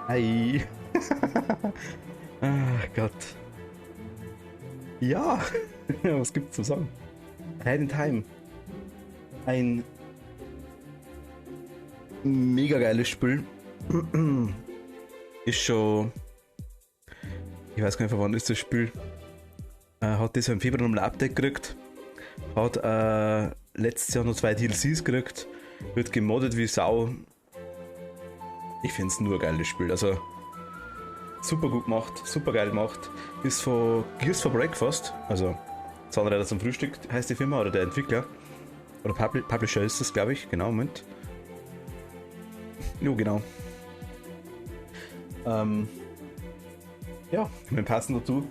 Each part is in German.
Hi. Ach Gott. Ja, was gibt's zu sagen? Ahead in Time. Ein mega geiles Spiel. Ist schon. Ich weiß gar nicht, von wann ist das Spiel. Hat das im Februar nochmal ein Update gekriegt. Hat letztes Jahr noch 2 DLCs gekriegt. Wird gemoddet wie Sau. Ich finde es nur ein geiles Spiel. Also super gut gemacht, super geil gemacht. Ist von Gears for Breakfast, also Zahnräder zum Frühstück heißt die Firma oder der Entwickler. Oder Publisher ist das, glaube ich. Genau, Moment. Jo, genau. Ja, wir passen dazu.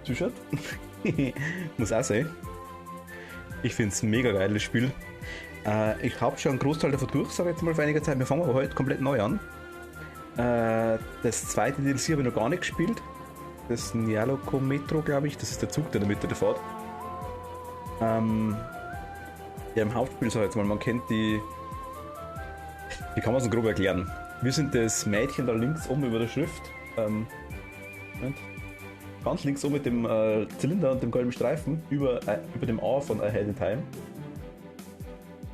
Zuschaut. Muss auch sein. Ich finde es ein mega geiles Spiel. Ich habe schon einen Großteil davon durch, sage ich jetzt mal vor einiger Zeit. Wir fangen aber heute komplett neu an. Das zweite DLC habe ich noch gar nicht gespielt. Das ist ein Yaloko Metro, glaube ich. Das ist der Zug, der in der Mitte fährt. Ja, im Hauptspiel, sag ich jetzt mal, man kennt die. Wie kann man es grob erklären? Wir sind das Mädchen da links oben über der Schrift. Ganz links oben mit dem Zylinder und dem gelben Streifen über dem A von Ahead in Time.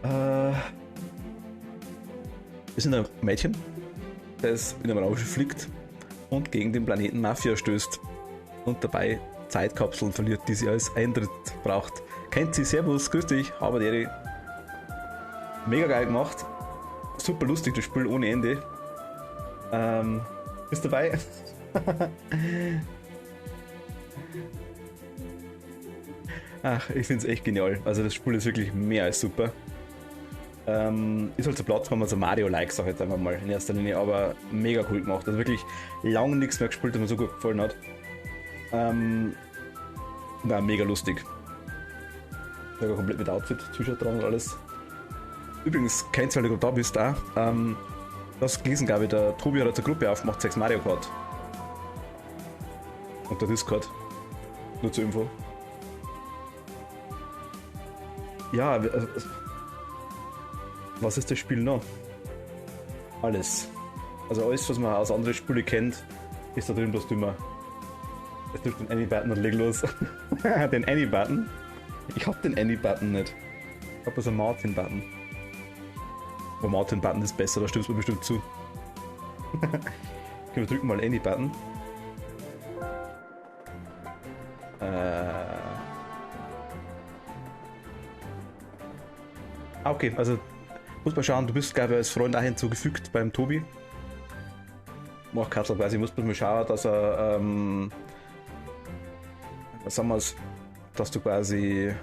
Wir sind ein Mädchen, das in einem Raumschiff fliegt und gegen den Planeten Mafia stößt und dabei Zeitkapseln verliert, die sie als Eintritt braucht. Kennt sie, servus, grüß dich, aber der mega geil gemacht, super lustig, das Spiel ohne Ende. Bist dabei? Ach, ich finde es echt genial. Also das Spiel ist wirklich mehr als super. Ist halt so Plattform, also Mario-like, sag ich jetzt einfach mal in erster Linie, aber mega cool gemacht. Also wirklich lange nichts mehr gespielt, das mir so gut gefallen hat. War mega lustig. Sogar komplett mit Outfit, T-Shirt dran und alles. Übrigens, kennst du, weil du da bist, auch. Du hast gelesen, glaube ich, der Tobi hat jetzt eine Gruppe aufgemacht, 6 Mario Kart. Und der Discord. Nur zur Info. Ja, was ist das Spiel noch? Alles. Also alles, was man aus anderen Spielen kennt, ist da drin, bloß dümmer. Jetzt drückt den Any-Button und leg los. Den Any-Button? Ich hab den Any-Button nicht. Ich hab also einen Martin-Button. Aber Martin-Button ist besser, da stimmst du mir bestimmt zu. Okay, wir drücken mal Any-Button. Okay, also muss man schauen, du bist, glaube ich, als Freund auch hinzugefügt beim Tobi. Mach Katzel quasi, muss man mal schauen, dass er, was sagen wir's, dass du quasi,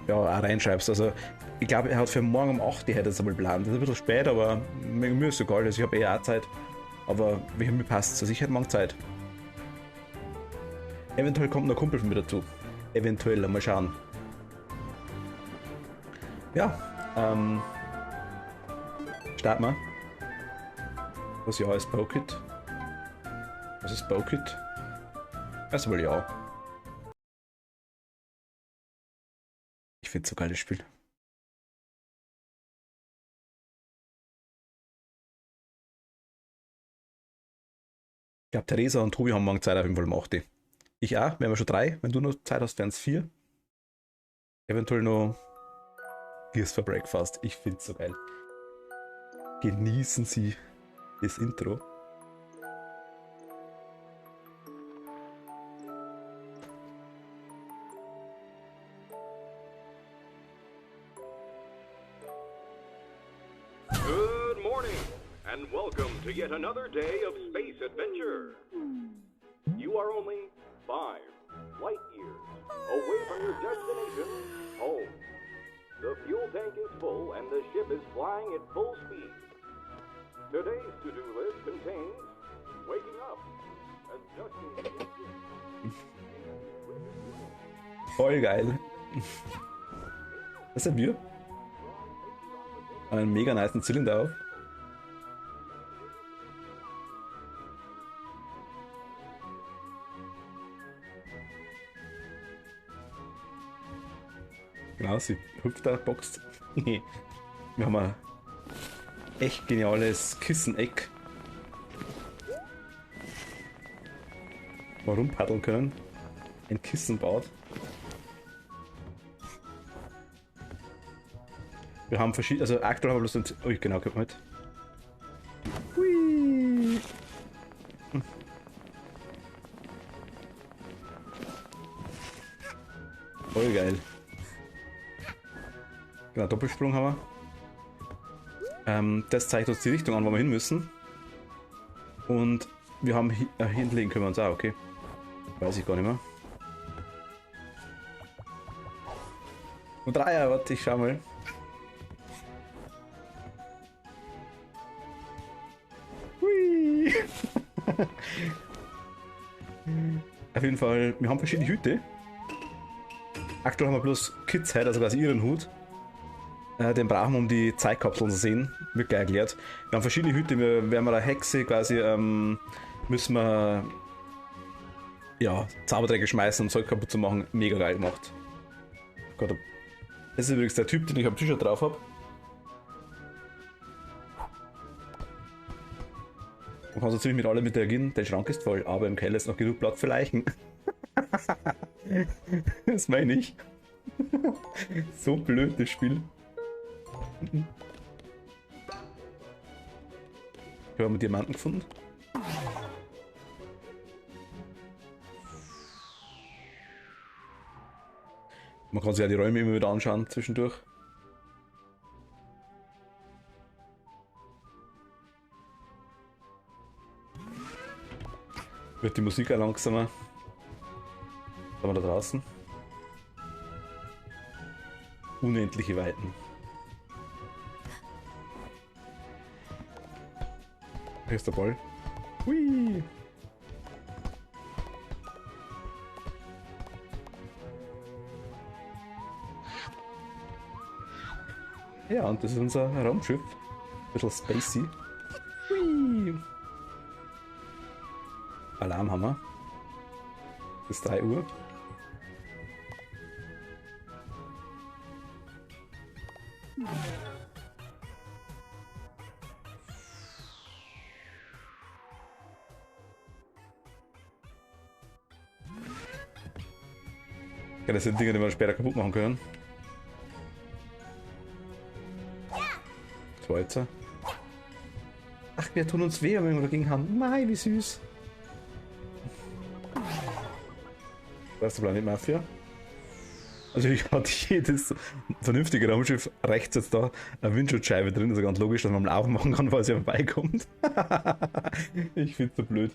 ja, auch reinschreibst. Also, ich glaube, er hat für morgen um 8 Uhr hätte es einmal geplant. Das ist ein bisschen spät, aber mir ist egal, also ich habe auch Zeit. Aber mir passt es, also ich hätte morgen Zeit. Eventuell kommt noch ein Kumpel von mir dazu. Eventuell, mal schauen. Ja, starten wir. Was ja ist Bokit? Was ist Bokit? Erstmal ja. Ich finde es so ein geiles Spiel. Ich glaube, Theresa und Tobi haben morgen Zeit auf jeden Fall um 8 Uhr. Ich auch, wären wir schon 3. Wenn du noch Zeit hast, wären es 4. Eventuell noch Gears for Breakfast. Ich finde es so geil. Genießen Sie das Intro. Good morning, and welcome to yet another day of space adventure. You are only 5 light years away from your destination, home. The fuel tank is full and the ship is flying at full speed. Today's to-do list contains waking up, adjusting the engine. Voll geil. Was haben wir? Einen mega nicen Zylinder auf. Genau, sie hüpft da, boxt. Wir haben ein echt geniales Kisseneck. Mal rumpaddeln können. Ein Kissen baut. Wir haben verschiedene, also aktuell haben wir bloß ein... Oh, genau, guck mal mit. Hui. Voll geil. Genau, Doppelsprung haben wir. Das zeigt uns die Richtung an, wo wir hin müssen. Und wir haben hinlegen können wir uns auch, okay. Weiß ich gar nicht mehr. Und Dreier, warte, ich schau mal. Hui. Auf jeden Fall, wir haben verschiedene Hüte. Aktuell haben wir bloß Kids Head, also quasi ihren Hut. Den brauchen wir, um die Zeitkapseln zu sehen. Wird gleich erklärt. Wir haben verschiedene Hüte, wenn wir eine Hexe quasi müssen wir ja, Zauberträger schmeißen, um Zeug kaputt zu machen. Mega geil gemacht. Gott, das ist übrigens der Typ, den ich am T-Shirt drauf habe. Du kannst natürlich mit allem interagieren, der Schrank ist voll, aber im Keller ist noch genug Platz für Leichen. Das meine ich. So blöd, das Spiel. Wir haben Diamanten gefunden. Man kann sich ja die Räume immer wieder anschauen zwischendurch. Wird die Musik auch langsamer. Da haben wir da draußen. Unendliche Weiten. Hier ist der Ball. Hui! Ja, und das ist unser Raumschiff. Ein bisschen spacey. Hui! Alarm haben wir. Bis 3 Uhr. Ja, das sind Dinge, die wir später kaputt machen können. So, jetzt. Ach, wir tun uns weh, wenn wir dagegen haben. Nein, wie süß. Da ist der Planet Mafia. Also ich hatte jedes vernünftige Raumschiff rechts jetzt da eine Windschutzscheibe drin. Das ist ganz logisch, dass man mal aufmachen kann, falls er vorbeikommt. Ich find's so blöd.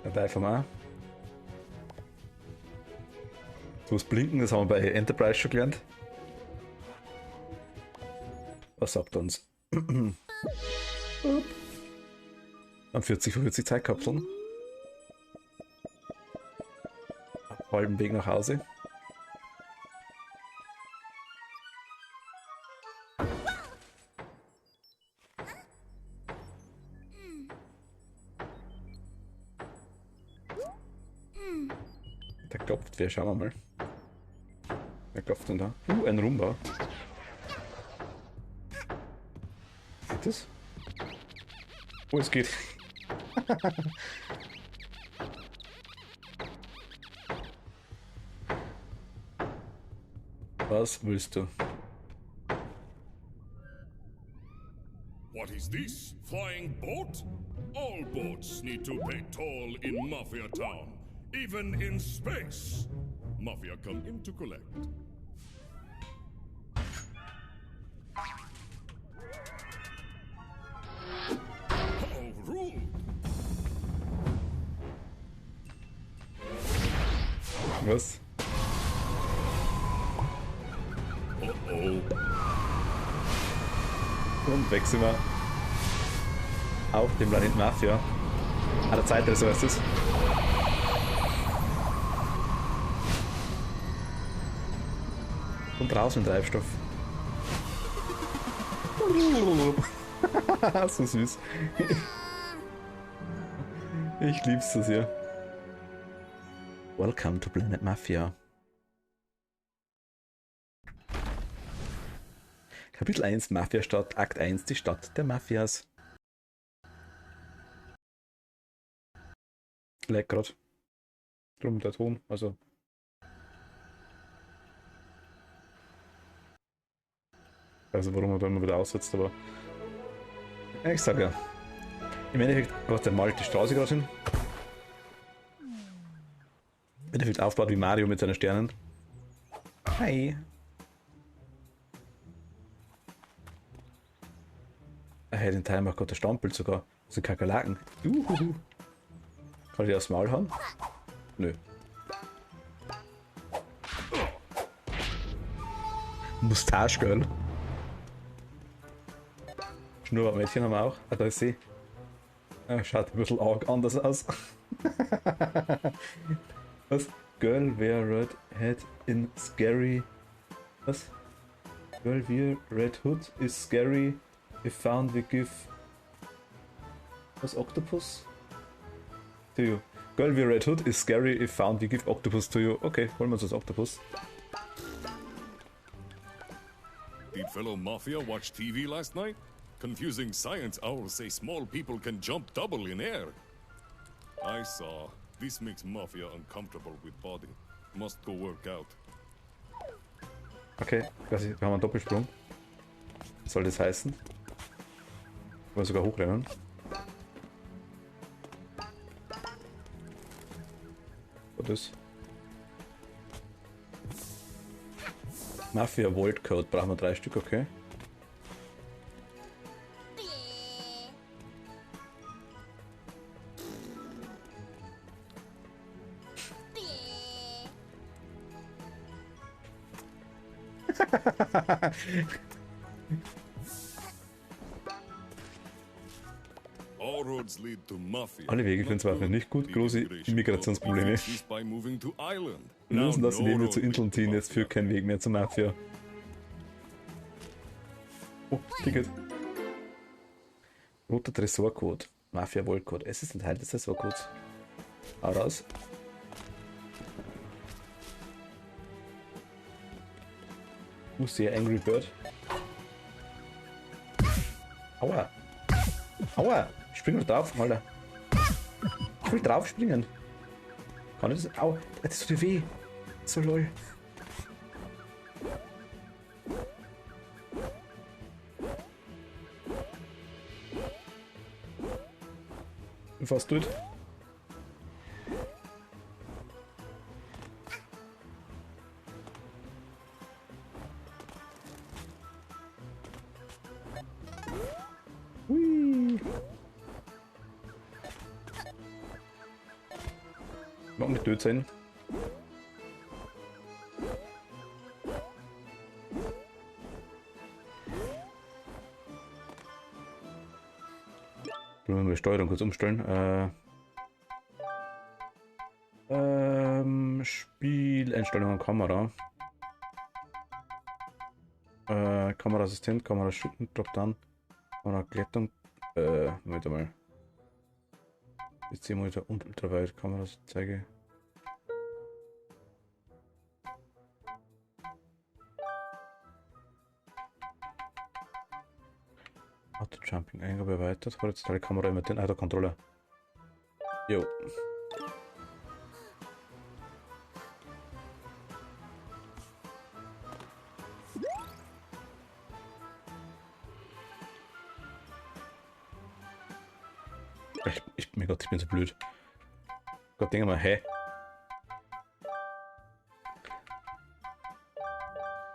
Dabei vom A. So was blinken, das haben wir bei Enterprise schon gelernt. Was sagt er uns? An 40 von 40 Zeitkapseln. Halben Weg nach Hause. Da klopft wer, schauen wir mal. Wer klopft denn da? Ein Rumba. Geht das? Oh, es geht. Was willst du? What is this? Flying boat? All boats need to pay toll in Mafia Town, even in space. Mafia come in to collect. How rude! Was? Oh. Und weg sind wir auf dem Planet Mafia. An der Zeitreise ist es. Und draußen Treibstoff. So süß. Ich lieb's so sehr. Welcome to Planet Mafia. Kapitel 1 Mafia-Stadt, Akt 1 die Stadt der Mafias. Lag grad. Drum der Ton, also. Also warum er da immer wieder aussetzt, aber. Ja, ich sag ja. Im Endeffekt hat der malt die Straße gerade hin. Im Endeffekt aufbaut wie Mario mit seinen Sternen. Hi. Hey, den Teil macht gerade der Stammbild sogar. Das sind Kakerlaken. Kann ich die aufs Maul haben? Nö. Mustache Girl. Schnurrbartmädchen haben wir auch. Ah, da ist sie. Ah, schaut ein bisschen arg anders aus. Was? Girl wear red head in scary. Was? Girl wear red hood is scary. If found we give. Was? Octopus? To you. Girl wear red hood is scary. If found we give octopus to you. Okay, holen wir uns das Octopus. Did fellow Mafia watch TV last night? Confusing science owls say small people can jump double in air. I saw. This makes Mafia uncomfortable with body. Must go work out. Okay, wir haben einen Doppelsprung. Was soll das heißen? Können wir sogar hochrennen. Was ist? Mafia Vault Code, brauchen wir 3 Stück, okay. All roads lead to Mafia. Alle Wege führen zwar nicht gut, große Immigrationsprobleme. Wir müssen das Leben zu Inseln ziehen, jetzt führt kein Weg mehr zur Mafia. Oh, Ticket. Roter Tresorcode. Mafia Vault Code. Es ist ein Teil des Tresorcodes. Hau raus. Sehr Angry Bird. Aua. Aua. Spring doch drauf, Alter. Ich will drauf springen. Kann ich das? Au. Das tut dir weh. So lol. Bin fast tot. Mag nicht tot sein. Wollen wir mal die Steuerung kurz umstellen. Spieleinstellungen Kamera. Kameraassistent, Kamera schütten, Dropdown, Kamera Glättung. Warte mal. Jetzt sehen wir wieder ultraweit Kameras zeige. Auto Jumping Eingabe erweitert. Horizontal Kamera mit den Controller. Jo. Mein Gott, ich bin so blöd. Gott, denke mal, hä?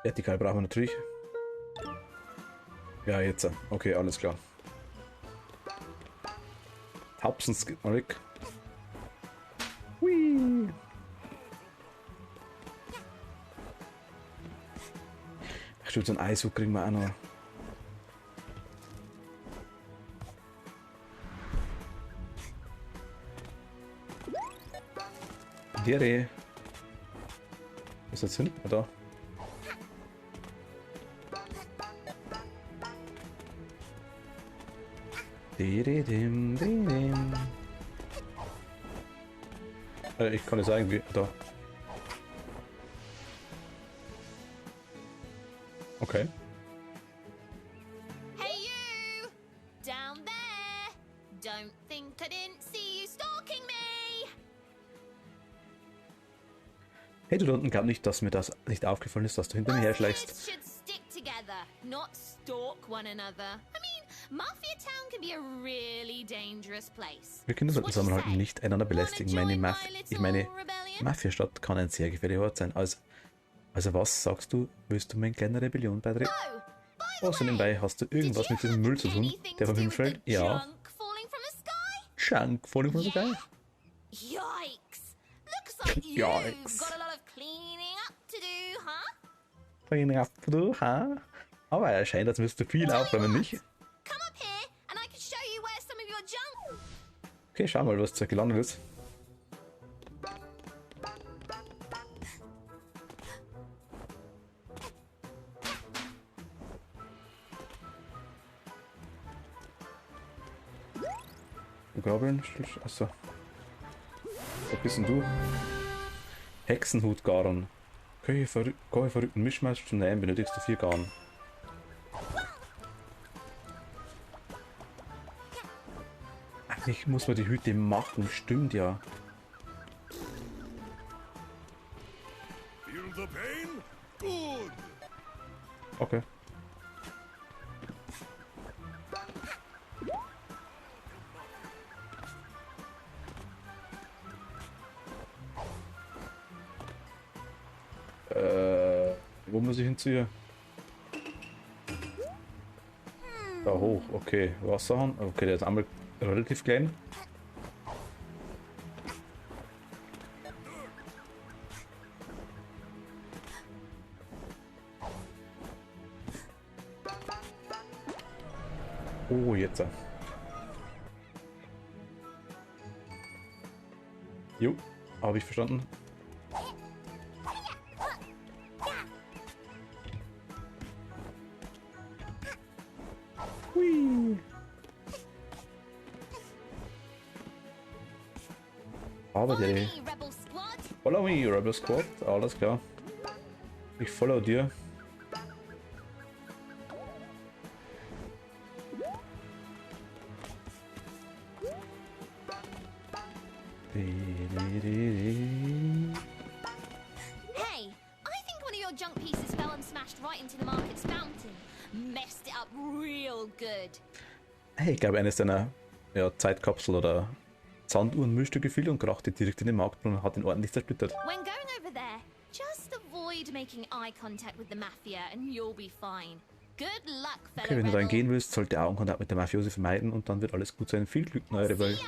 Vertikal brauchen wir natürlich. Ja, jetzt. Okay, alles klar. Hauptens geht mal weg. Hui. Ach, stimmt, so ein Eishub kriegen wir auch noch. Dere. Was ist jetzt hin? Da. Ich kann nicht sagen, wie. Da. Okay. don't think I didn't see you stalking me. Hey, du da unten, glaub nicht, dass mir das nicht aufgefallen ist, dass du hinter mir herschleichst. Mafias should stick together, not stalk one another. I mean, Mafia Town can be a really dangerous place. Wir Kinder sollten What do you zusammenhalten, say? nicht einander belästigen. Wanna join my Ich meine, little rebellion? Mafia-Stadt kann ein sehr gefährlicher Ort sein. Also was sagst du, willst du mir in kleine Rebellion beitreten? Oh, by the Oh, so nebenbei, hast du did you irgendwas mit diesem have Müll zu tun, anything der vom to Himmel do with fällt? the Ja. junk falling from the sky? Junk falling from the sky? Yikes! Looks like you've Yikes. got a lot of cleaning up to do, huh? Cleaning up to do, huh? Aber er scheint, als müsstest du viel aufräumen, nicht? Come up here and I can show you where some of your junk. Okay, schau mal, was da gelandet ist. Gabeln, achso. Was bist denn du? Hexenhut garen. Köche verrückten Mischmasch zum Nähen benötigst du 4 Garn. Eigentlich muss man die Hüte machen, stimmt ja. Feel the pain? Good. Okay. Wo muss ich hinziehen? Da hoch, okay. Wasserhahn, okay, der ist einmal relativ klein. Oh, jetzt. Jo, habe ich verstanden. Hui. Aber Follow der me, Rebel Squad. Follow me, Rebel Squad, alles klar. Ich follow dir. Hey, I think one of your junk pieces fell and smashed right into the market's fountain. Messed it up real good. Hey, ich glaube, eines deiner Zeitkapsel oder Sanduhren-Müllstücke fiel und krachte direkt in den Marktbrunnen und hat ihn ordentlich zersplittert. When going over there, just avoid making eye contact with the Mafia and you'll be fine. Good luck, fellow Okay, wenn du rebel. rein gehen willst, sollte Augenkontakt mit der Mafiosi vermeiden und dann wird alles gut sein. Viel Glück, neue Rebell. See ya.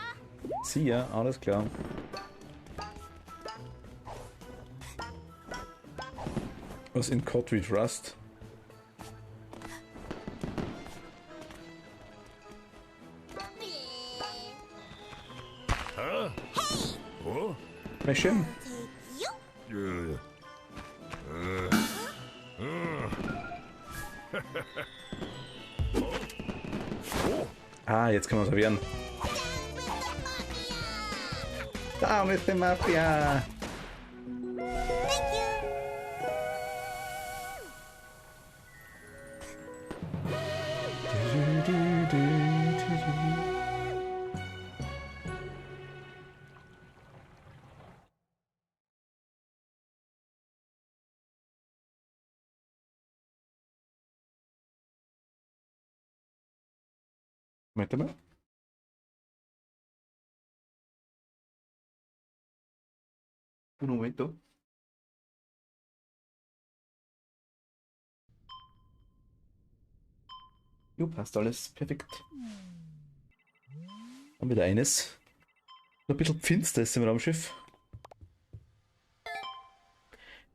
See ya, alles klar. Was in Cod we Trust? Oh? Mäschchen? You. Ah, jetzt können wir es erwehren. Down with the Mafia! Moment mal. Un momento. Jo, passt alles. Perfekt. Haben wir da eines. Noch ein bisschen finster ist im Raumschiff.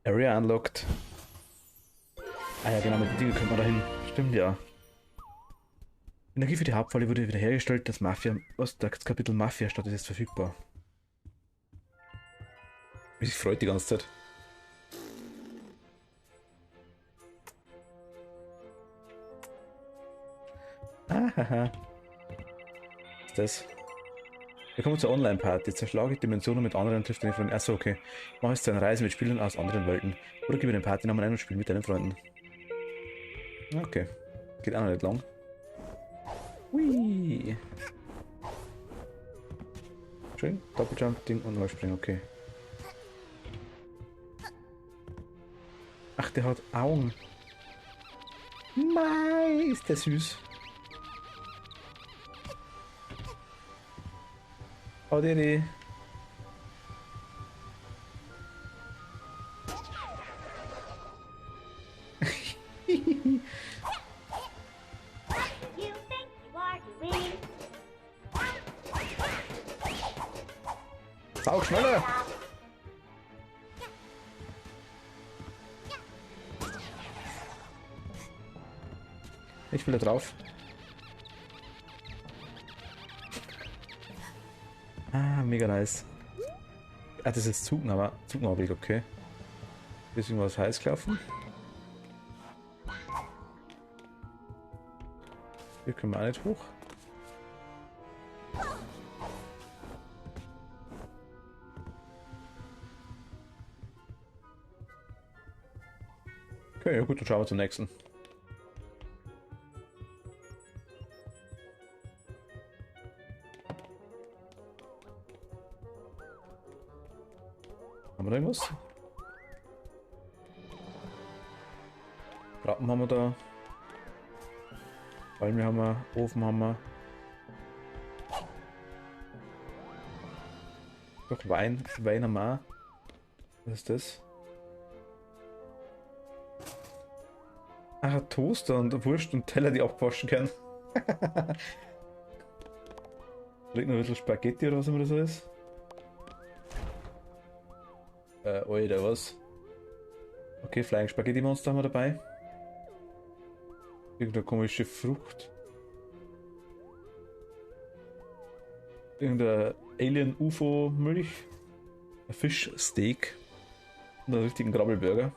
Area unlocked. Ah ja, genau, mit den Dingen kommt man da hin. Stimmt ja. Energie für die Hauptfalle wurde wiederhergestellt. Das Kapitel Mafia-Stadt ist jetzt verfügbar. Wie sich freut die ganze Zeit. Ahaha. Was ist das? Willkommen zur Online-Party. Zerschlage Dimensionen mit anderen, trifft deine Freunde. Achso, okay. Mach es zu einer Reise mit Spielern aus anderen Welten. Oder gib den Partynamen ein und spiel mit deinen Freunden. Okay. Geht auch noch nicht lang. Hui. Springen, Doppeljump, Ding und Neuspringen, okay. Ach, der hat Augen. Mei, ist der süß. Oh, die. You think you are to win? Sau schneller! Ich will da drauf. Ah, mega nice. Ah, das ist Zugnauweg, okay. Hier ist irgendwas heiß gelaufen. Hier können wir auch nicht hoch. Okay, ja gut, dann schauen wir zum nächsten. Haben wir da irgendwas? Rappen haben wir da. Palme haben wir, Ofen haben wir. Doch Wein haben wir auch. Was ist das? Ach, ein Toaster und Wurst und Teller, die abwaschen können. Liegt noch ein bisschen Spaghetti oder was immer das ist. Alter, was? Okay, Flying Spaghetti Monster haben wir dabei. Irgendeine komische Frucht. Irgendein Alien UFO Milch. Ein Fischsteak. Und einen richtigen Grabbelburger.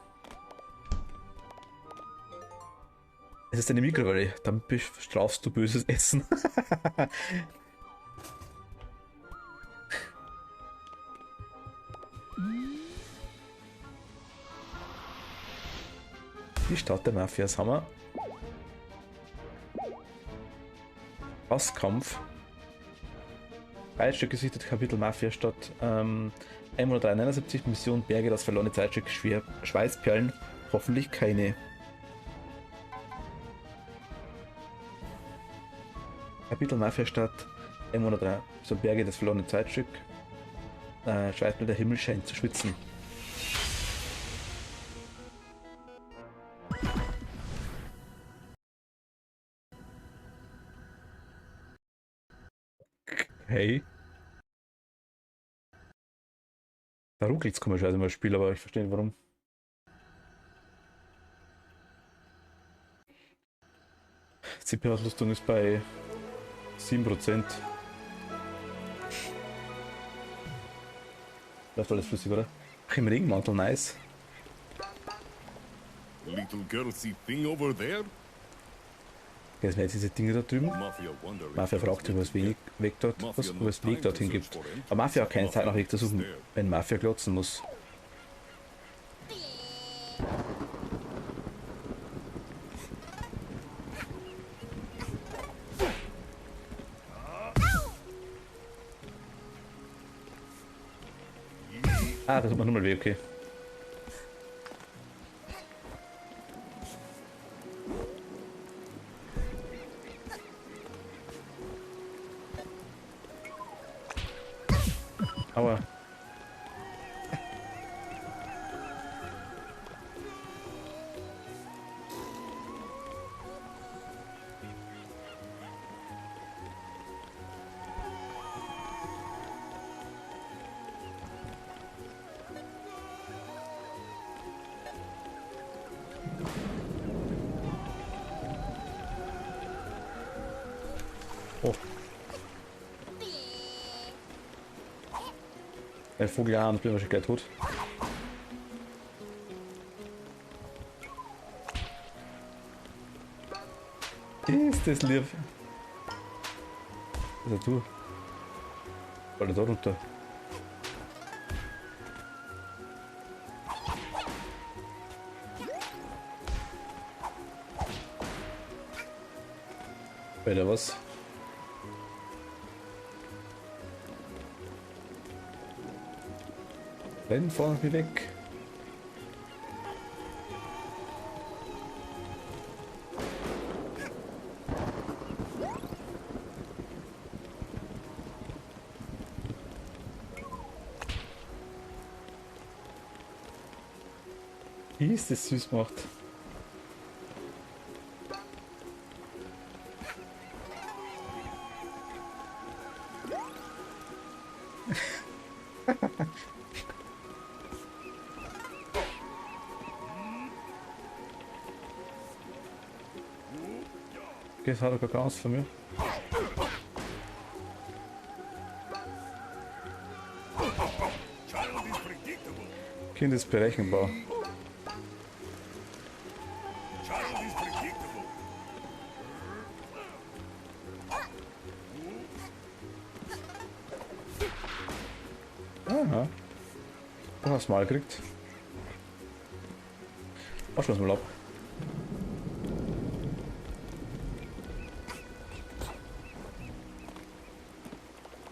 Es ist eine Mikrowelle, dann bestrafst du böses Essen. Die Stadt der Mafias haben wir. Passkampf. Zeitstück gesichtet, Kapitel Mafia-Stadt. 179 Mission Berge, das verlorene Zeitstück, Schweißperlen. Hoffentlich keine. Kapitel Mafia-Stadt. 103. So Berge, das verlorene Zeitstück. Schweißperlen, der Himmel scheint zu schwitzen. Hey. Da ruckelt es komischerweise mal das Spiel, aber ich verstehe nicht warum. CPU-Ausrüstung ist bei 7%. Läuft alles flüssig, oder? Ach, im Regenmantel, nice. Little girl, see thing over there? Okay, das sind jetzt diese Dinge da drüben. Mafia wonder. Mafia fragt sich, was Weg dort, was Weg dorthin gibt. Aber Mafia hat keine Zeit nach Weg zu suchen, wenn Mafia glotzen muss. Ah, das tut man nur mal weh, okay. Aua. Oh. Ein Vogel an, bin wahrscheinlich gleich tot. Ist das lieb? Was ist du? War der da runter? Alter, was? Renn vor mir weg. Wie ist das süß gemacht? Okay, das hat er gar aus von mir. Child is predictable. Kind ist berechenbar. Child is predictable. Aha. Du hast mal gekriegt. Abschluss mal ab.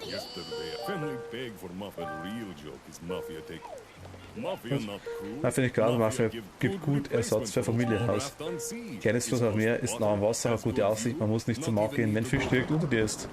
Yesterday, a family begged for Mafia. The real joke is Mafia take. Mafia not cool. Da finde ich gerade, Mafia give gibt gut Ersatz für Familienhaus. Kleines Fluss auf Meer ist nah am Wasser, hat gute Aussicht, man muss nicht zum Markt gehen, wenn Fisch direkt unter dir ist.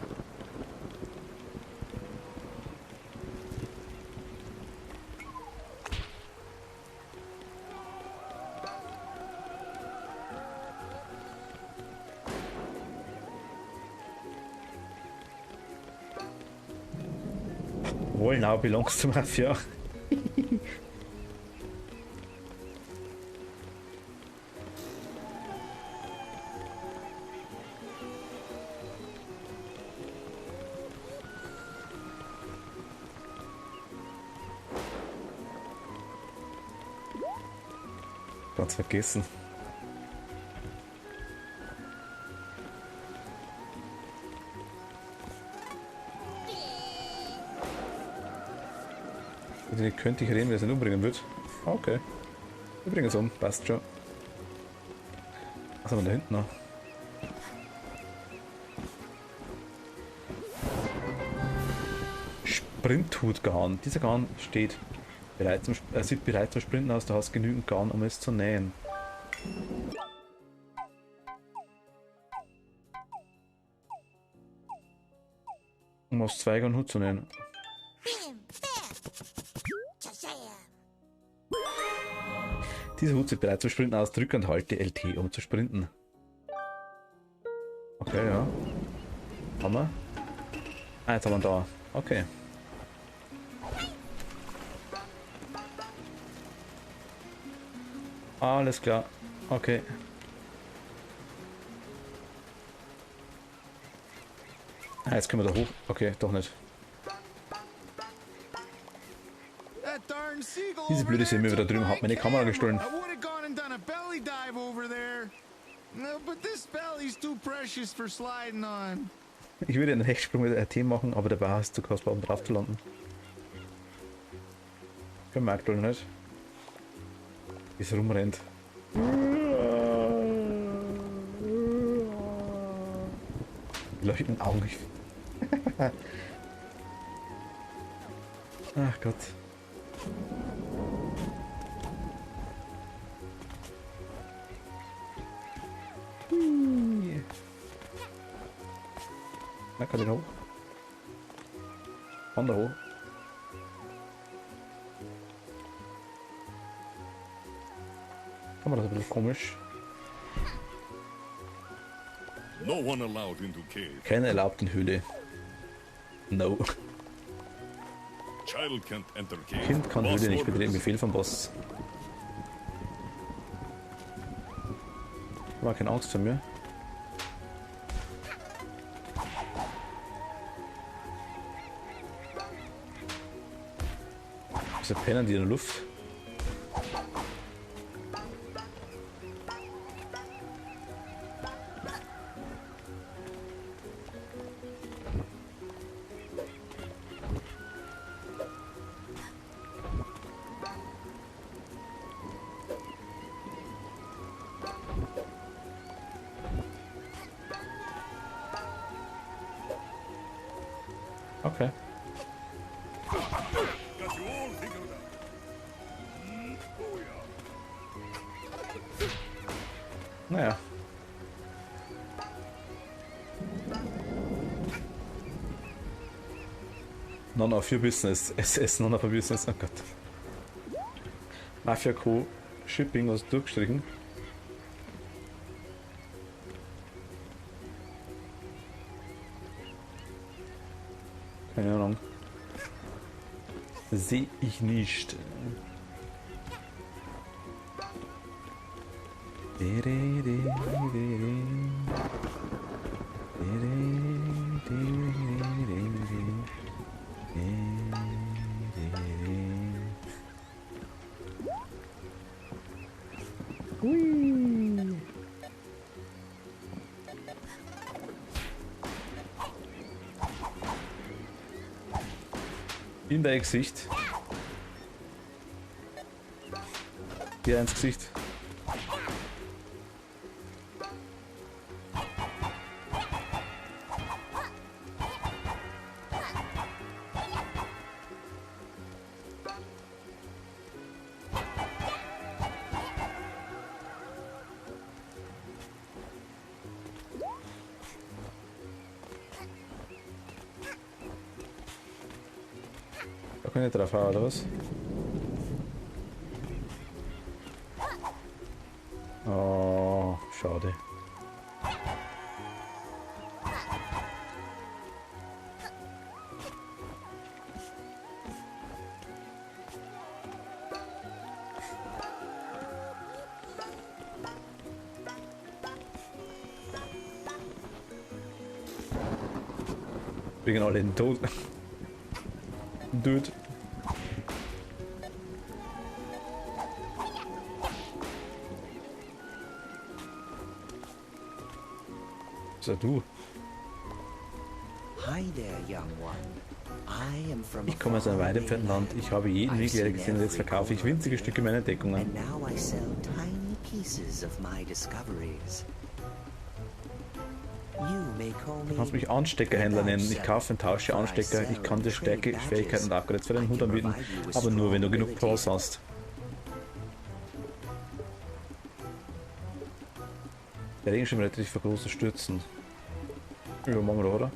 Wohl now belongs to Mafia. Ganz vergessen. Mit denen könnte ich reden, wer es nicht umbringen wird. Okay. Wir bringen es um, passt schon. Was haben wir da hinten noch? Sprinthutgarn. Dieser Garn steht bereit sieht bereit zum Sprinten aus, du hast genügend Garn, um es zu nähen. Um aus Zweig einen Hut zu nähen. Dieser Hut sieht bereit zum Sprinten aus, drücke und halte LT, um zu sprinten. Okay, ja. Haben wir? Ah, jetzt haben wir ihn da. Okay. Alles klar. Okay. Ah, jetzt können wir da hoch. Okay, doch nicht. Diese blöde Silme da drüben hat meine Kamera gestohlen. Ich würde einen Hechtsprung mit RT machen, aber der Bauer ist zu kostbar, um drauf zu landen. Können wir aktuell nicht. Wie es rumrennt. Leuchten Augen. Ach Gott. Na, kann ich hoch? Wander hoch. Kann man das ein bisschen komisch? No one allowed into cave. Keine erlaubten Höhle. No. Child can't enter cave. Kind kann Boss Höhle nicht orders. betreten, Befehl vom Boss. War keine Angst vor mir. Wieso pennen die in der Luft? Okay. Got you all figured out. Naja. None of your business. SS, none of your business. Oh Gott. Mafia Co. Shipping was durchgestrichen. Keine Ahnung. Sehe ich nicht. Hui. In dein Gesicht. Dir ins Gesicht. Da kann ich drauf hauen, oder was? Oh, schade. Wegen alle den Tod. Dude. So du. Hi there, young one. I am from Ich komme aus einem weit entfernten Land. Ich habe jeden Weg gesehen und jetzt verkaufe ich winzige Stücke meiner Entdeckungen. And now I sell tiny pieces of my discoveries. You may call me. Du kannst mich Ansteckerhändler nennen. Ich kaufe und tausche Anstecker. Ich kann dir Stärke, Fähigkeiten und Upgrades für deinen Hut anbieten. Aber nur, wenn du genug Pros hast. Der Regenschirm rettet dich vor großen Stürzen. Ja, machen wir doch, oder?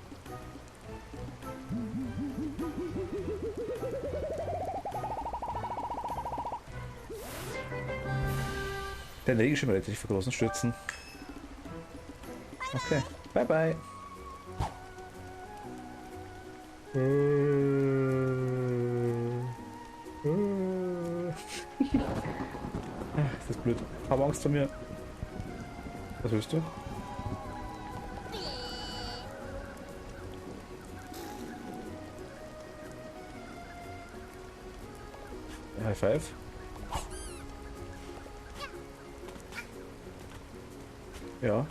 Der Regenschirm rettet dich vor großen Stürzen. Okay, bye bye. Ach, das ist blöd. Hab Angst vor mir. Was willst du? High five. Ja.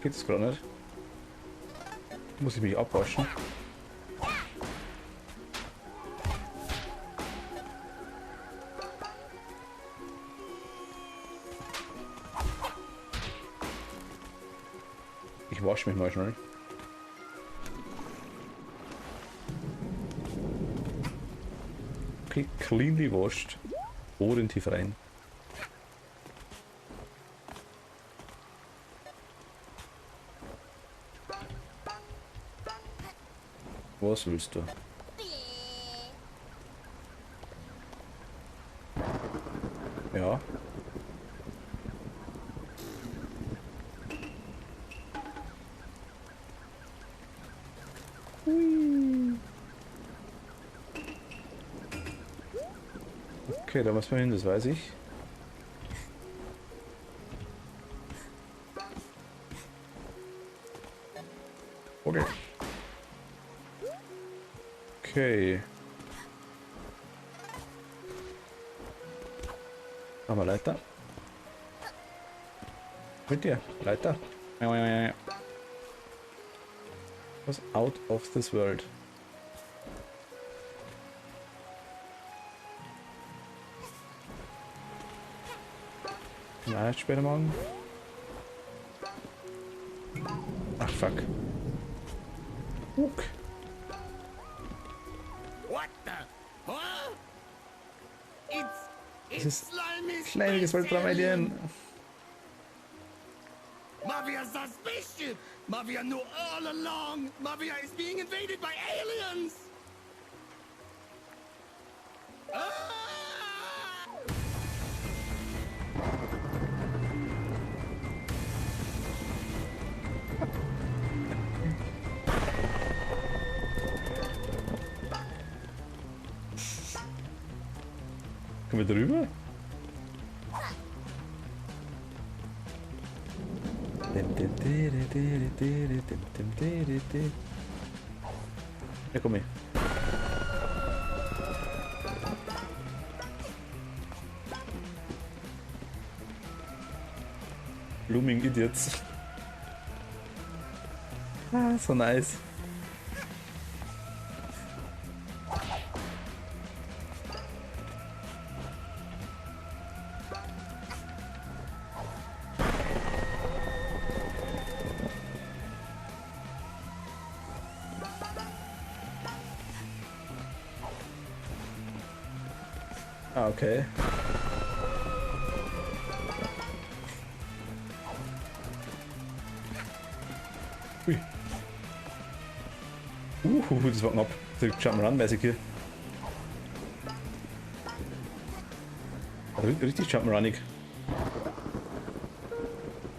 Geht das gerade nicht? Muss ich mich abwaschen? Ich wasche mich mal schnell. Okay, cleanly washed. Ohren tief rein. Was willst du? Ja. Okay, da muss man hin, das weiß ich. Okay. Okay. Machen wir Leiter. Mit dir, Leiter. Was out of this world. Na, später morgen. Ach fuck. Huck. What the? Huh? It's Das ist schleimiges Weltraum-Alien. Mafia's suspicious! Mafia knew all along! Mafia is being invaded by aliens! Ah! Können wir drüber? Ja, komm her. Blooming Idiots. Ah, so nice. Ah, okay. Ui. Das war knapp. So, Jump'n'Run-mäßig hier. Richtig Jump'n'Runnig.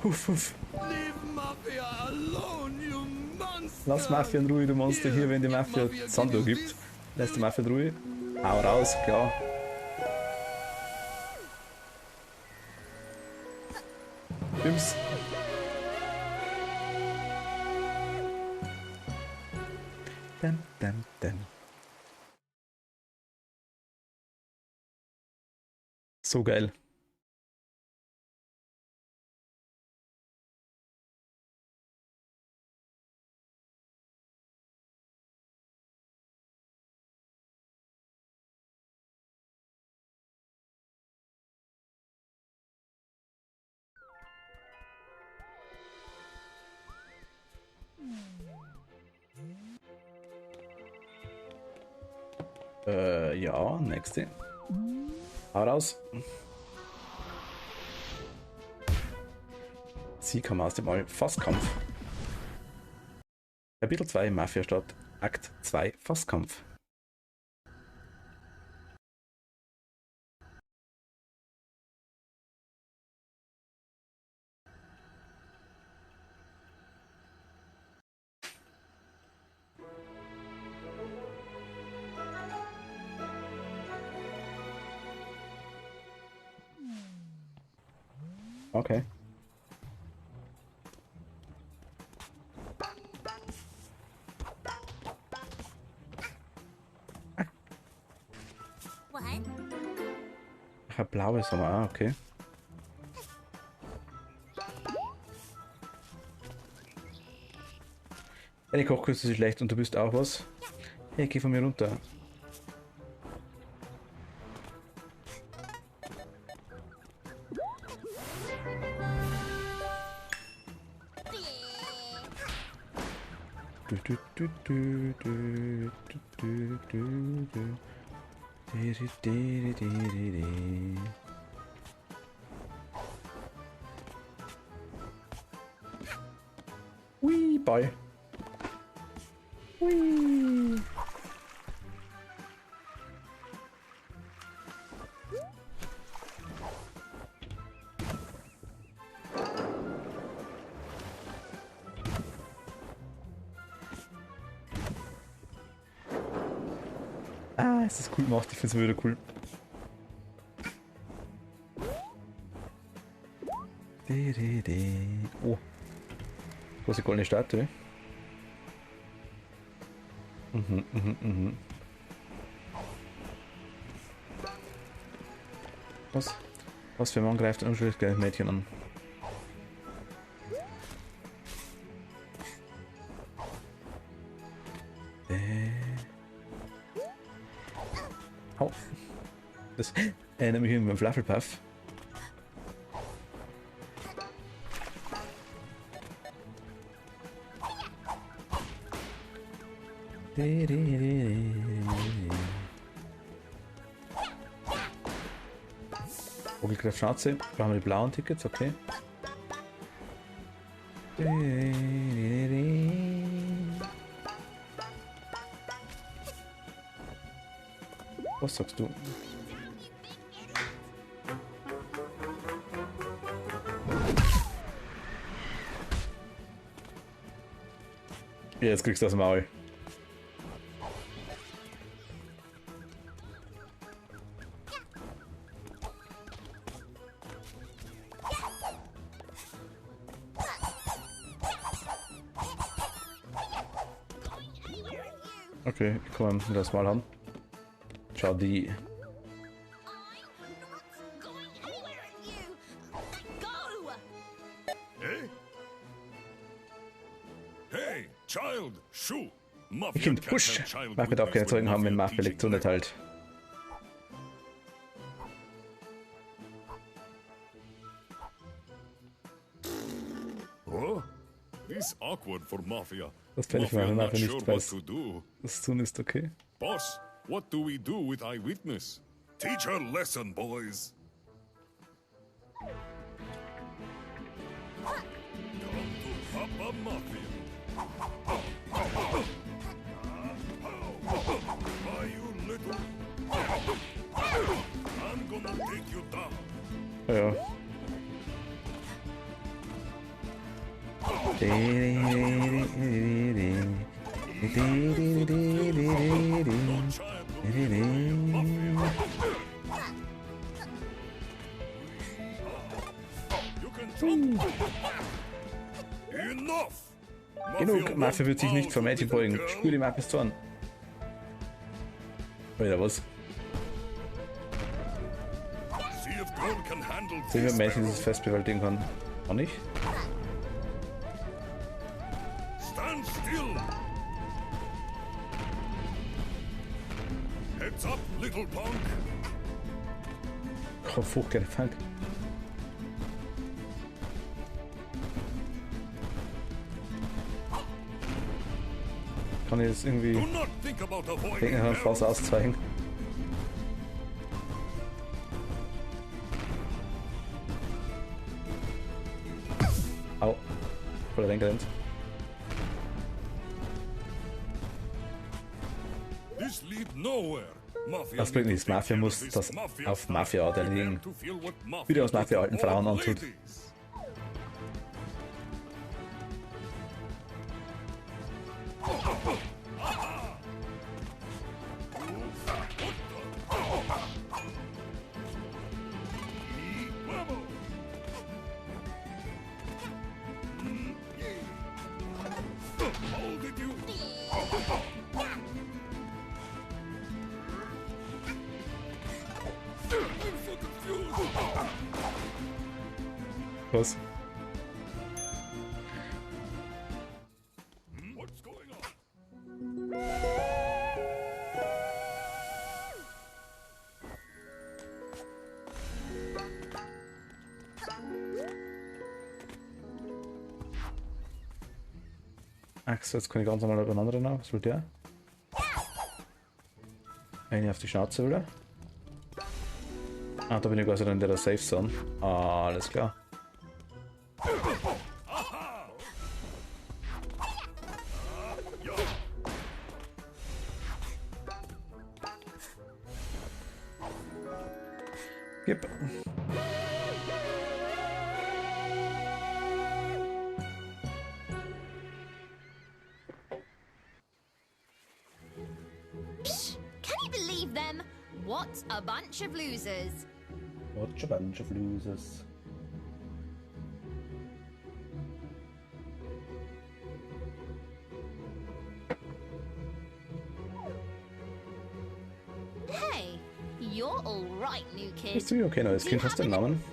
Huff. Leave Mafia alone, you monster! Lass Mafia in Ruhe, du Monster. Hier, wenn die Mafia Sando gibt. Lass die Mafia in Ruhe. Hau raus, klar. Bims. Dum. So geil. Ja, nächste. Hau raus. Sie kam aus dem Fasskampf. Kapitel 2 Mafia-Stadt, Akt 2 Fasskampf. Okay. What? Ach, blaues haben wir, ah, okay. Eine Kochkünste ist schlecht und du bist auch was? Hey, geh von mir runter. Wee, Ball. Wee. Ah, ist das cool gemacht, ich finde es wieder cool. Oh. Große goldene Statue. Was für ein Mann greift ein unschuldiges Mädchen an? Au. Das erinnert mich irgendwie an Flufflepuff. Vogelgriff Schnauze. Brauchen wir die blauen Tickets, okay. Was sagst du? Ja, jetzt kriegst du das Maul. Okay, komm, das mal haben. Schau die. Eh? Hey, child, shoo! Mafia Kind, can't push! have child Mach wird auch goodness keine when Zeugen haben, wenn Mafia Mafia Lektion teaching erteilt. Oh, this awkward for Mafia. Das fände ich mal, wenn not Mafia sure nicht what weiß, to do. was zu tun ist, okay? Boss, what do we do with Eyewitness? Teach her lesson, boys. Come to Papa Mafia. Why, you little... I'm gonna take you down. Ja. No child will be Mafia. You can jump. Enough. Genug, Mafia wird sich nicht vor Mädchen beugen. Girl. Spür die Mafias Zorn. Oder was? See if girl can handle Sehen wir this Mädchen barrel. dieses Fest bewältigen kann. Auch nicht? Stand still. Heads up, little punk. Kopf hoch, keine Fang. Kann ich jetzt irgendwie Do not think about avoiding Gegner Faust barrels. auszeigen? Au. Voll reingerannt. This lead nowhere. Mafia Das bringt need nichts. to take Mafia care muss of this das Mafia auf stuff. Mafia Prepare erledigen. to feel what Mafia Wieder was did Mafia to alten Frauen old antut. ladies. Hold it, you. I'm so confused. Was? What's going on? Ach so, jetzt kann ich ganz normal über einen anderen nach. Was will der? Eine auf die Schnauze, oder? Ah, da bin ich quasi dann in der Safe Zone. Ah, alles klar. Gib. Can you believe them? What a bunch of losers. What a bunch of losers. Hey, you're all right, new kid. Bist du okay, neues Do Kind? you Hast du den have Namen?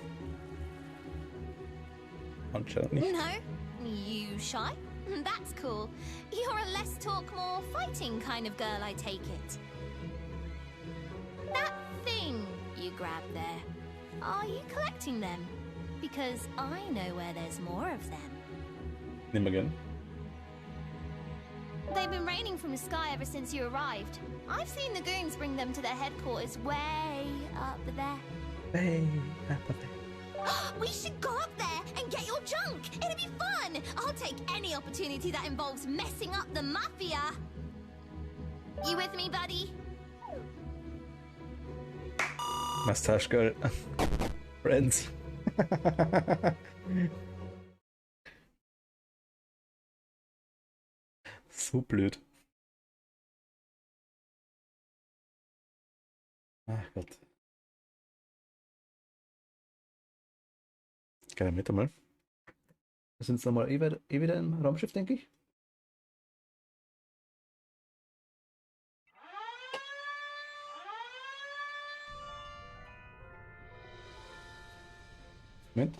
Anscheinend nicht. No? You shy? That's cool. You're a less talk, more fighting kind of girl, I take it. That thing you grabbed there, are you collecting them? Because I know where there's more of them. Nimm again. They've been raining from the sky ever since you arrived. I've seen the goons bring them to their headquarters way up there. Hey, Peppa. We should go up there and get your junk. It'll be fun. I'll take any opportunity that involves messing up the mafia. You with me, buddy? Mustache Girl. Friends. So blöd. Ach Gott. Geil, mit einmal. Wir sind jetzt nochmal wieder im Raumschiff, denke ich. Moment.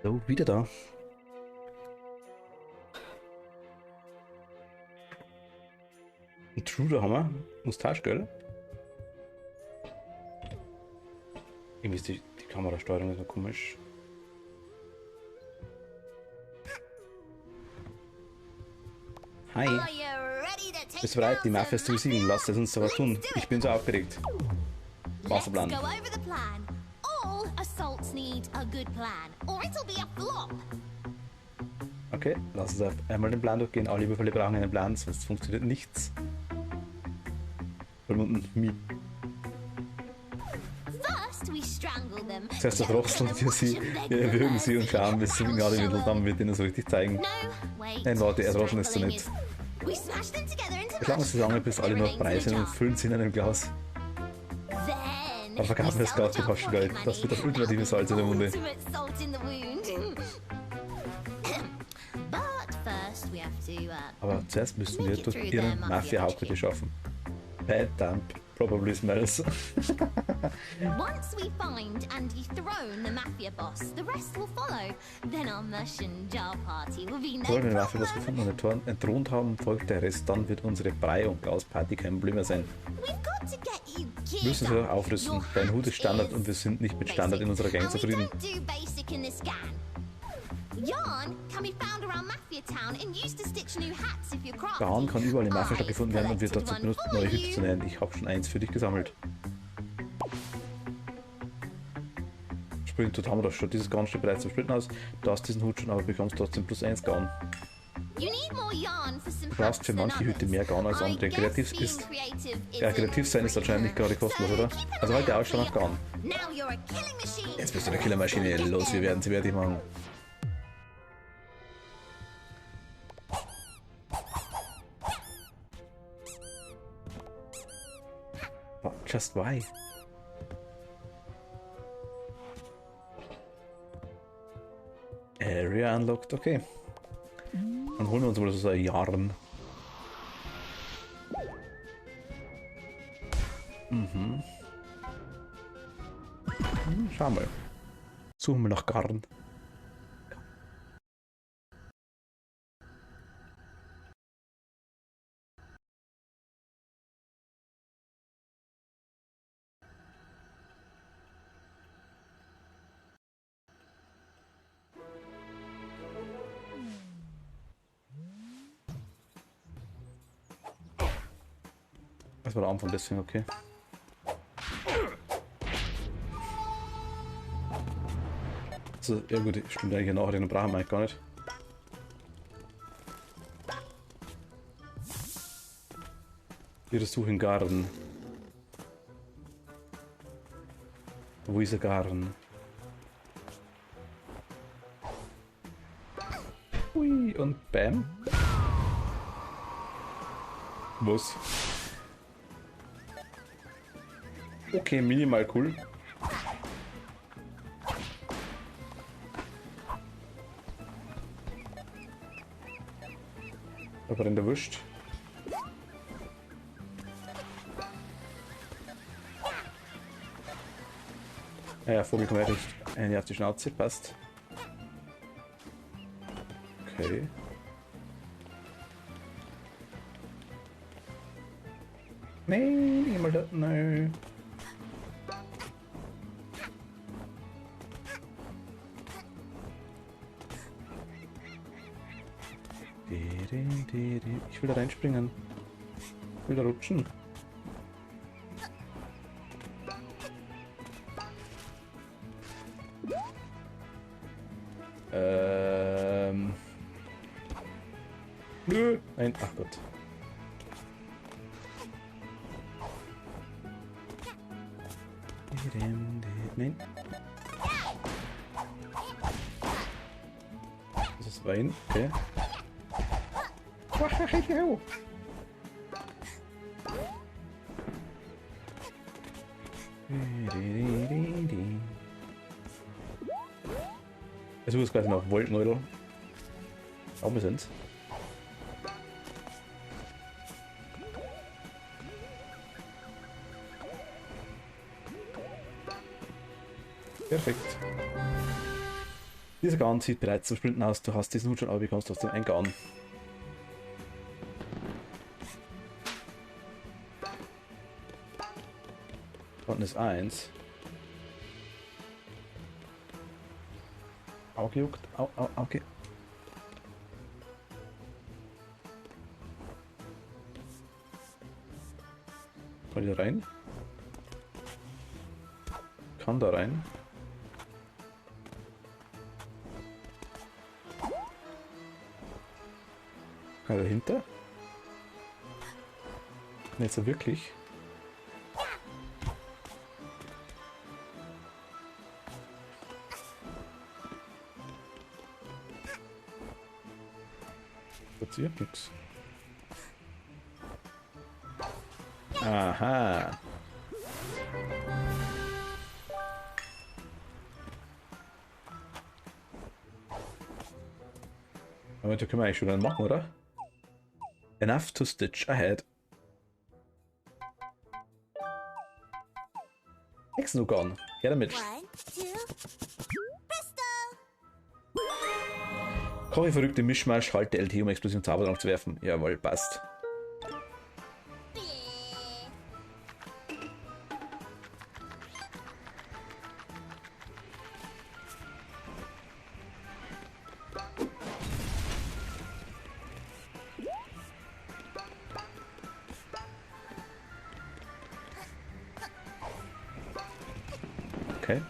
So, wieder da. Intruder haben wir. Mustache Girl. Irgendwie ist die Kamerasteuerung so komisch. Hi. Are you ready to take Bist du bereit, die down Mafia some zu besiegen? Lasst es uns was tun. Ich bin so aufgeregt. Let's Masterplan. go over the plan. All assaults need a good plan, or it'll be a flop. Okay, lass uns einmal den Plan durchgehen. Alle Überfälle brauchen einen Plan, sonst funktioniert nichts. First, we strangle them. Zuerst erdrosseln wir sie, wir erwürgen sie und schauen, bis sie gerade wieder dann wird ihnen so richtig zeigen. No, wait. Nein, warte, erdrosseln ist so Strangling nicht. We smash them together into Wir schlagen uns so lange, bis alle noch frei sind und füllen sie in einem Glas. Then Dann verkaufen wir das Glas für Taschengeld. Das wird das ultimative Salz in der Wunde. Ultimate salt in the wound. But first we have to, Aber zuerst müssen wir durch ihren Mafia-Hauptquartier schaffen. Bad Dump probably smells. Once we find and dethrone the mafia boss, the rest will follow. Then our mush and jar party will be no Sobald wir den Mafia-Boss problem. gefunden und entthront haben, folgt der Rest. Dann wird unsere Brei- und Glasparty kein Problem mehr sein. We've got to get you geared Müssen sie doch up. aufrüsten. Your Dein Hut hat ist Standard is und wir sind nicht mit Standard in unserer Gang And we zufrieden. don't do basic in this gang. Yarn can be found around Mafia Town and used to stitch new hats if you're crafty. Garn kann überall in Mafia-Stadt gefunden werden und wird dazu collected benutzt, one neue for Hüte you. zu nähen. Ich habe schon eins für dich gesammelt. Sprint, dort haben wir das schon. Dieses Garn steht bereits zum Splitten aus. Du hast diesen Hut schon, aber bekommst trotzdem +1 Garn. You need more yarn for some Du brauchst hats für than manche Hüte others. mehr Garn als I andere. guess Kreativ being ist. creative Ja, isn't kreativ sein ist anscheinend nicht gerade kostenlos, So oder? keep an Also eye heute out Ausschau for nach your- Garn. Now you're a killing machine. Jetzt bist du eine Killermaschine. Los, wir werden sie fertig machen. Just why? Area unlocked, okay. Dann holen wir uns mal so ein Jarn. Mhm. Schau mal. Suchen wir nach Garn. Das war der Anfang, deswegen okay. Also, ja gut, stimmt eigentlich nachher, den brauchen wir eigentlich gar nicht. Wir suchen Garn. Wo ist der Garn? Ui, und bam. Was? Okay, minimal cool. Aber in der Wurst. Ja, Vogel kommt echt eine auf die Schnauze, passt. Okay. Nein, nicht mal da, nein. Ich will da reinspringen. Ich will da rutschen. Nö. Nein, ach Gott. Nein. Das ist Wein, okay. Es muss quasi noch Wolkennudel. Auch wir sind's. Perfekt. Dieser Garn sieht bereits zum Sprinten aus. Du hast diesen Hut schon abbekommst aus dem Eingarn. Unten ist 1. Auge juckt. Auge. Kann ich da rein? Kann da rein. Kann er dahinter? Nicht so wirklich. Passiert nichts. Aha. Aber da können wir eigentlich schon dann machen, oder? Enough to stitch ahead. Hexennugarn. Her damit. 1, 2, presto! Koche verrückte Mischmasch, halte LT, um explosiven Zaubertrank zu werfen. Jawohl, passt. Okay.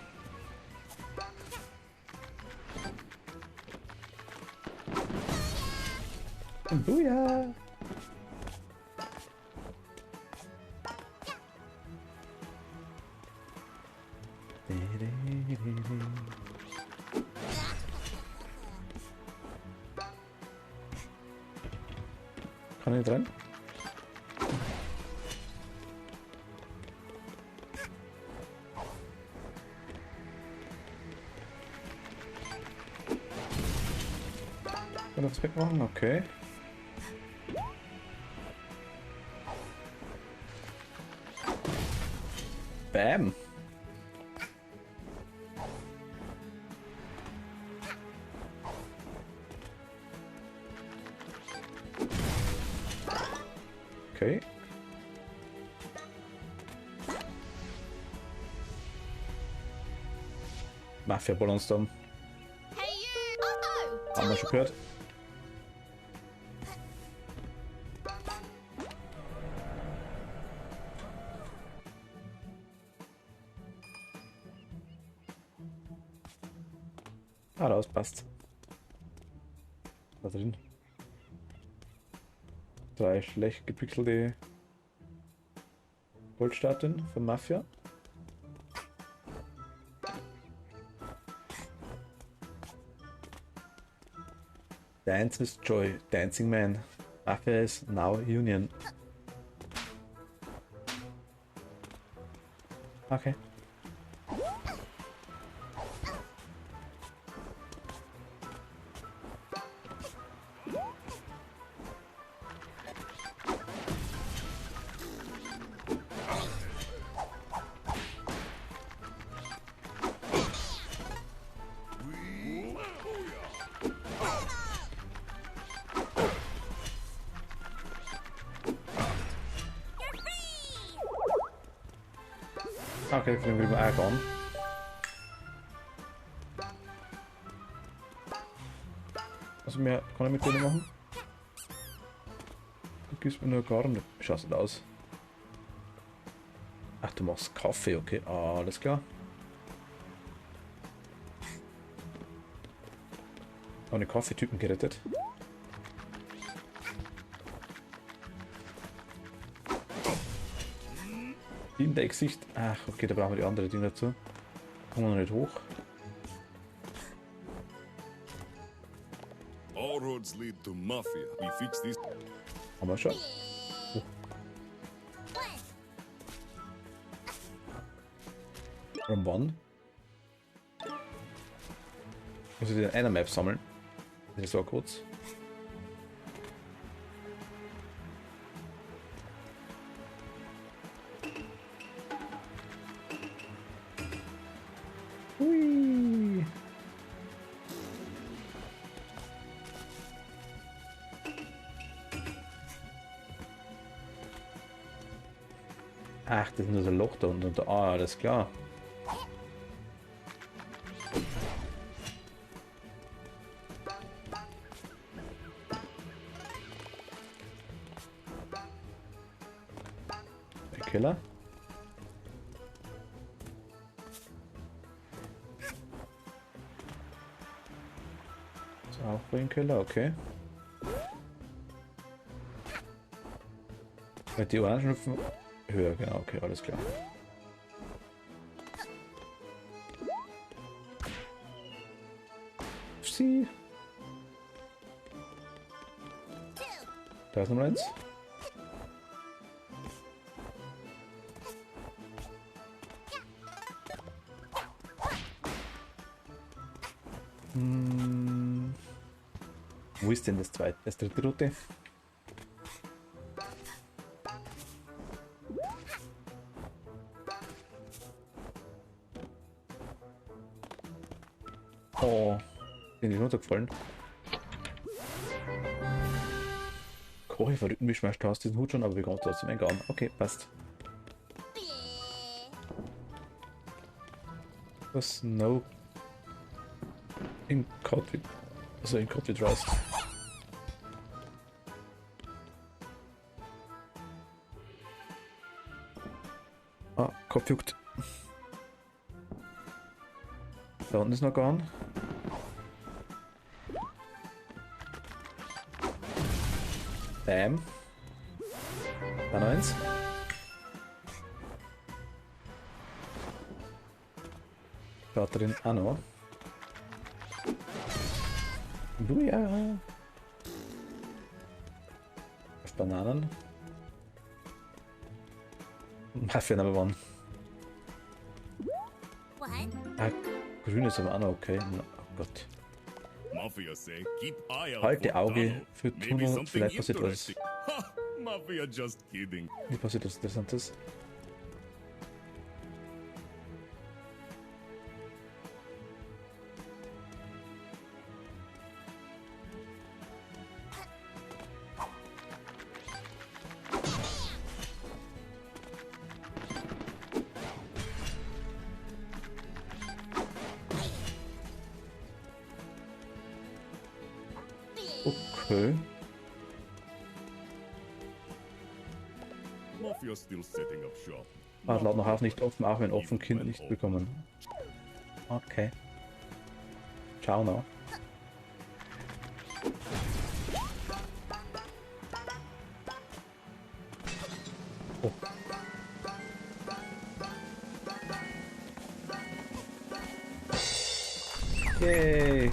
Booyah! Kann ich dran? Kann das wegmachen? Okay. Bam! Okay. Mafia Ballonstorm. Hey you! Uh-oh! Haben wir schon gehört. Ah, das passt. Da drin. 3 schlecht gepixelte Goldstatuen von Mafia. Dance with Joy, Dancing Man. Mafia is now Union. Okay. Okay, dann will ich mal auch gehen. Also mehr kann ich mit denen machen. Du gibst mir nur gar nicht. Schaut nicht aus. Ach, du machst Kaffee, okay. Alles klar. Eine Kaffeetypen gerettet. In der Gesicht. Ach, okay, da brauchen wir die andere Dinge dazu. Kommen wir noch nicht hoch. All roads lead to Mafia. We fix this. Haben wir schon. Wann? Muss ich den einer Map sammeln? Das ist so kurz. Hui. Ach, das ist nur so ein Loch da unten. Ah, alles klar. Der Killer. Ist auch ein Killer, okay. Die Orangen höher, genau, okay, alles klar. Sie. Da ist Nummer 1. Wo ist denn das zweite, das dritte Route? Oh, sind die runtergefallen? Koche verrückten Mischmasch, du hast diesen Hut schon, aber wir kommen trotzdem eingehen. Okay, passt. Was? No. In Code with. Also in Code with Rust. Ah, Kopf juckt. Da unten ist noch gone. Bam. Da noch eins. Da drin auch noch. Ja. Auf Bananen. Mafia Number 1. What? Ah, grün ist aber auch noch okay. Oh Gott. Mafia say keep eye out Halte for Auge Tunnel. für Maybe Tunnel, something vielleicht passiert was. interesting. Ha, Mafia just kidding. Wie passiert was Interessantes? Okay. Mafia still setting up shop. Laut noch auf nicht offen, auch wenn offen Kind nicht bekommen. Okay. Ciao noch. Oh. Yay.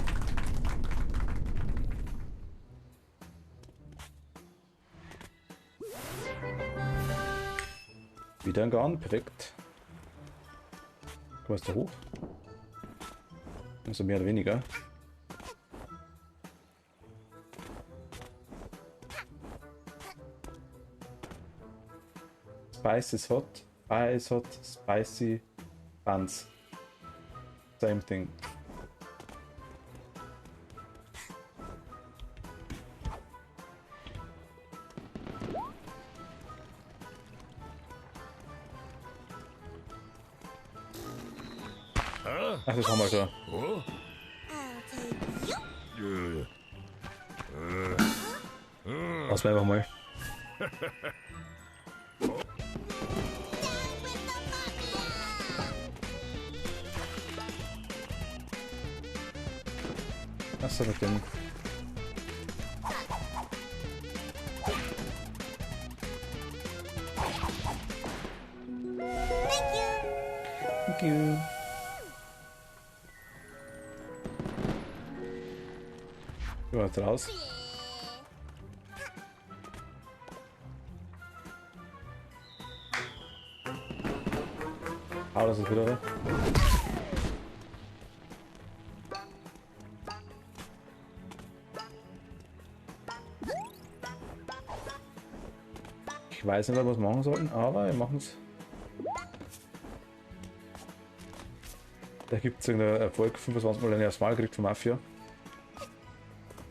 Wieder ein Garn, perfekt. Kommst du hoch? Also mehr oder weniger. Spice is hot, fire is hot, spicy buns. Same thing. Ach, das haben wir schon. Oh? Lass mal einfach mal. Was soll das denn? Thank you. Du warst raus. Ah, das ist wieder. Ich weiß nicht, ob wir was machen sollten, aber wir machen es. Da gibt es irgendeinen Erfolg, 25 Mal ein erstes Mal gekriegt von Mafia.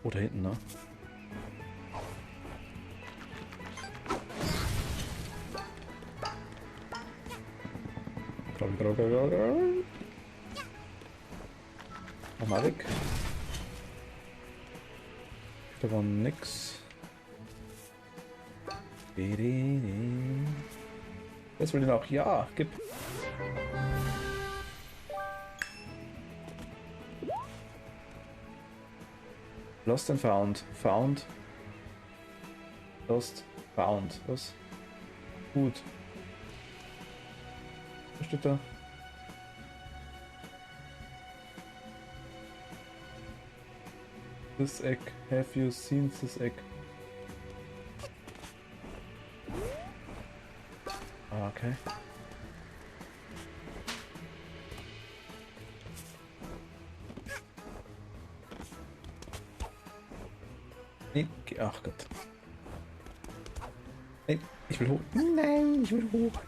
Oder hinten, ne? Mach mal weg. Da war nix. Das will ich noch. Ja, gib. Lost and found. Found. Lost. Found. Was? Gut. Was steht da? This egg. Have you seen this egg? Ah, okay. Nein, ach Gott. Nein, ich will hoch. Nein, ich will hoch.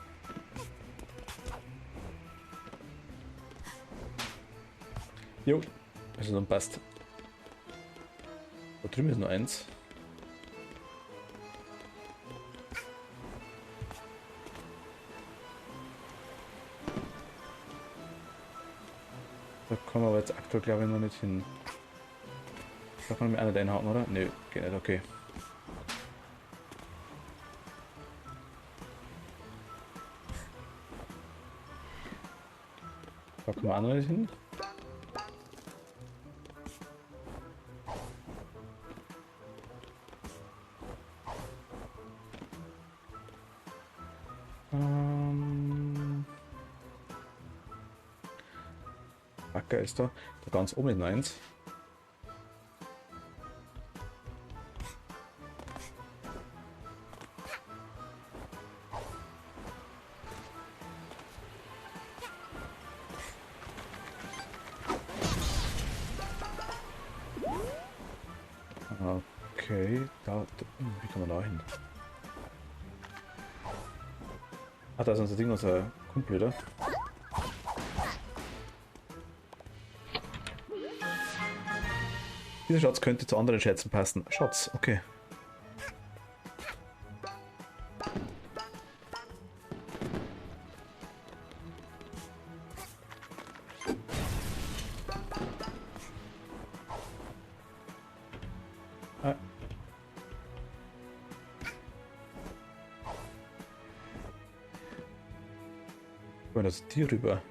Jo, also dann passt. Da drüben ist nur eins. Da kommen wir aber jetzt aktuell glaube ich noch nicht hin. Da kann man mir einer reinhauen, oder? Nö, geht nicht, okay. Da kommen wir auch noch nicht hin. Acker ist da. Da ganz oben ist noch eins. Okay, wie kann man da hin? Ah, da ist unser Ding, unser Kumpel wieder. Dieser Schatz könnte zu anderen Schätzen passen. Schatz, okay. Ah. Wollen das Tier rüber?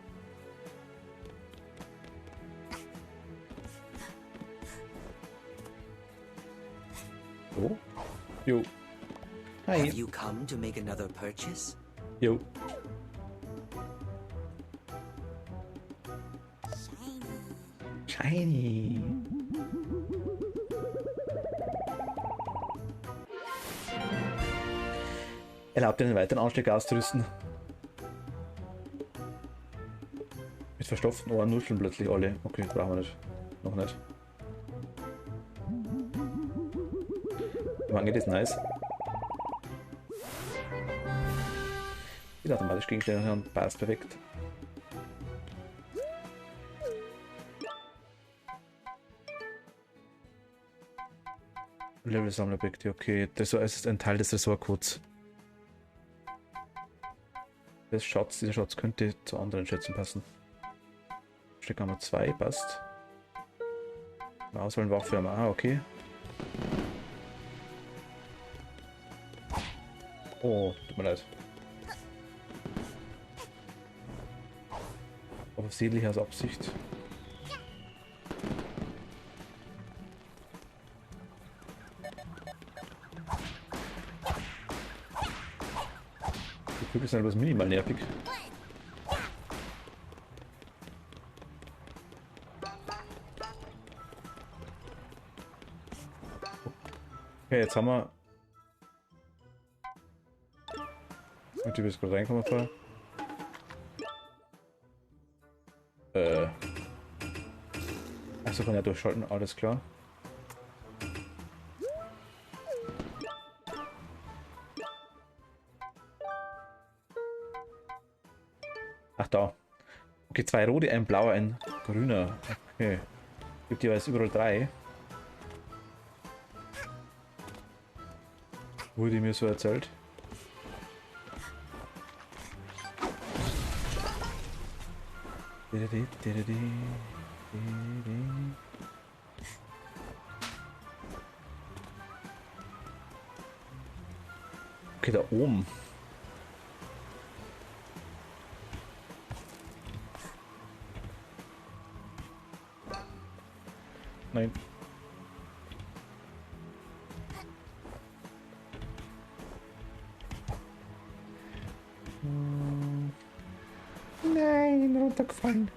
So. Jo. Hi. Have you come to make another purchase? Jo. Shiny. Erlaubt einen weiteren Anstieg auszurüsten. Mit verstopften Ohren nuscheln plötzlich alle. Okay, brauchen wir nicht. Noch nicht. Wann geht das nice? Wieder automatisch Gegenstände und passt perfekt. Level Sammlobjekte, okay. Das ist ein Teil des Ressortcodes. Das Schatz, dieser Schatz könnte zu anderen Schätzen passen. Steckhammer 2 passt. Auswählen Waffe, okay. Oh, tut mir leid. Offensichtlich aus Absicht. Die Vögel sind etwas minimal nervig. Okay, jetzt haben wir... Der Typ ist gerade reinkommen vorher. Also kann er durchschalten, alles klar. Ach da. Okay, 2 rote, ein blauer, ein grüner. Okay. Gibt jeweils überall 3. Wurde mir so erzählt. Okay, da oben. Nein. Nein, runtergefallen.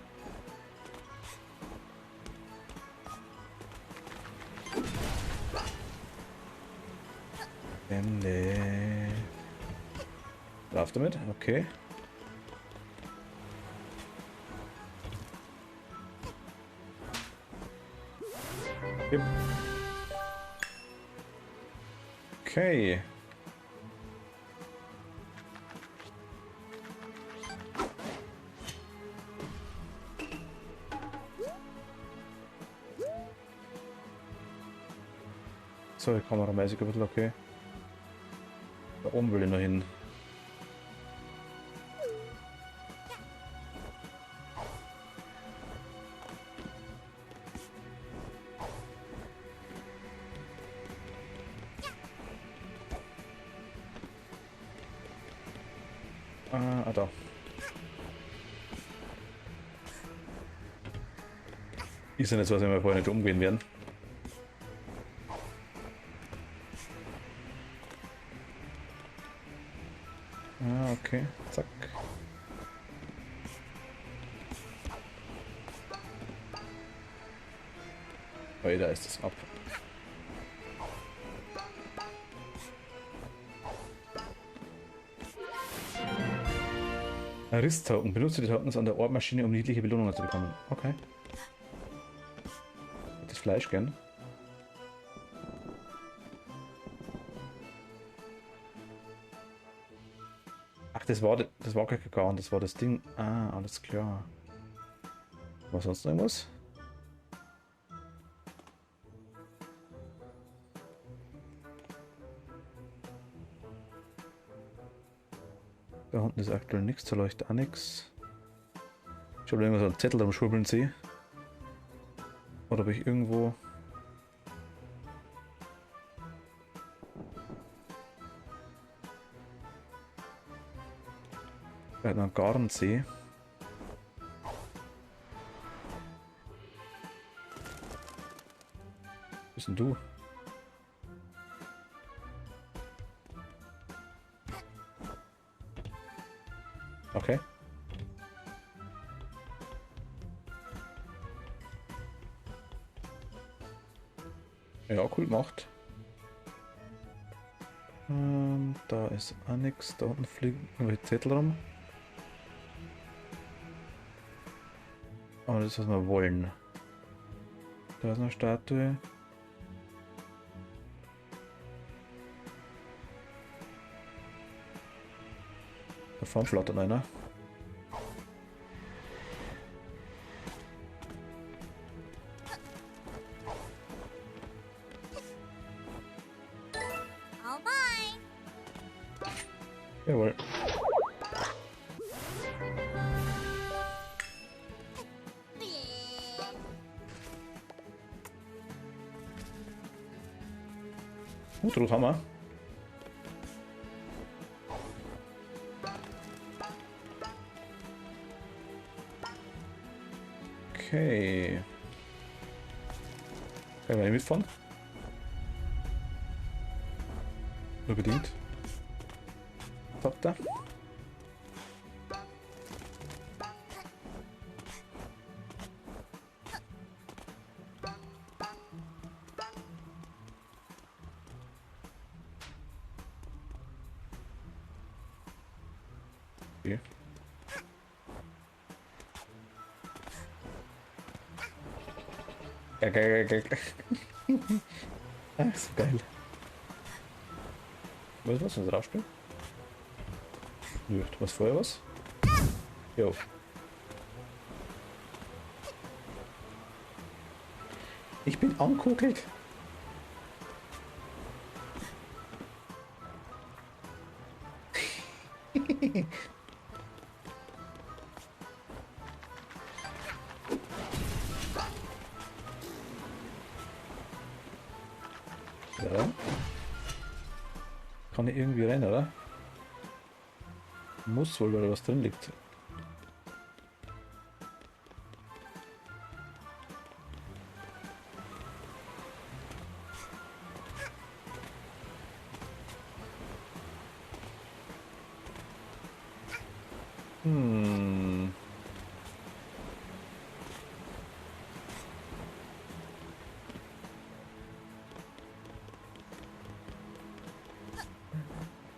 Lauf damit, okay. Yep. Okay. So, kameramäßig ein bisschen okay. Da oben will ich noch hin. Da. Ist ja nicht so, dass wir vorher nicht umgehen werden. Okay, zack. Oh, da ist es ab. Riss-Token. Benutze die Tokens an der Ortmaschine, um niedliche Belohnungen zu bekommen. Okay. Das Fleisch gern. Ach, das war kein Kakao, das war das Ding. Ah, alles klar. War sonst noch irgendwas? Da unten ist aktuell nichts, da leuchtet auch nichts. Ich habe irgendwas einen Zettel am Schwurbeln sehe. Oder ob ich irgendwo. Vielleicht noch einen Garnsee. Wo bist denn du? Okay. Ja, cool gemacht. Da ist auch nichts. Da unten fliegen irgendwelche Zettel rum. Aber das ist, was wir wollen. Da ist eine Statue. Da vorne flattert einer. All mine. Jawohl. Rot haben wir. Okay. Kann ich mal mitfahren? Nur bedingt. Top da. Okay. Geil. Ach, so geil. Was ist das? Ein Rauchspiel? Nö, du machst vorher was? Jo. Ich bin angekugelt. Ja. Kann ich irgendwie rein, oder? Muss wohl, weil da was drin liegt.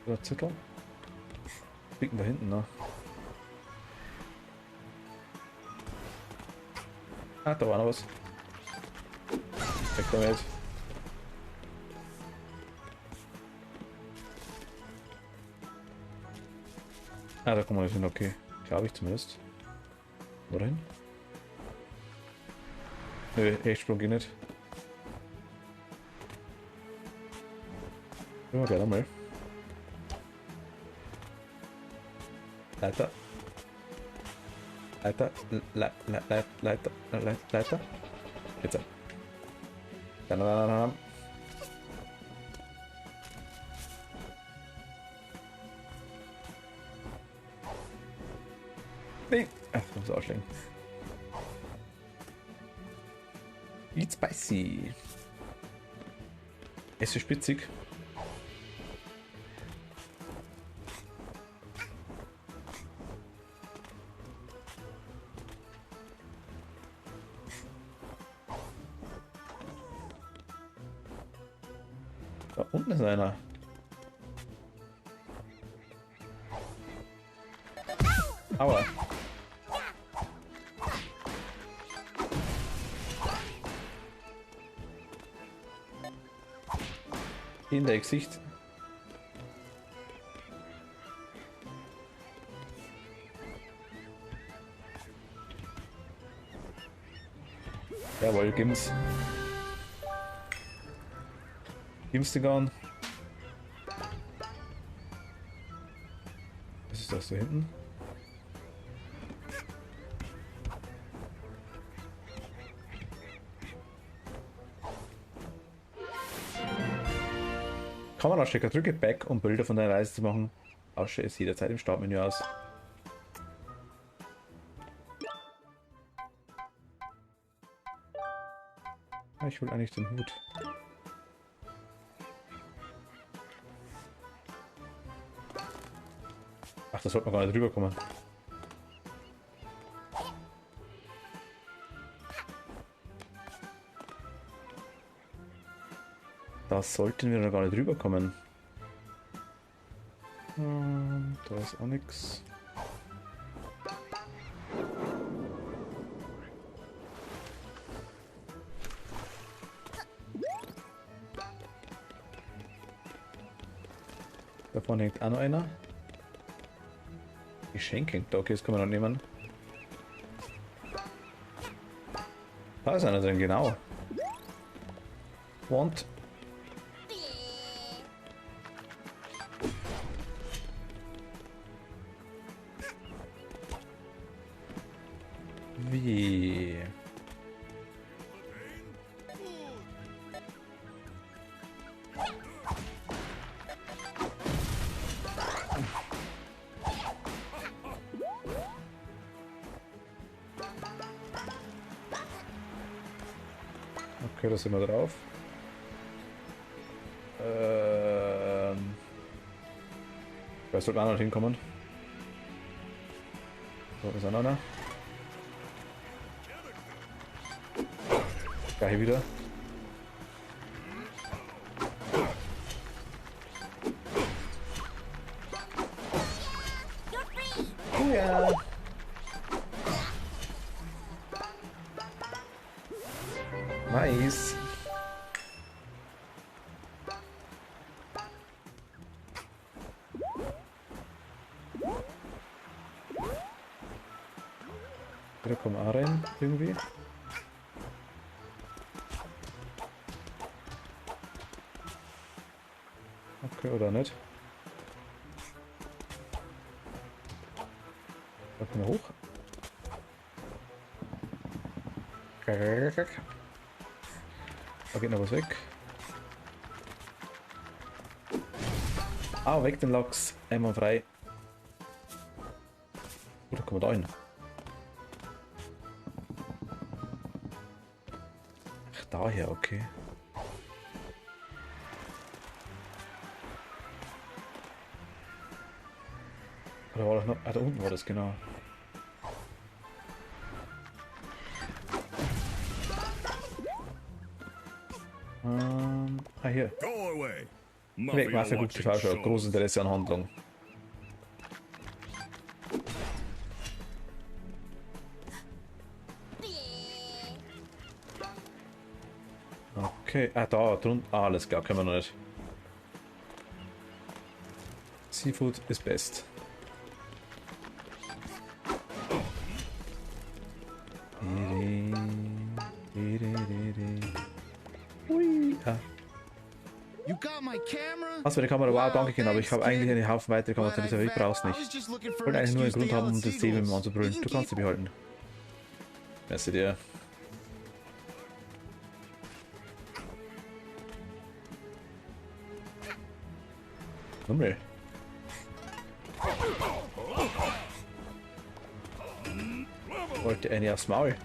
Oder Zettel? Liegen da hinten, ne? Ah, da war noch was. Weg damit. Ah, da kommen wir nicht hin, okay. Glaube ich zumindest. Wohin? Nö, echt Sprung geht nicht. Können wir gerne mal. Leiter. Leiter. Leiter. Jetzt. Dann. Nee. Ach, das muss ausschlägen. Eat spicy. Es ist spitzig. Da unten ist einer. Aua. In der Gesicht. Jawohl, gib's. Gib's den an. Was ist das da hinten? Kamerastecker, drücke Back, um Bilder von deiner Reise zu machen. Tausche es jederzeit im Startmenü aus. Ich will eigentlich den Hut. Ach, da sollte man gar nicht rüberkommen. Da sollten wir noch gar nicht rüberkommen. Da ist auch nichts. Da vorne hängt auch noch einer. Geschenk hängt da, okay, das kann man noch nehmen. Da ist einer drin, genau. Want. Wie? Okay, da sind wir drauf. Da sollte auch noch hinkommen. So, ist auch noch einer. Gleich wieder. Ja. Nice. Da kommen auch rein, irgendwie. Okay, oder nicht? Da können wir hoch. Da geht noch was weg. Ah, weg den Lachs. Einmal frei. Oder kommen wir da hin? Ach, daher, okay. Oder war das noch? Ah, da unten war das, genau. Ah, hier. Go away. Weg, Mafia guckt TV schon. Großes Interesse an Handlung. Okay, ah, da drunten. Ah, alles klar, können wir noch nicht. Seafood ist best. Hui. Ah. You got my camera? Was für eine Kamera? Wow, danke, genau. Aber ich habe eigentlich eine Haufen weitere Kameras, aber ich brauch's nicht. Ich wollte eigentlich nur einen Grund haben, um das Thema mit mir anzubrüllen. Du kannst sie behalten. Merci dir. Nummel. Wollte Annie aufs Maul.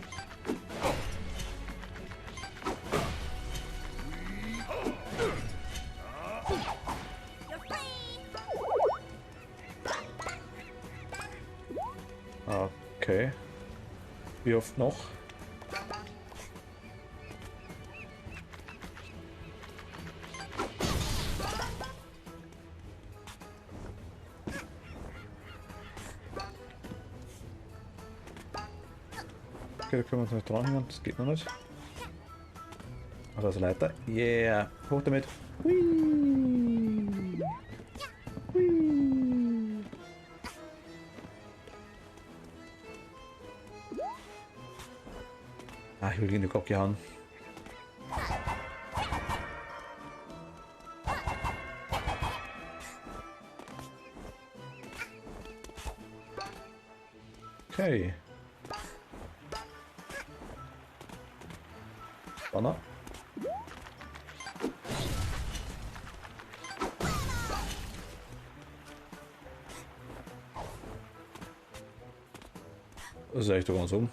Okay. Wie oft noch? Okay, da können wir uns nicht dranhängen, das geht noch nicht. Also Leiter. Yeah! Hoch damit! Hui. Hui. Ah, Ah, ich will in die Kocke hauen. Okay. Banner. Das ist echt doch ganz oben.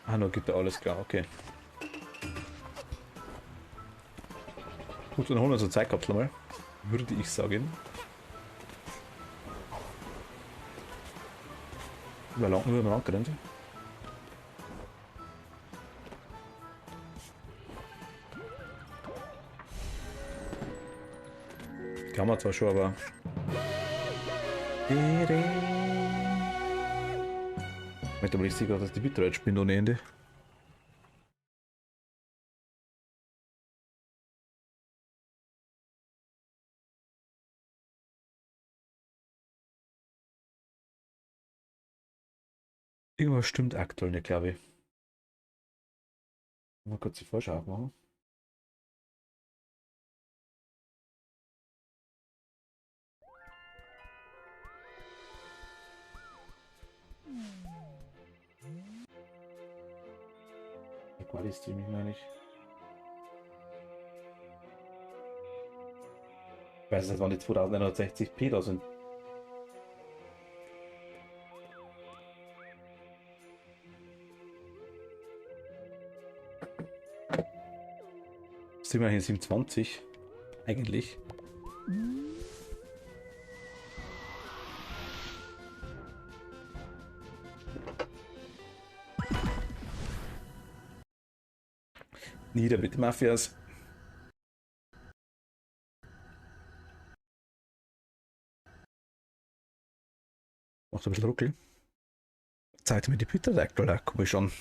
Ah, noch gibt er alles klar, okay. Gut, dann holen wir uns eine Zeitkapsel mal. Würde ich sagen. Wie lange würden wir angerannt? Kann man zwar schon, aber. Mit dem richtig, dass die Bitrate spinnt ohne Ende. Irgendwas stimmt aktuell nicht, glaube ich. Mal kurz die Vorschau machen. Die Quali ist ziemlich neulich. Ich weiß nicht, wann die 2160p da sind. Sind wir hier 27? Eigentlich. Nieder mit den Mafias. Macht ein bisschen Ruckel. Zeigt mir die Bitrate aktuell, guck ich schon.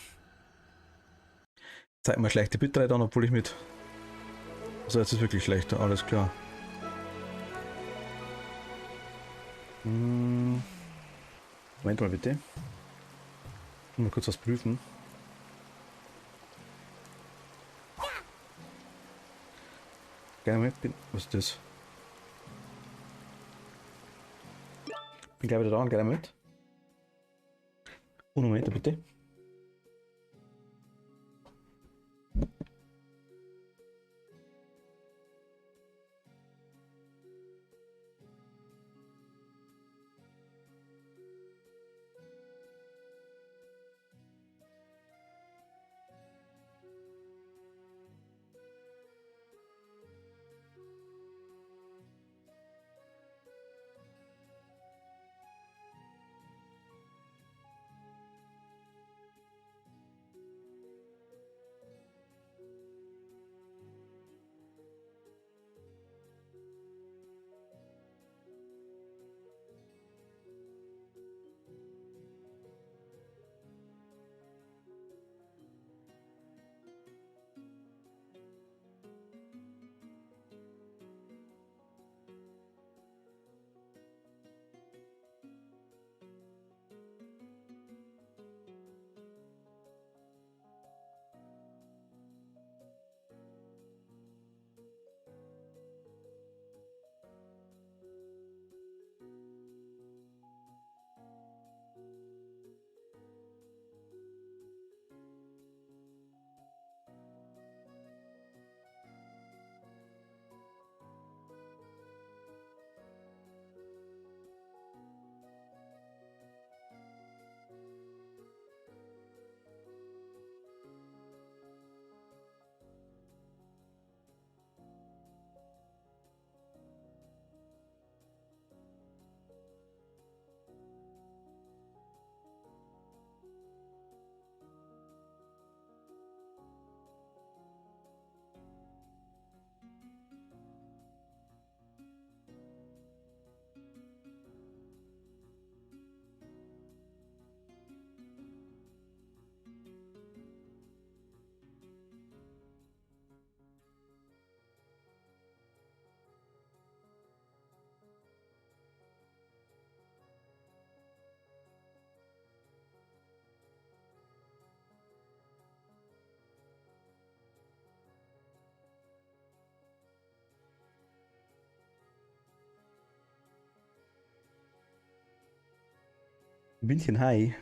Zeigt mir schlechte Bitrate an, obwohl ich mit. Also jetzt ist wirklich schlechter, alles klar. Moment mal bitte. Mal kurz was prüfen. Gerne mit. Was ist das? Bin gleich wieder da und gerne mit. Moment bitte. München High.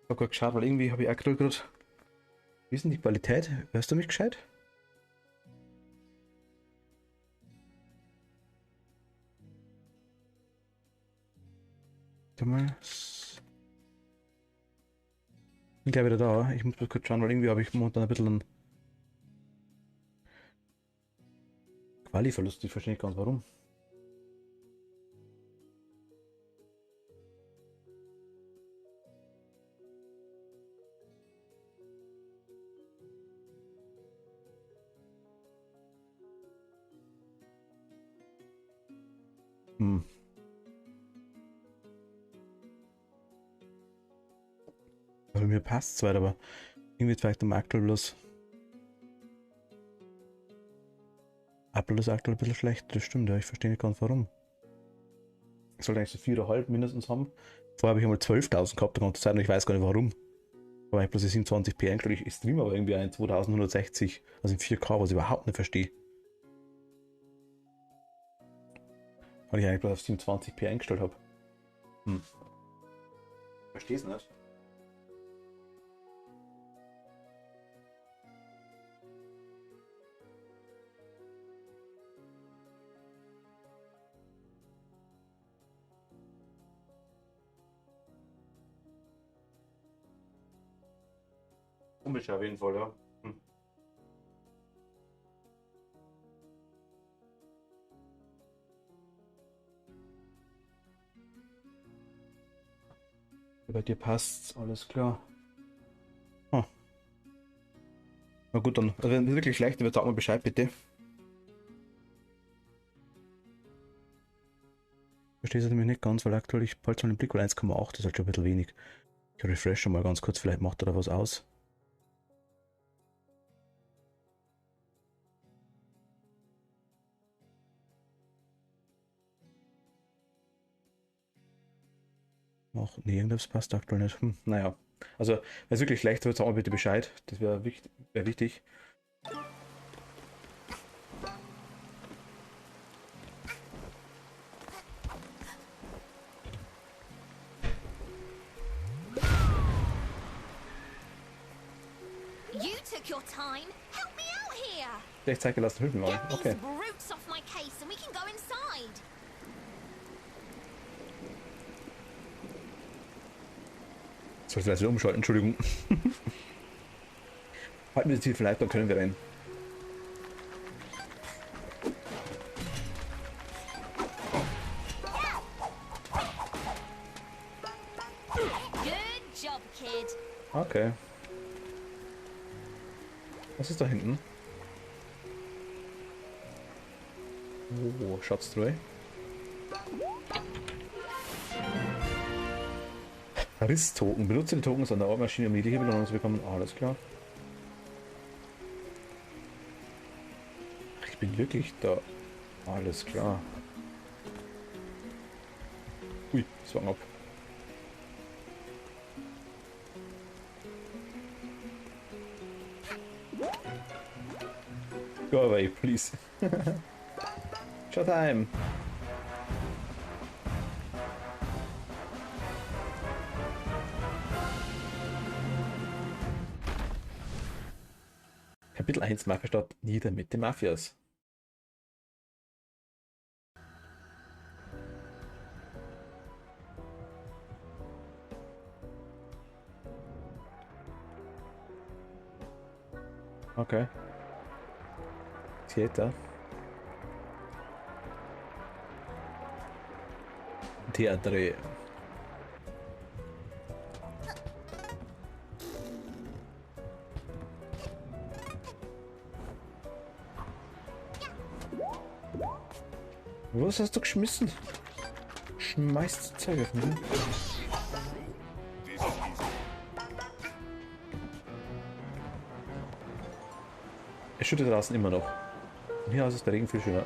Ich hab grad geschaut, weil irgendwie habe ich auch gerade. Wie ist denn die Qualität? Hörst du mich gescheit? Warte mal. Bin gleich wieder da. Ich muss mal kurz schauen, weil irgendwie habe ich momentan ein bisschen einen Quali-Verlust. Ich verstehe nicht ganz warum. Hm. Also mir passt es weit, aber irgendwie zeigt der Aktuell bloß. Apple ist aktuell ein bisschen schlecht, das stimmt, ja, ich verstehe nicht ganz warum. Ich sollte eigentlich so 4,5 mindestens haben. Vorher habe ich einmal 12.000 gehabt, die ganze Zeit, und ich weiß gar nicht warum. Aber ich bloß 27p eingestellt, ich streame aber irgendwie ein 2160, also in 4K, was ich überhaupt nicht verstehe. Weil ich eigentlich bloß auf 27p eingestellt habe. Versteh's nicht. Komisch auf jeden Fall, ja. Bei dir passt's, alles klar. Oh. Na gut, dann, also wenn es wirklich schlecht wird, sag mal Bescheid, bitte. Verstehst du nämlich nicht ganz, weil aktuell ich bald schon den Blick, weil 1,8 ist halt schon ein bisschen wenig. Ich refreshe mal ganz kurz, vielleicht macht er da was aus. Ach, nee, irgendwas passt aktuell nicht. Naja. Also, wenn es wirklich schlecht wird, sag mal bitte Bescheid. Das wäre wichtig. You took your time. Help me out here. Vielleicht Zeit gelassen, hilf mir mal. Get Okay. these brutes off my case and we can go inside. Soll ich vielleicht wieder umschalten? Entschuldigung. Halten wir das Ziel vielleicht, dann können wir rein. Good job, kid. Okay. Was ist da hinten? Oh, Schatztruhe. Riss-Token. Benutze die Tokens an der Ortmaschine, um jede Belohnung zu bekommen. Alles klar. Ach, ich bin wirklich da. Alles klar. Ui, Zwang ab. Go away, please. Showtime. Kapitel 1 Mafia-Stadt nieder mit den Mafias. Okay. Theater. Teatre. Was hast du geschmissen? Schmeißt Zeug auf mich. Es schüttet draußen immer noch. Und hier aus ist der Regen viel schöner.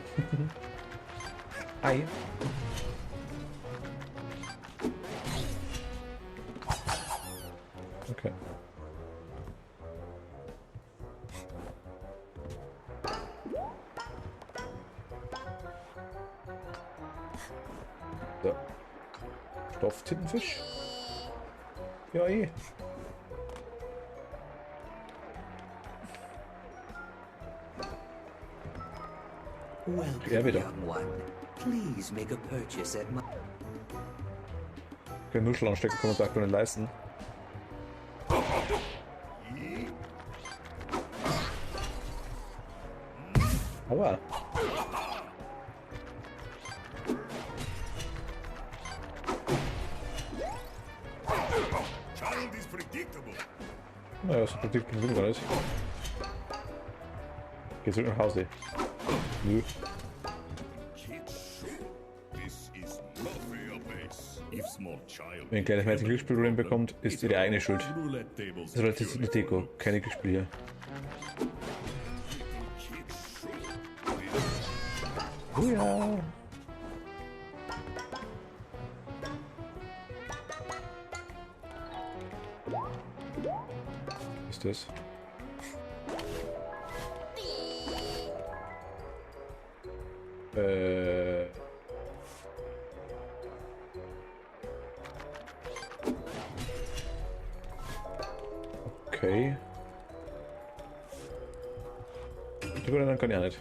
Ei. Okay. So. Stofftintenfisch? Ja, eh. Welcome, wieder. young one. Please make a purchase at my... Okay, Muschel anstecken kann man sich nicht leisten. Aua. Child is predictable. Naja, so predikten will ich gar nicht. Geh zurück nach Hause. Nö. Kids, this is Mafia base. If small child. Wenn ein kleines Mädchen Glücksspielproblem bekommt, ist ihre eigene Schuld. Roulette tables. Das ist relativ Deko, keine Glücksspiel hier. Oh ja. Was ist das? Okay. Drüber dann kann ich auch nicht.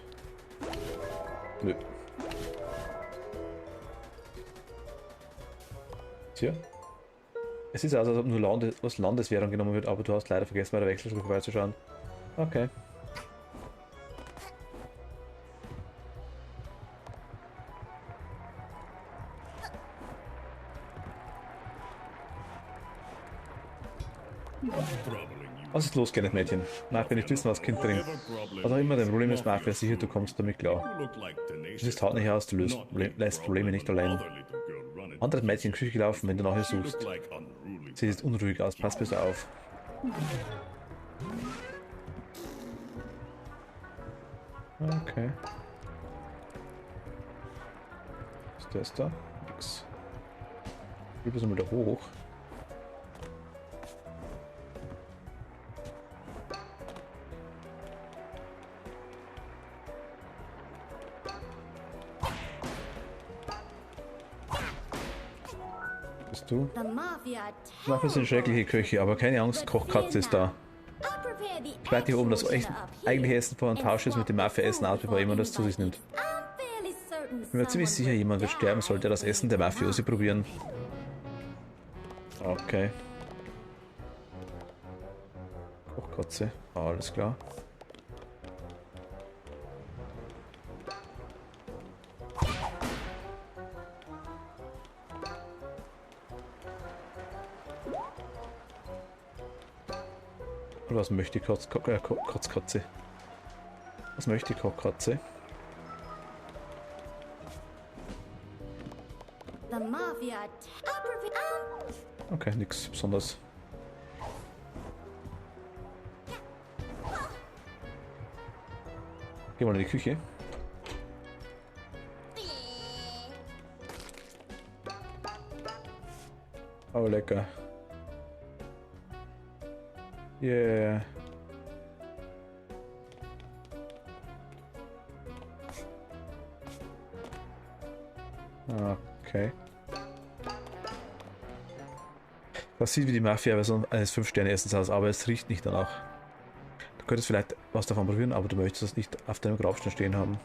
Nö. Tja. Es ist also, als ob nur aus Landeswährung genommen wird, aber du hast leider vergessen, bei der Wechselstelle vorbeizuschauen. Okay. Was ist los, kleines Mädchen? Mach mir nicht wissen, was Kind drin. Was auch immer dein Problem ist, mach mir sicher, du kommst damit klar. Du siehst hart nicht aus, du lässt Probleme nicht allein. Anderes Mädchen in die Küche gelaufen, wenn du nach ihr suchst. Sie sieht unruhig aus, pass besser auf. Okay. Was ist das da? Nix. Ich will mal da hoch. Bist du? The Mafia. Mafia sind schreckliche Köche, aber keine Angst, Kochkatze ist da. Ich warte hier oben, das eigentliche Essen vor und tausche es mit dem Mafia-Essen aus, bevor jemand das zu sich nimmt. Ich bin mir ziemlich sicher, jemand wird sterben, sollte das Essen der Mafiosi probieren. Okay. Kochkatze, alles klar. Was möchte die Kotzkatze? Was möchte die Kochkatze? The Mafia. Okay, nichts besonders. Geh mal in die Küche. Oh, lecker. Yeah. Okay. Das sieht wie die Mafia-Version eines 5-Sterne-Essens aus, aber es riecht nicht danach. Du könntest vielleicht was davon probieren, aber du möchtest das nicht auf deinem Grabstein stehen haben.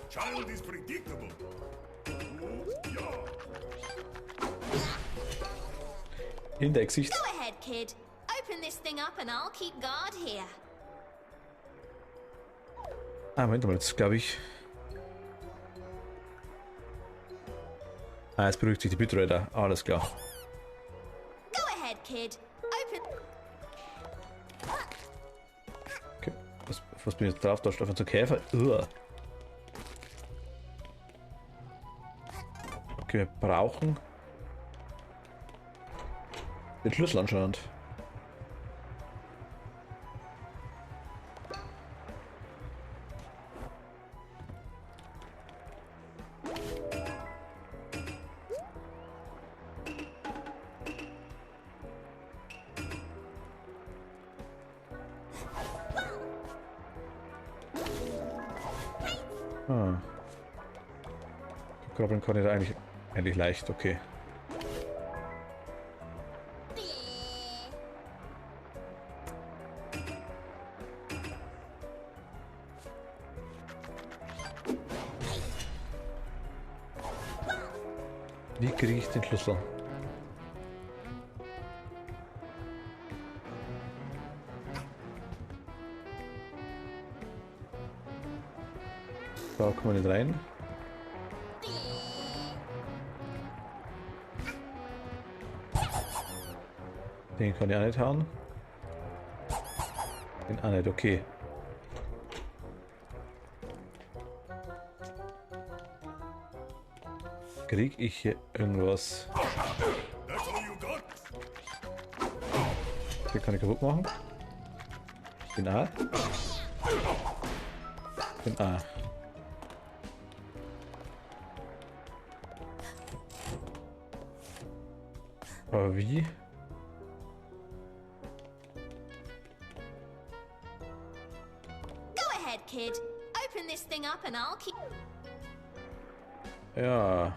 Child is predictable. In der Gesicht. Go ahead, kid. Open this thing up and I'll keep guard here. Ah, Moment mal, jetzt glaube ich. Ah, jetzt beruhigt sich die Bitraider. Alles klar. Go ahead, kid. Open. Okay. Was bin ich jetzt drauf? Da steht einfach zu Käfer. Uah. Okay, wir brauchen den Schlüssel anscheinend. Ah. Krabbeln kann ich da eigentlich leicht, okay. Wie kriege ich den Schlüssel? Da kommen wir nicht rein. Den kann ich auch nicht hauen. Den auch nicht, okay. Krieg ich hier irgendwas? That's all you got? Den kann ich kaputt machen. Den A. Den A. Aber wie? Go ahead, kid. Open this thing up and I'll keep... Ja.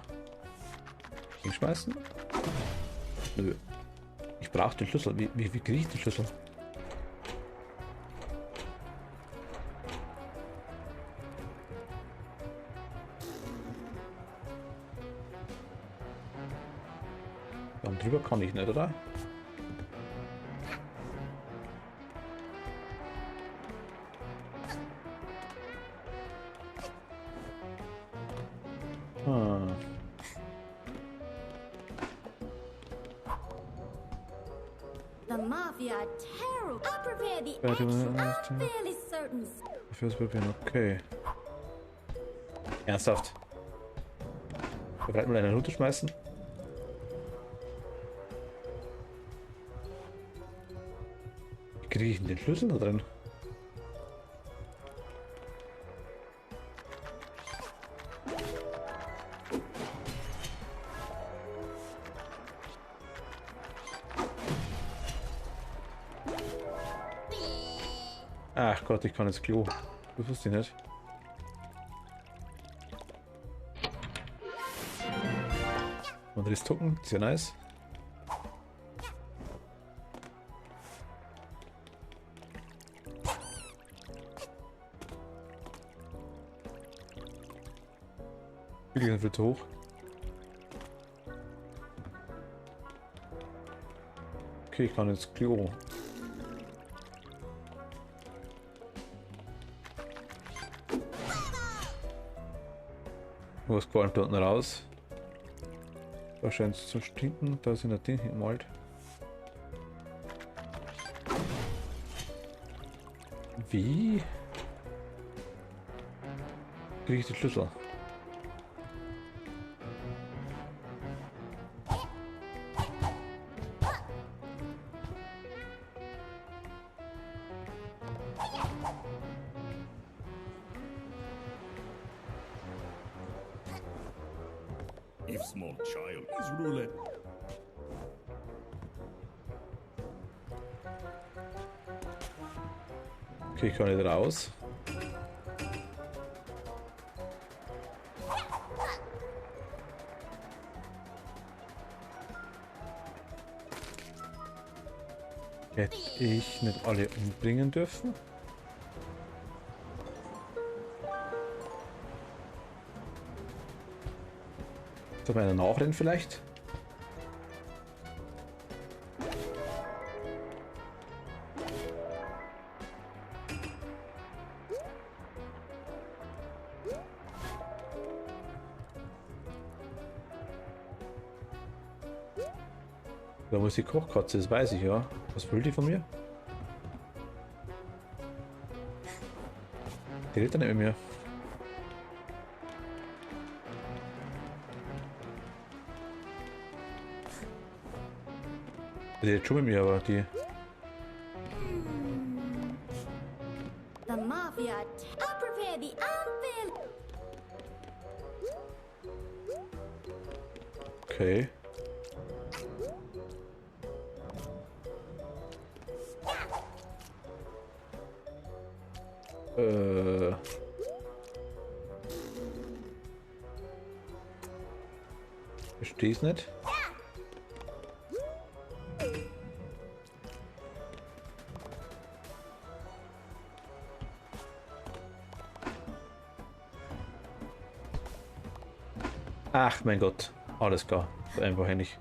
Hinschmeißen? Nö. Ich brauche den Schlüssel. Wie kriege ich den Schlüssel? Dann drüber kann ich nicht, oder? Ah. The Mafia are terrible. I prepare the Ja, action. du- I'm fairly certain. Fürs probieren, okay. Ernsthaft? Bereit mal einen runterschmeißen? Wie kriege ich denn den Schlüssel da drin? Ach Gott, ich kann ins Klo. Das wusste ich nicht. Und das Tucken, sehr nice. Wir gehen viel zu hoch. Okay, ich kann ins Klo. Was kommt da unten raus? Da scheint es zu stinken, da sind ein Ding hingemalt. Wie kriege ich den Schlüssel? If small child is roulette. Okay, ich kann nicht raus. Hätte ich nicht alle umbringen dürfen? Soll man einer nachrennen vielleicht? Da muss die Kochkatze, das weiß ich ja. Was will die von mir? Die redet nicht mit mir. Die redet schon mit mir, aber die... The Mafia are I prepare the I'm fairly... Okay. Versteh's nicht. Ach mein Gott, alles klar, so einfach nicht.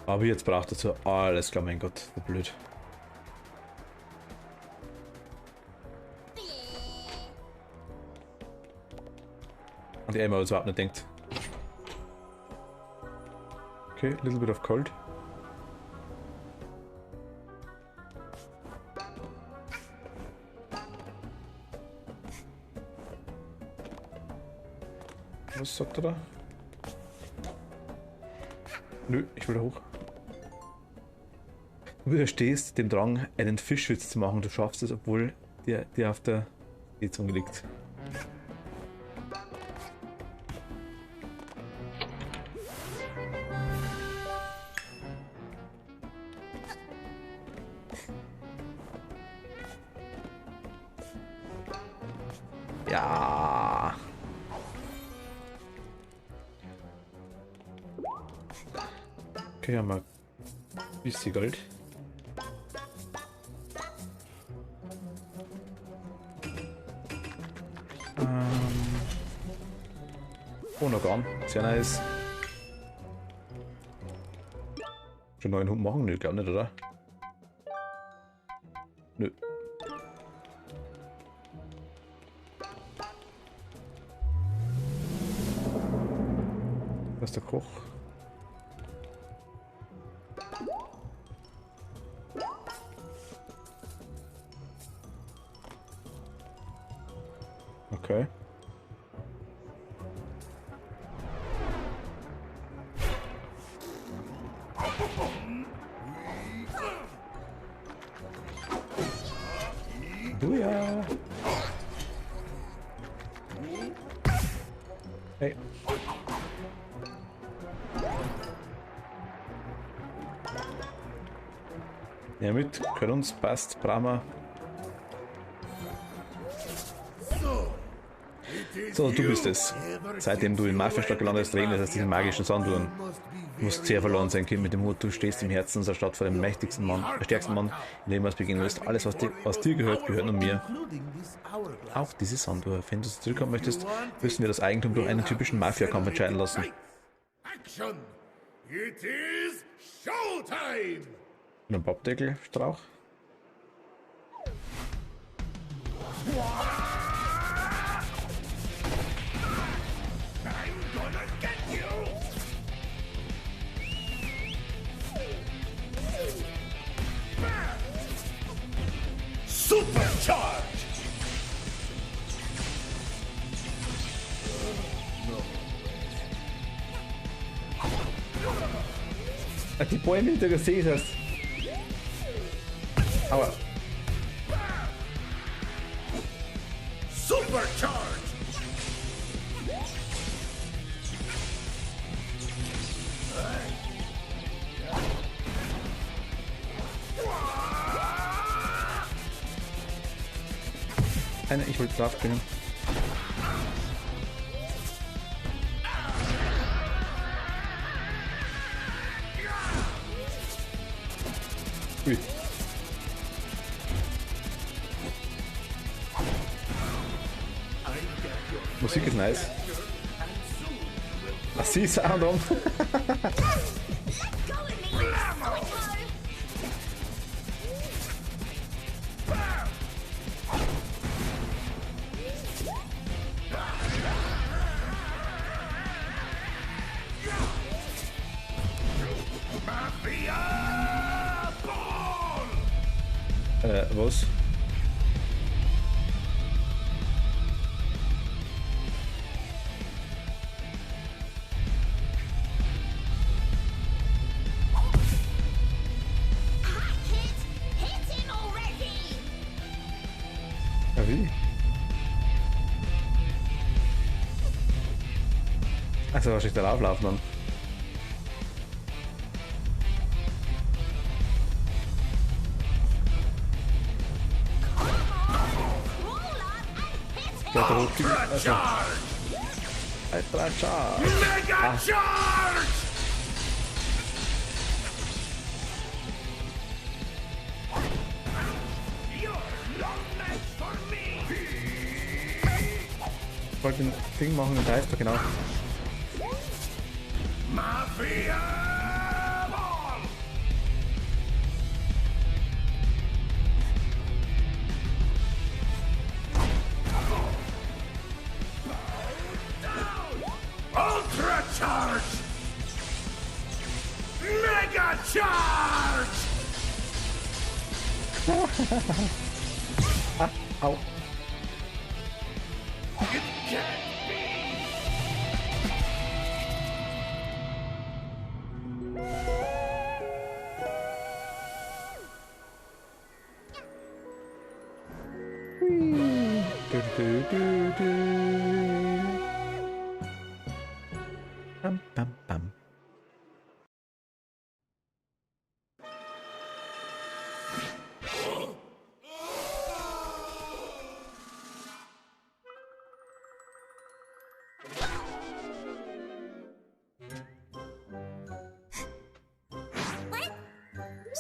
Aber jetzt braucht er so alles klar, mein Gott, so blöd. Und er immer überhaupt nicht denkt. Okay, little bit of cold. Was sagt er da? Nö, ich will da hoch. Du widerstehst dem Drang, einen Fischwitz zu machen. Du schaffst es, obwohl dir auf der Zunge liegt. Ja. Okay, haben wir ein bisschen Gold. Oh, noch gar nicht. Sehr nice. Schon neuen Hund machen? Nö, glaub nicht, oder? Nö. Was ist der Koch? Okay. Buja. Hey. Ja, mit können uns passt, Brahma. So, du bist es. Seitdem du in Mafia-Stadt gelandet bist, regnet es diesen magischen Sanduhren. Du musst sehr verloren sein, Kind mit dem Hut. Du stehst im Herzen unserer Stadt vor dem mächtigsten Mann, stärksten Mann, in dem was beginnen willst. Alles, was dir gehört, gehört nur mir. Auch diese Sanduhr. Wenn du zurückkommen möchtest, müssen wir das Eigentum durch einen typischen Mafia-Kampf entscheiden lassen. Action! It is showtime! Und ein Pappdeckelstrauch. I'm gonna get you! Supercharge! Die Bäume hinter der See ist. Aua. Supercharge! Ich wollte drauf springen. Ui. Musik ist nice. Ach, sie ist auch noch. Was? Ja, wie? Also wahrscheinlich darauf laufen dann. Weiter hochfliegen. Ultra Also, Charge! Ultra Charge. Mega Charge! You're long match for me! Ich wollte ein Ding machen und da ist er, genau. Mafia Ball! Ultra Charge! Mega Charge! Au. It can't be! Du, du, du, du. Bam, bam, bam.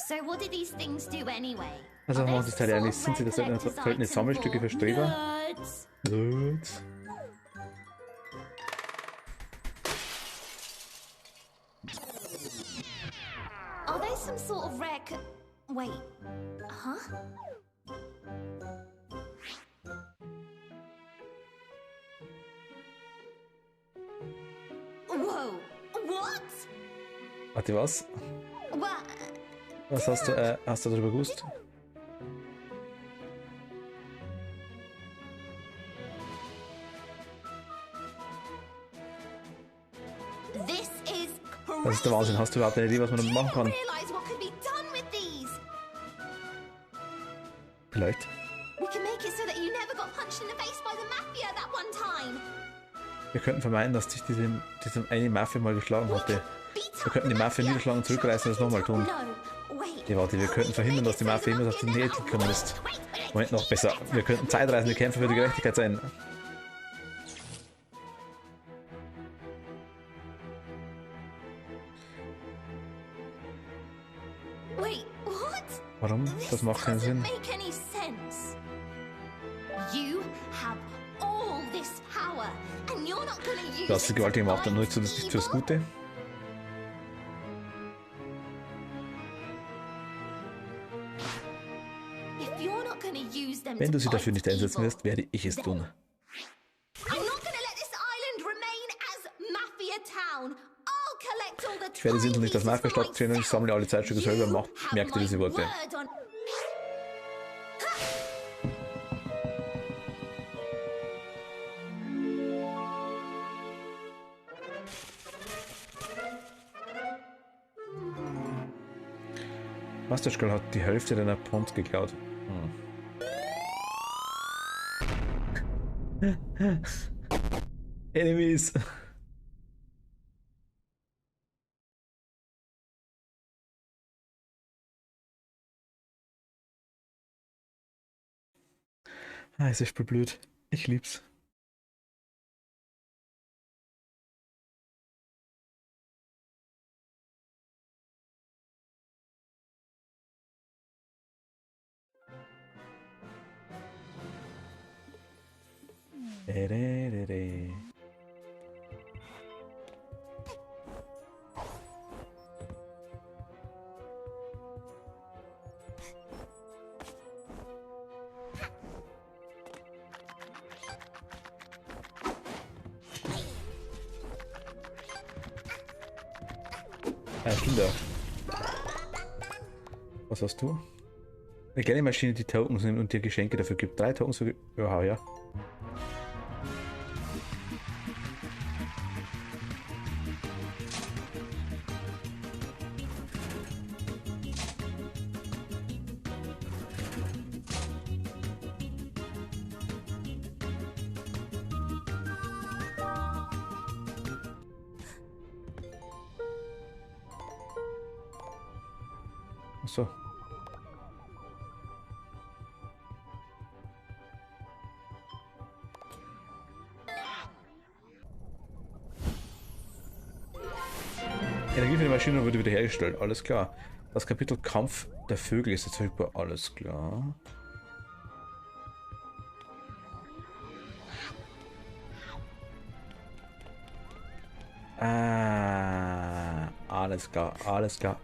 So what do these things do anyway? Also Are haben wir they das Teil eigentlich, sind sie das sort of collector's seltene item Sammelstücke für for Streber? nerds? Nerds. Are they some sort of rare wait. Huh? Whoa. What? Warte, was? What? Was hast du darüber gewusst? This is crazy. Das ist der Wahnsinn. Hast du überhaupt eine Idee, was man damit machen kann? Realize what could be done with these. Vielleicht. We can make it so that you never got punched in the face by the mafia that one time. Wir könnten vermeiden, dass sich diesem eine Mafia mal geschlagen hatte. Wir könnten die Mafia niederschlagen, zurückreißen und es nochmal tun. No, wait. Ja, warte, wir könnten verhindern, dass die Mafia immer auf die Nähe gekommen ist. Moment, noch besser. Wir könnten zeitreisende Kämpfer für die Gerechtigkeit sein. Wait, what? Warum? Das macht keinen Sinn. Make any sense. You have all this power and you're not gonna use Du hast die it gewaltige to Macht und fight nutzt du das nicht fürs evil? Gute? If you're not gonna use them Wenn to du sie dafür fight nicht einsetzen evil, wirst, werde ich es tun. I'm not gonna let this island remain as Mafia Town. I'll collect all the Ich werde sie nicht als time Mafia pieces for statuieren und ich sammle alle Zeitstücke myself. selber. You Macht, have merkt ihr diese my Worte? word on- Master Skull hat die Hälfte deiner Pont geklaut. Enemies! Ah, es ist voll blöd. Ich lieb's. Re. Kinder. Was hast du? Eine kleine Maschine, die Tokens nimmt und dir Geschenke dafür gibt. 3 Tokens für... Oha, ja. Achso. Maschine wurde wiederhergestellt, alles klar. Das Kapitel Kampf der Vögel ist jetzt verfügbar, alles klar. Ah, alles klar, alles klar.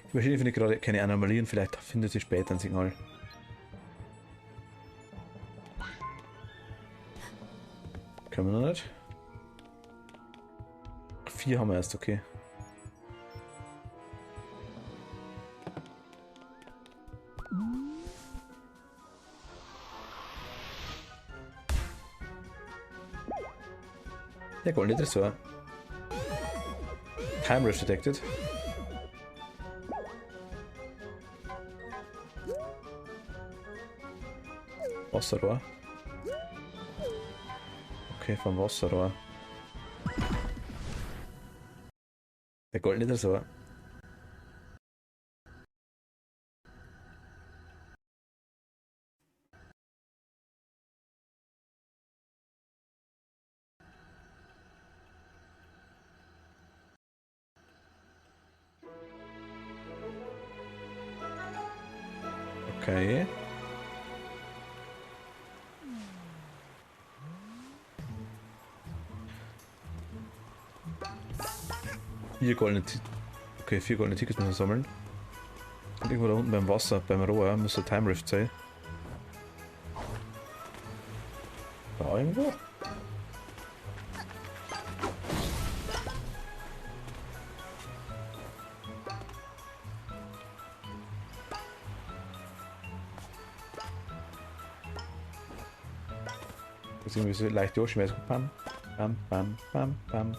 Die Maschine findet gerade keine Anomalien, vielleicht findet sie später ein Signal. Können wir noch nicht? 4 haben wir erst, okay. Ja, goldene Tresor. Time Rift detected. Wasserrohr. Okay, vom Wasserrohr. Der goldene Tresor. Okay. Vier goldene Okay, 4 goldene Tickets müssen wir sammeln. Und irgendwo da unten beim Wasser, beim Rohr, muss der Time Rift sein. Da irgendwo? Das ist irgendwie so leicht durchschmeißen. Bam, bam, bam, bam, bam.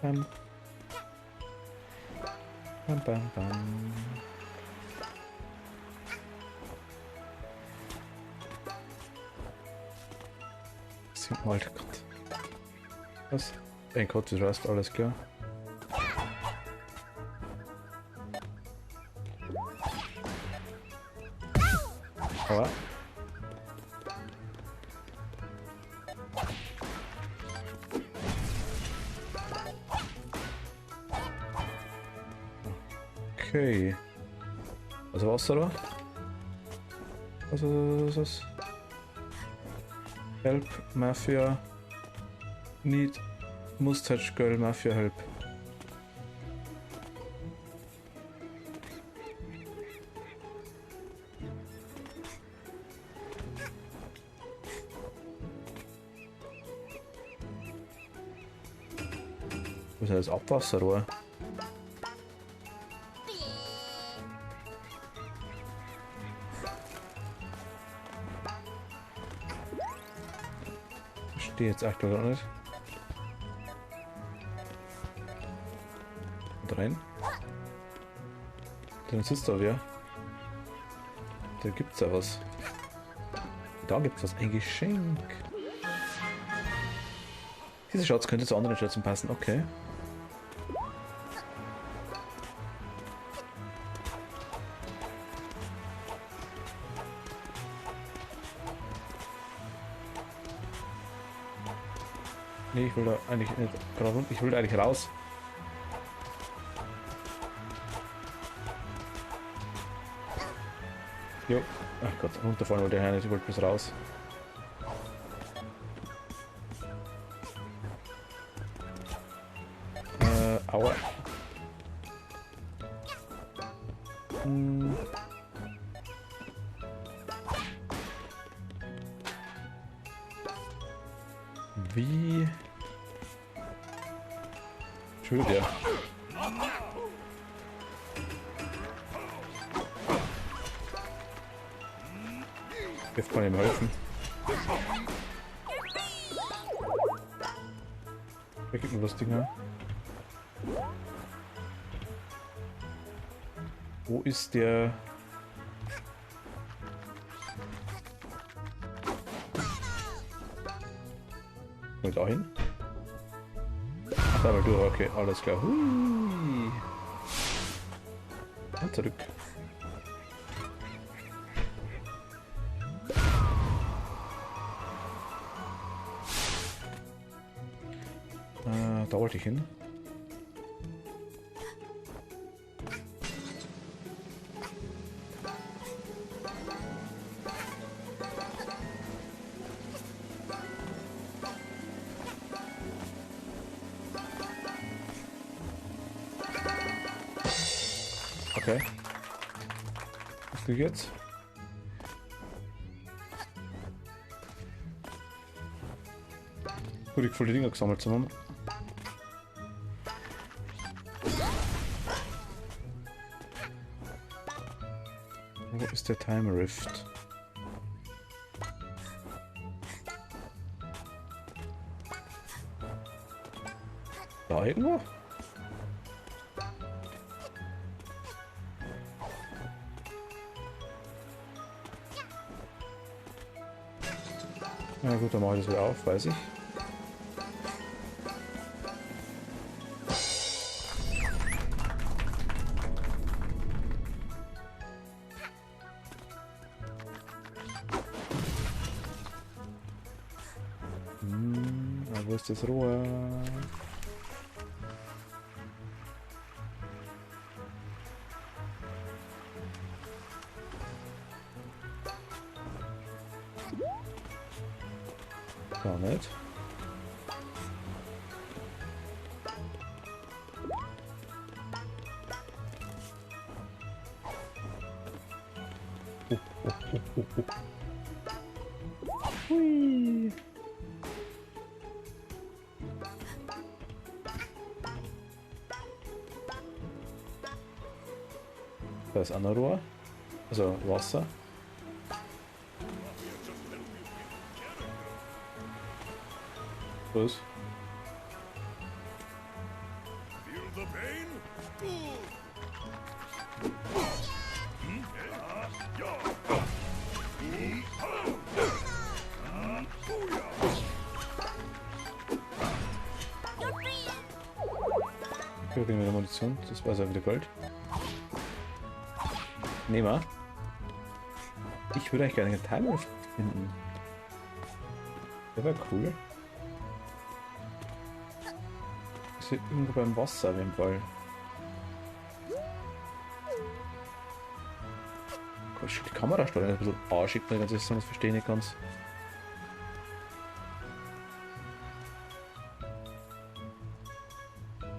Bam. Bam, bam, bam. Mal Gott. Was? Ein Gott ist Rust, alles klar. Aber. Okay. Also was da? Was? Help, Mafia. Need Mustache Girl, Mafia Help. Was ist das Abwasserrohr? Verstehe jetzt aktuell gar nicht. Und rein. Dann sitzt da wer. Da gibt's ja was. Da gibt's was. Ein Geschenk. Dieser Schatz könnte zu anderen Schätzen passen. Okay. Nee, ich will da eigentlich nicht gerade runter. Ich will da eigentlich raus. Jo. Ach Gott, runterfallen wollte ich nicht. Ich wollte bis raus. Aua. Wie? Entschuldigung. Jetzt kann ich ihm helfen. Wer gibt mir das Ding her? Wo ist der? Mal da hin. Zweimal durch, okay, alles klar. Hui. Und zurück. Da wollte ich hin. Okay. Was tue ich jetzt? Gut, ich voll die Dinger gesammelt zu haben. Wo ist der Time Rift? Da irgendwo? Na gut, dann mache ich das wieder auf, weiß ich. Wo ist das Rohr? Gar nicht. Hui. Da ist ein Rohr, also Wasser. Was? Feel the pain? Good. Okay, kriegen wir Munition, das war also wieder Gold. Nehmen wir. Ich würde eigentlich gerne einen Timer finden. Der wäre cool. Ist hier irgendwo beim Wasser auf jeden Fall. Gott, die Kamera steht ein bisschen arschig, wenn ich das verstehen nicht ganz.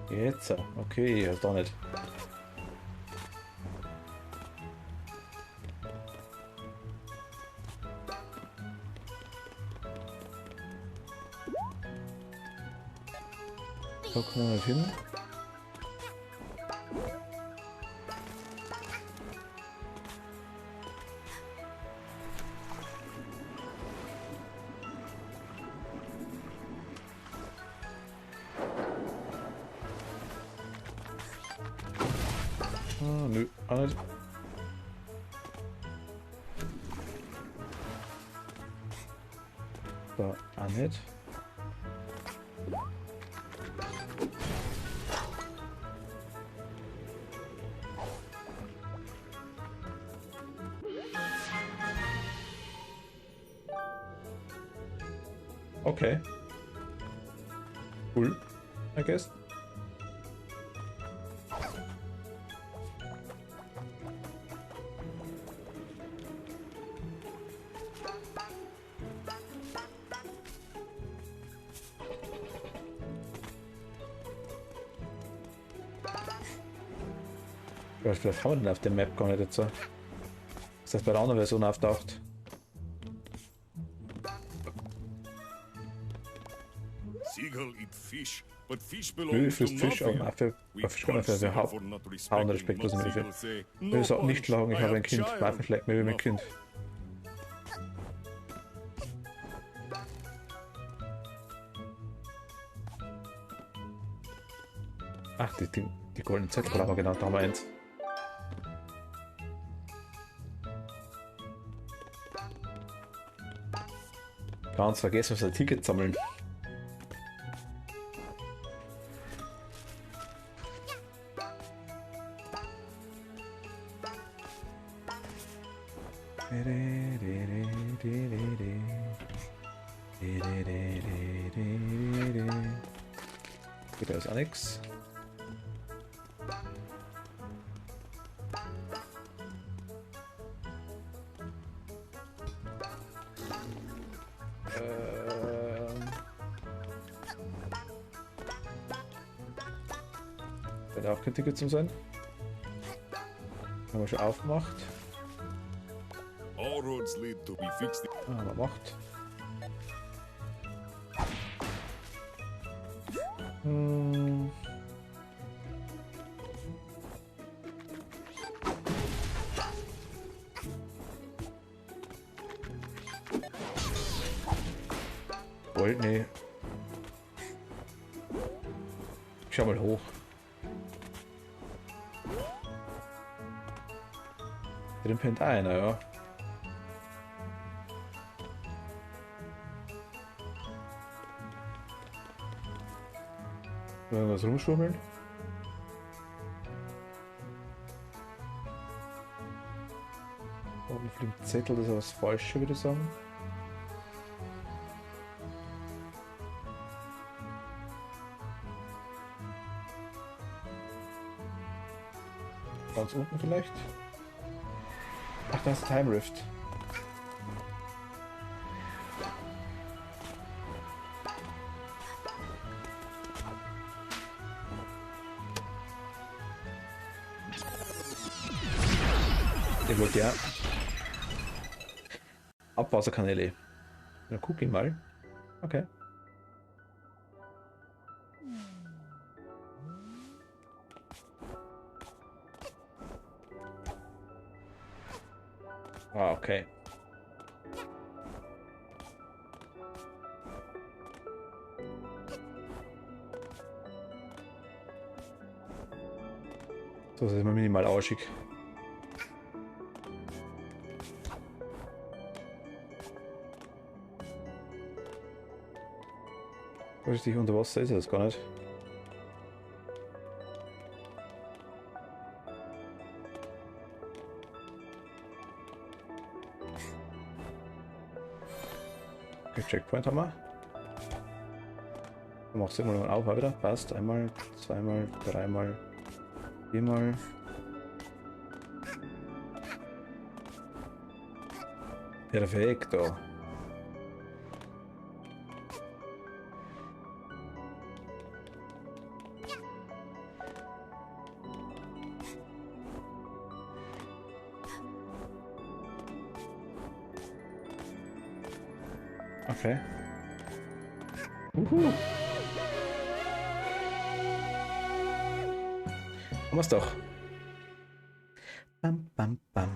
Jetzt, okay, also da nicht. Da kommen wir nicht hin. Ah, nö, auch nicht. Da auch nicht. Okay. Cool, I guess. Vielleicht haben wir den auf der Map gar nicht jetzt so. Das heißt, bei der anderen Version auftaucht. Seagull eat fish, but fish Nö, belongs to frisst Fisch, aber Mafia. Affe kann man für hauen respektlos im Hilfe. Wir sollten nicht schlagen, ich habe ein Kind. Waffen schlägt mir wie mein Kind. Ach, die goldenen Zettel, aber genau, da haben wir eins. Ganz vergessen, was ein Ticket sammeln. Geht da ist auch nix. Wird auch kein Ticket zum sein. Haben wir schon aufgemacht. All roads lead to be fixed. Ah, man macht. Nee. Schau mal hoch. Drin pennt einer, ja. Irgendwas rumschwimmeln. Oben fliegt ein Zettel, das ist was Falsches, würde ich sagen. Ganz unten vielleicht. Ach, da ist Time Rift. Der wollte ja Abwasserkanäle. Na, guck ihn mal. Okay. Ah, okay. So, das ist mal minimal ausschick. Richtig unter Wasser ist das gar nicht. Okay, Checkpoint haben wir. Dann machst du immer noch auf, wieder. Passt. Einmal, zweimal, dreimal, viermal. Perfekto. Okay. Haben wir's doch. Bam, bam, bam.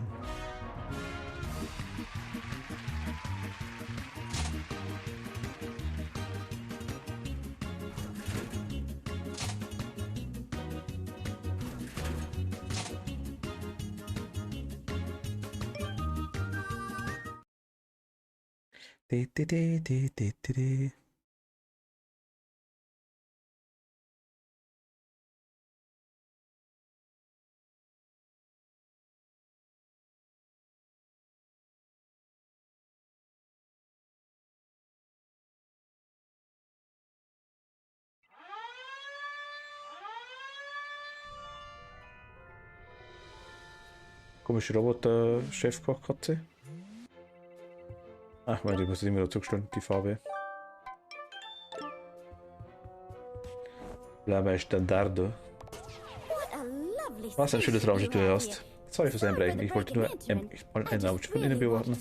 Komische Roboter-Chefkochkatze. Ach man, die muss immer dazu gestellt, die Farbe. Bleiben bei Standardo. Was ein schönes Raumschiff du hast. Sorry fürs Einbrechen, ich wollte nur ein Raumschiff von innen beobachten.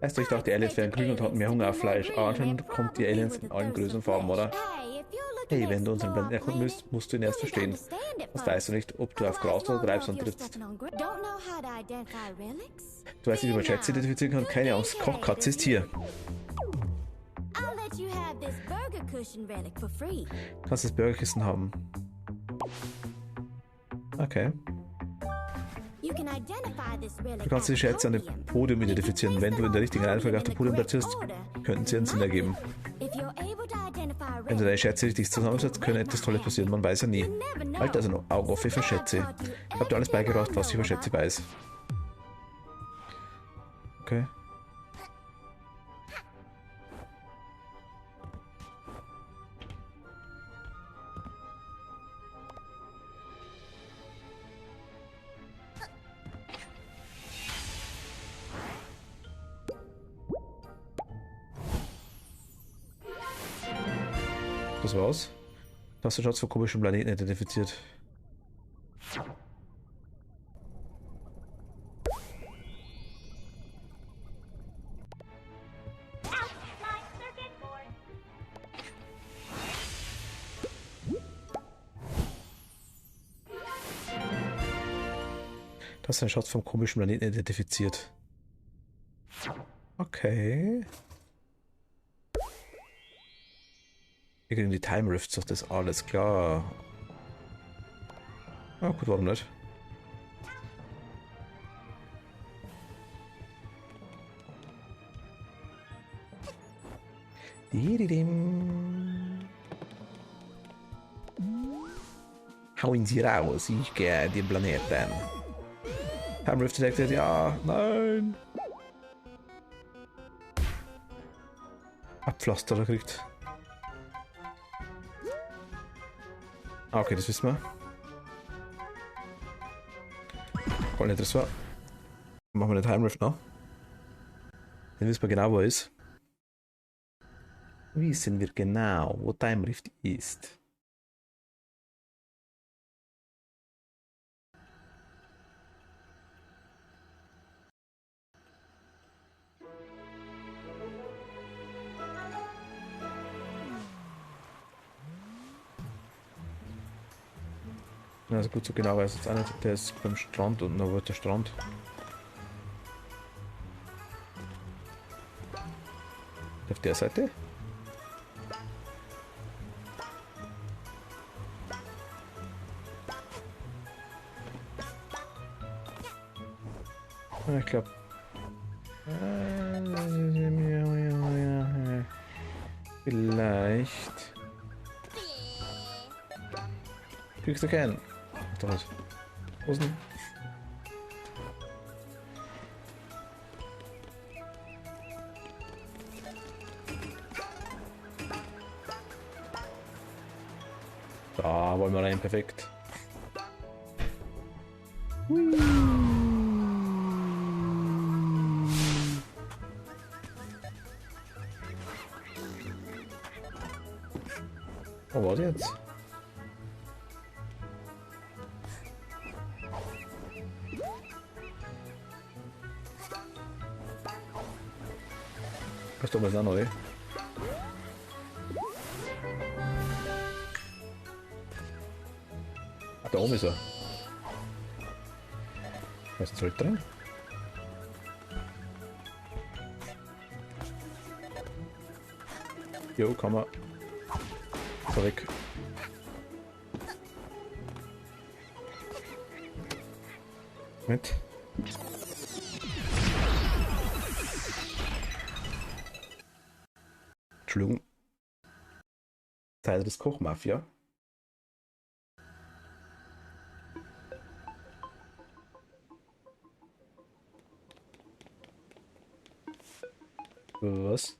Weißt du, ich dachte, die Aliens wären grün und hatten mehr Hunger auf Fleisch. Aber anscheinend kommt die Aliens in allen Größen und Farben, oder? Hey, wenn du unseren Planeten erkunden willst, musst du ihn erst verstehen. Das weißt du nicht, ob du auf Gras oder Treibsand trittst. Du weißt nicht, wie man Schätze identifizieren kann? Keine Angst, Kochkatze ist hier. Du kannst das Burgerkissen haben. Okay. Du kannst die Schätze an dem Podium identifizieren. Wenn du in der richtigen Reihenfolge auf dem Podium platzierst, könnten sie einen Sinn ergeben. Wenn du deine Schätze richtig zusammensetzt, könnte etwas Tolles passieren. Man weiß ja nie. Halt also noch Augen offen für Schätze. Ich habe dir alles beigebracht, was ich über Schätze weiß. Okay. Das war's. Das Schatz von komischen Planeten identifiziert. Das ist ein Schatz vom komischen Planeten identifiziert. Okay. Irgendwie Time Rifts, doch das alles klar. Ah, gut, warum nicht? Hauen Sie raus, ich gehe den Planeten. Time Rift Detected, ja, nein. Abpflaster gekriegt. Ah, okay, das wissen wir. Voll nicht, das war. Machen wir den Time Rift noch. Dann wissen wir genau, wo er ist. Wissen wir genau, wo Time Rift ist. Also gut, so genau weiß jetzt auch nicht, der ist beim Strand und wo ist der Strand? Auf der Seite? Ich glaube. Vielleicht. Kriegst du keinen? Doch nicht. Hosen. Da wollen wir rein, perfekt. Oh, was jetzt? Was ist doch mal neu? Ah, da oben ist er. Was ist halt drin? Jo, kann man. Weg. Mit. Entschuldigung. Teil des Kochmafia. Was?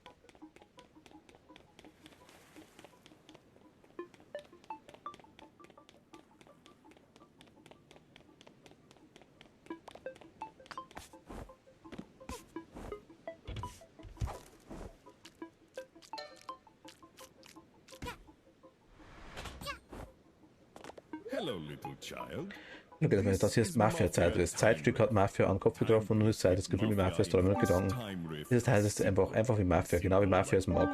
Hello, little child. Okay, das hier ist Mafia-Zeit. Das Zeitstück hat Mafia an den Kopf getroffen und nun ist Zeit, das Gefühl wie Mafia ist Träume und Gedanken. Dieses Teil ist einfach wie Mafia, genau wie Mafia es mag.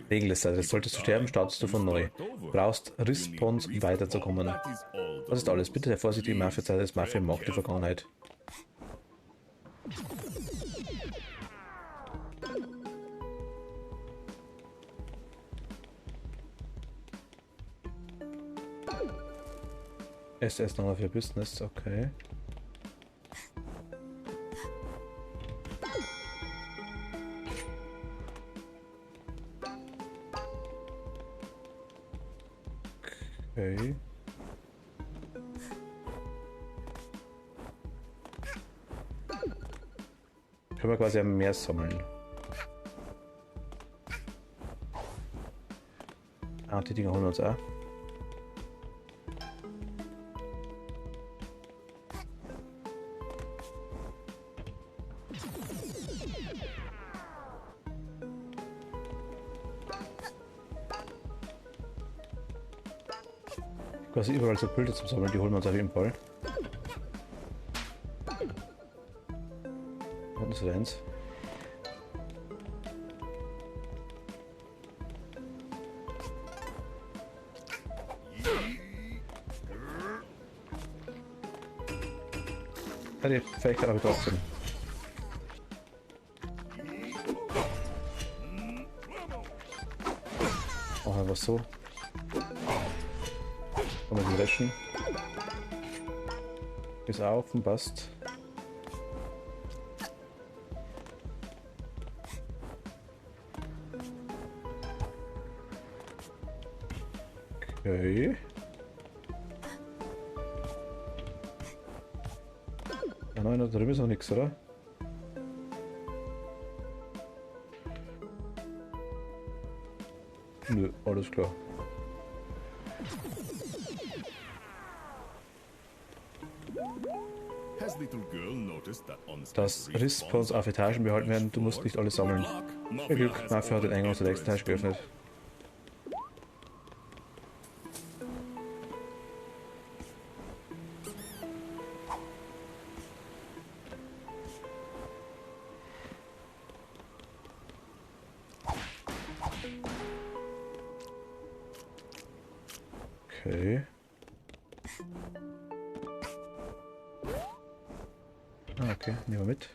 Regel ist also, solltest du sterben, startest du von neu. Du brauchst Response, um weiterzukommen. Das ist alles. Bitte sehr vorsichtig, Mafia-Zeit ist Mafia mag die Vergangenheit. SS nochmal für Business, okay. Okay. Können wir quasi mehr sammeln. Ah, die Dinger holen wir uns auch. Quasi überall so Bilder zum Sammeln, die holen wir uns auf jeden Fall. Und ist eins. Ja, die Fähigkeit habe ich trotzdem. Machen wir was so. Kann man die löschen. Ist auf und passt. Okay. Ja, nein, da drüben ist noch nichts, oder? Nö, alles klar. Dass Resspawns auf Etagen behalten werden, du musst nicht alle sammeln. Bei Glück, Mafia hat den Eingang zur nächsten Etage geöffnet. Okay. Ah, okay, nehmen wir mit.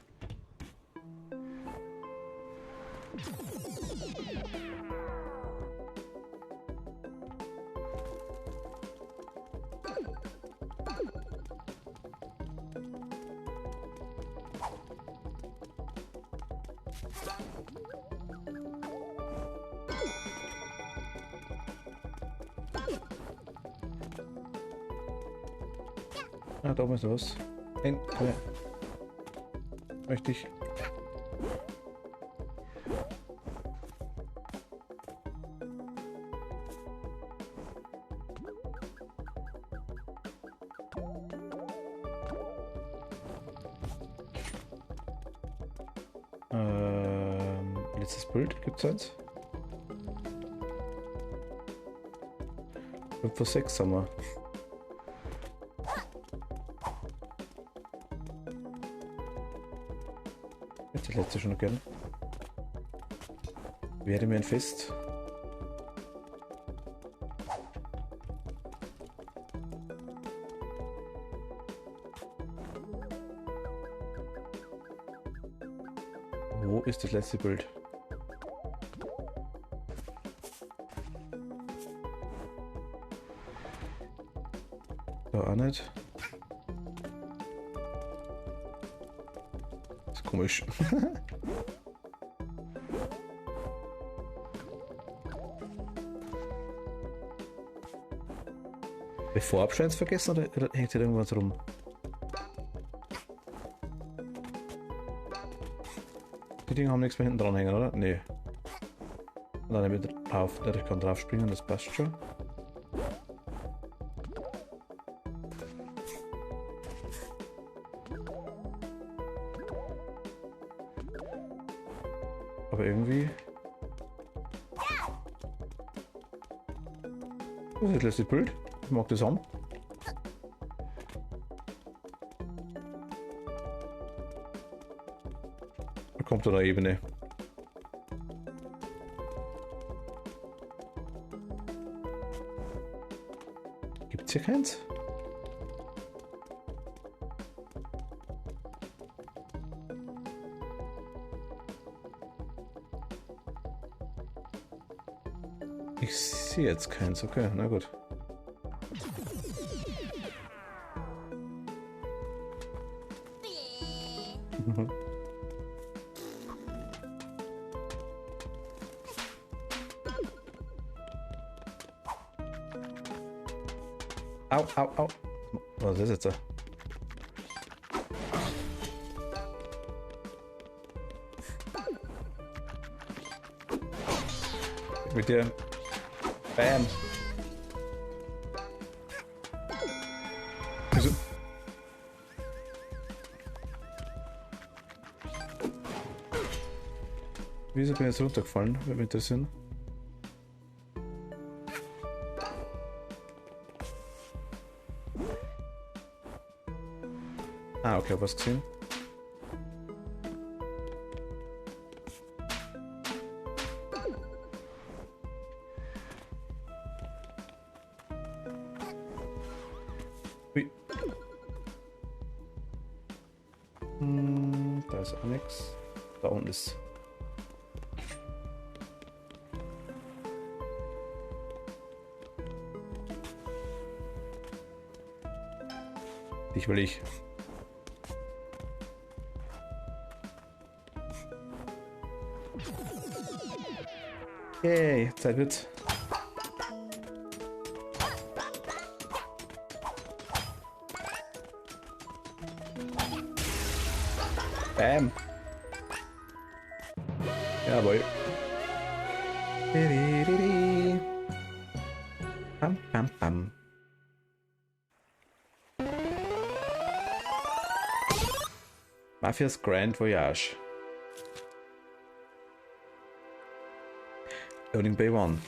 Ah, da oben ist was. Nein, komm her. Möchte ich. Letztes Bild, gibt's eins? 5 vor 6 haben wir. Jetzt das letzte schon noch gern. Werde mir ein Fest. Wo ist das letzte Bild? Da auch nicht. Das ist komisch. Bevor Abschweiz vergessen oder hängt hier irgendwas rum? Die Dinger haben nichts mehr hinten dran hängen, oder? Nee. Und dann wieder drauf. Ich kann drauf springen, das passt schon. Aber irgendwie... Was ist das letzte Bild? Ich mag das haben. Da kommt eine Ebene. Gibt's hier keins? Ich sehe jetzt keins, okay, na gut. Au, au, au. Was ist jetzt da? Mit dir. Bam. Wieso? Wieso bin ich jetzt runtergefallen? Würde mich interessieren. Ah, okay, hab was gesehen. Ui. Da ist auch nichts. Da unten ist. Ich will ich. Yay, Zeit wird. Bam. Jawohl. Bam, bam, bam. Mafias Grand Voyage. Loading Bay 1.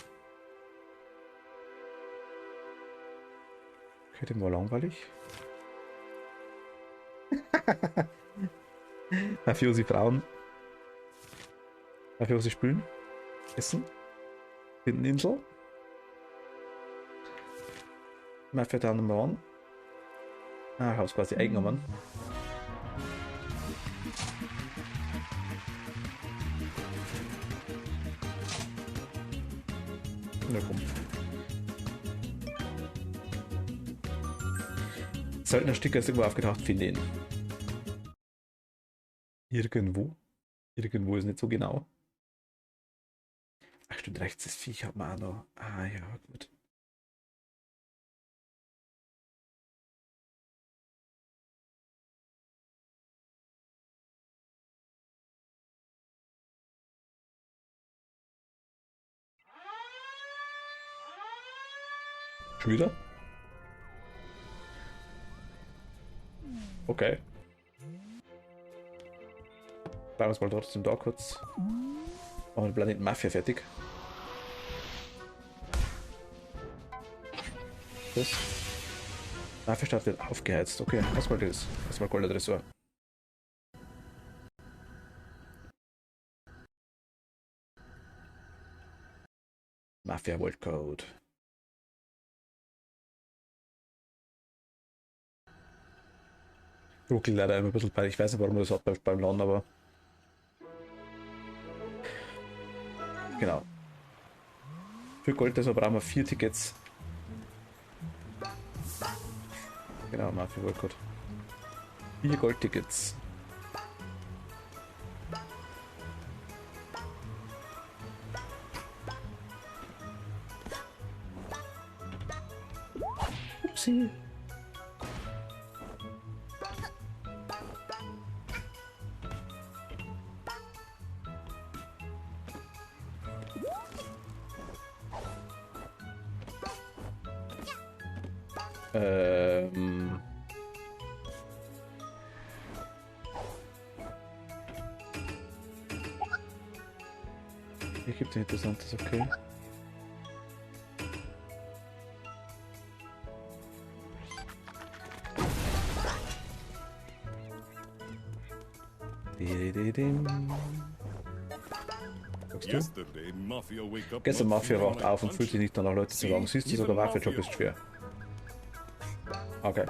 Okay, dem war langweilig. Mafiosi Frauen. Mafiosi spülen. Essen. Hinteninsel. Mafia Town Nummer 1. Ah, ich hab's quasi eingenommen. Na komm. Seltener Sticker ist irgendwo aufgetaucht, finde ihn. Irgendwo? Irgendwo ist nicht so genau. Ach stimmt, rechts das Viech hat man auch noch. Ah ja, gut. Schon wieder? Okay. Bleiben wir uns mal trotzdem da kurz. Machen wir den Planeten Mafia fertig. Das. Mafia-Stadt wird aufgeheizt. Okay, erstmal das. Erstmal Golder Dressur. Mafia World Code. Ruckelt leider immer ein bisschen bei. Ich weiß nicht, warum man das hat beim Laden, aber. Genau. Für Gold, deshalb brauchen wir 4 Tickets. Genau, Mafia World Code. 4 Goldtickets. Upsi. Hier gibt es Interessantes, okay. Gestern Mafia wacht auf und fühlt sich nicht danach, Leute zu sagen. Siehst du, sogar Mafia-Job ist schwer. Okay.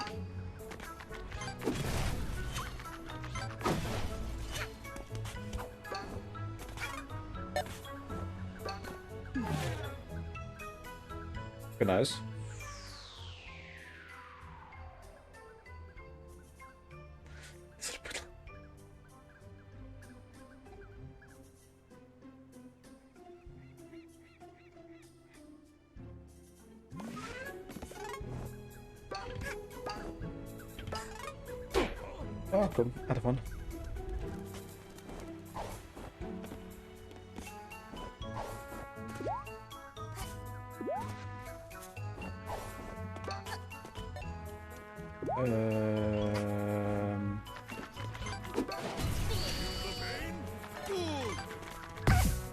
Nice. Ah, komm, davon.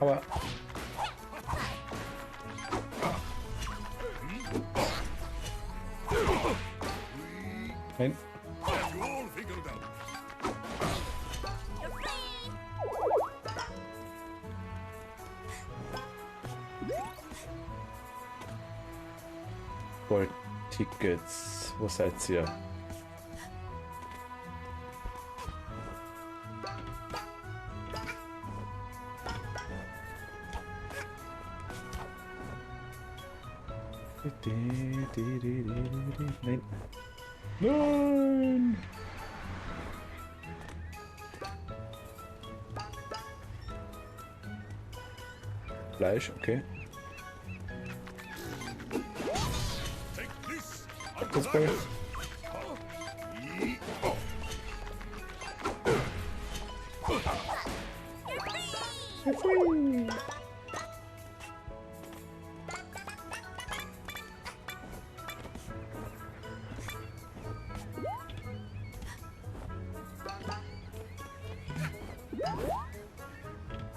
Aber... Nein. You all figured out. Goldtickets. Wo seid ihr? Nein. Nein! Fleisch, okay. Take this. Das Fleisch.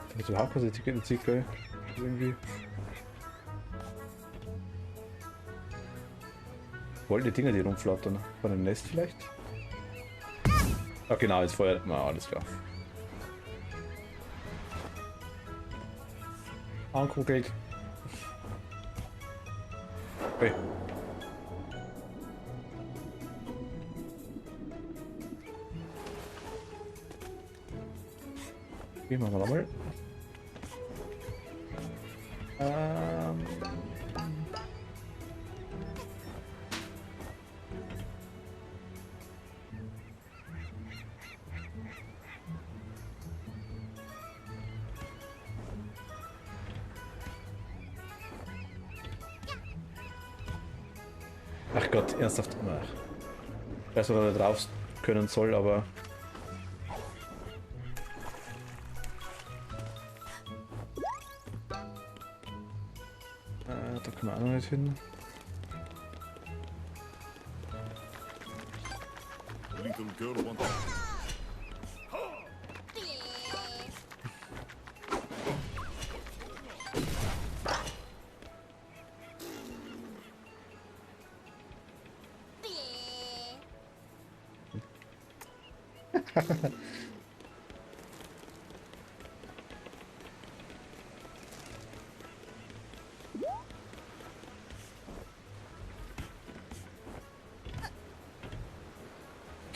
Das ist überhaupt keine Ticket irgendwie. Wollen die Dinger, die rumflattern? Von dem Nest vielleicht? Ah genau, jetzt Feuer. Na, alles klar. Ankugelt. Okay. Gehen wir mal nochmal. Ach Gott, ernsthaft. Ich weiß, was er da drauf können soll, aber... da können wir auch noch nicht hin. Little girl wants.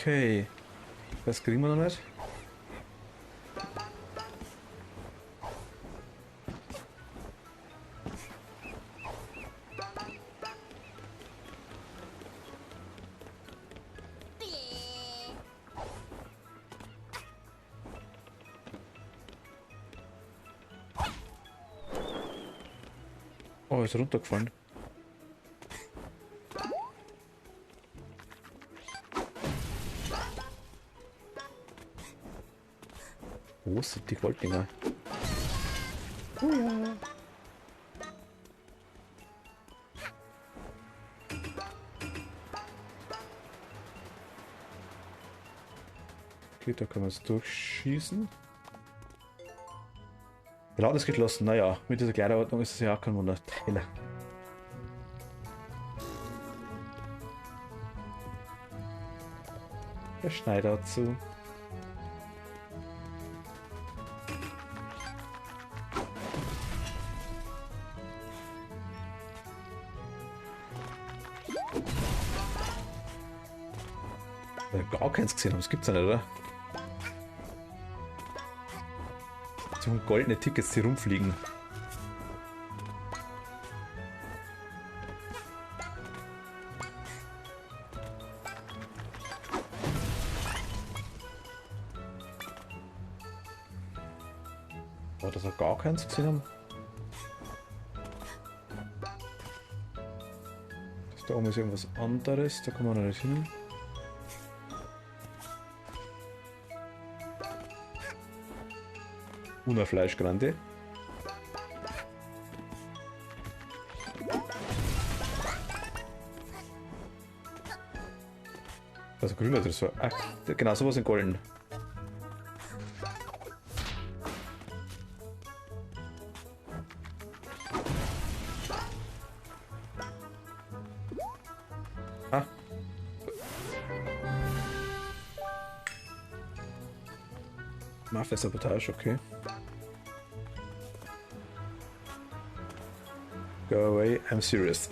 Okay. Das kriegen wir noch nicht. Oh, ist runtergefallen. Wo sind die Golddinger? Oh ja. Okay, da können wir es durchschießen. Genau, das geht los. Naja, mit dieser Kleiderordnung ist es ja auch kein Wunder. Teile. Der Schneider dazu. Gar keins gesehen haben, das gibt's ja nicht, oder? So goldene Tickets, die rumfliegen. War das auch gar keins gesehen haben? Das da oben ist irgendwas anderes, da kommen wir noch nicht hin. Una Fleisch Grande. Also grün oder so. Ach, genau, sowas in golden. Ah. Mafia-Sabotage, okay. Go away, I'm serious.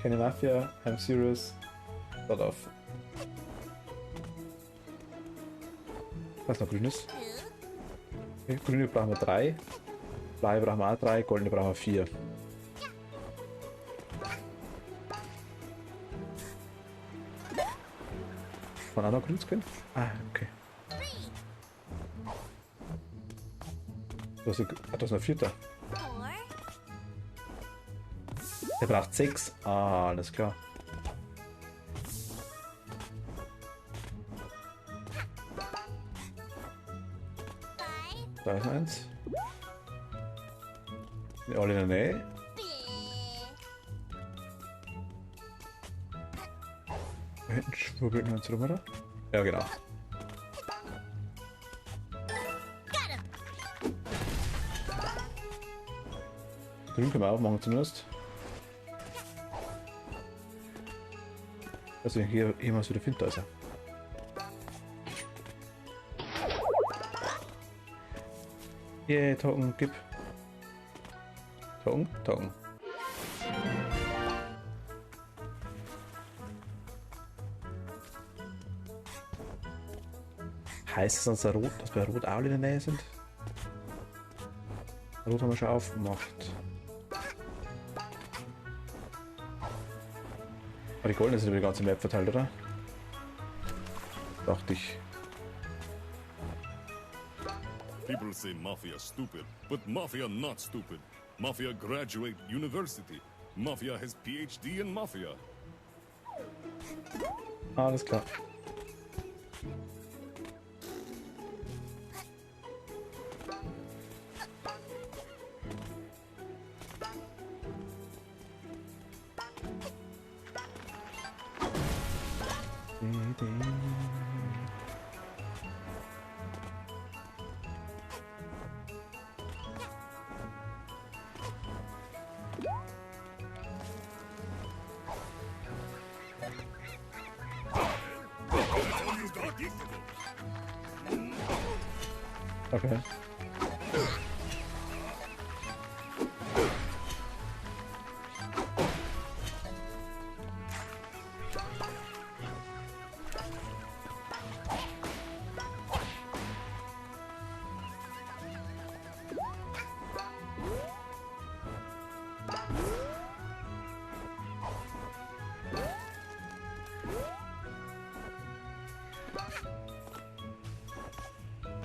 Keine Mafia, I'm serious. Dort auf. Was noch grün ist? Okay, grüne brauchen wir 3. Blaue brauchen wir auch 3, goldene brauchen wir 4. Von auch noch grün können? Ah, okay. Das ist ein 4. Der braucht 6. Ah, alles klar. Da ist eins. Alle in der Nähe. Da hinten schwurbelt noch eins rum, oder? Ja, genau. Grün können wir auch machen zumindest. Also hier jemals wieder findet, also. Yeah, Token, gib. Token, Token. Heißt es, dass wir Rot auch in der Nähe sind? Rot haben wir schon aufgemacht. Aber die Goldenen sind über die ganze Map verteilt, oder? Dachte ich. People say Mafia stupid, but Mafia not stupid. Mafia graduate university. Mafia has PhD in Mafia. Alles klar. Okay.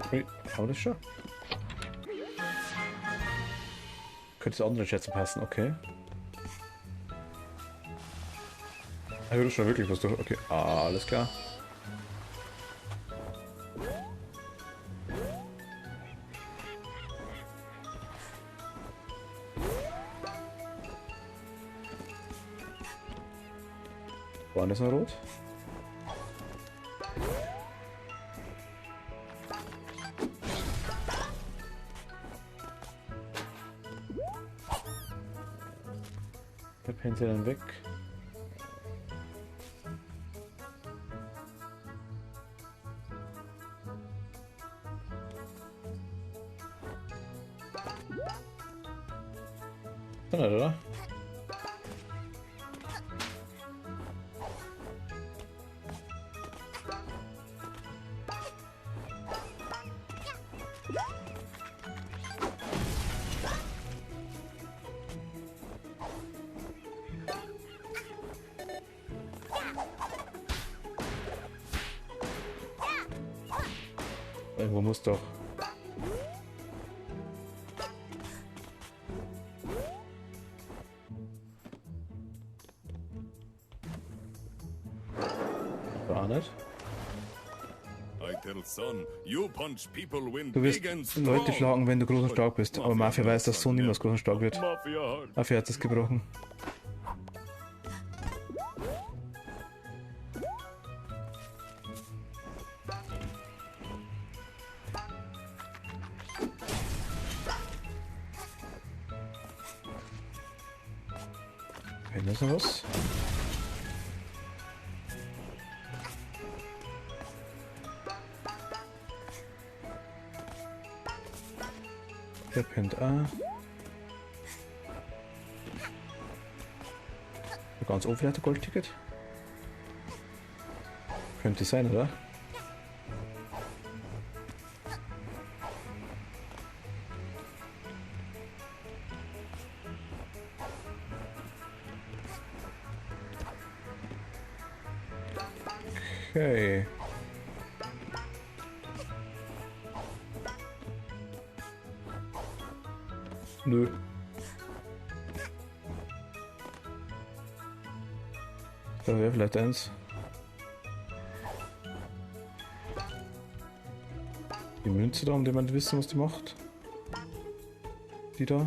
Okay, haben wir das schon? Könnte das andere Schätze passen, okay. Ich würde schon wirklich was durch. Okay, alles klar. War das noch rot? Der Pinsel dann weg. Dann nicht, oder? Irgendwo muss doch. War nicht. I tell son, you punch people when Du wirst big and Leute strong. schlagen, wenn du groß und stark bist. Aber Mafia weiß, dass so niemals groß und stark wird. Mafia hard. Mafia hat es gebrochen. Okay, da ist noch was. Der pennt auch. Da ganz oben vielleicht ein Goldticket. Könnte sein, oder? Okay. Nö. Da wäre vielleicht eins. Die Münze da, um die man nicht wissen, was die macht. Die da.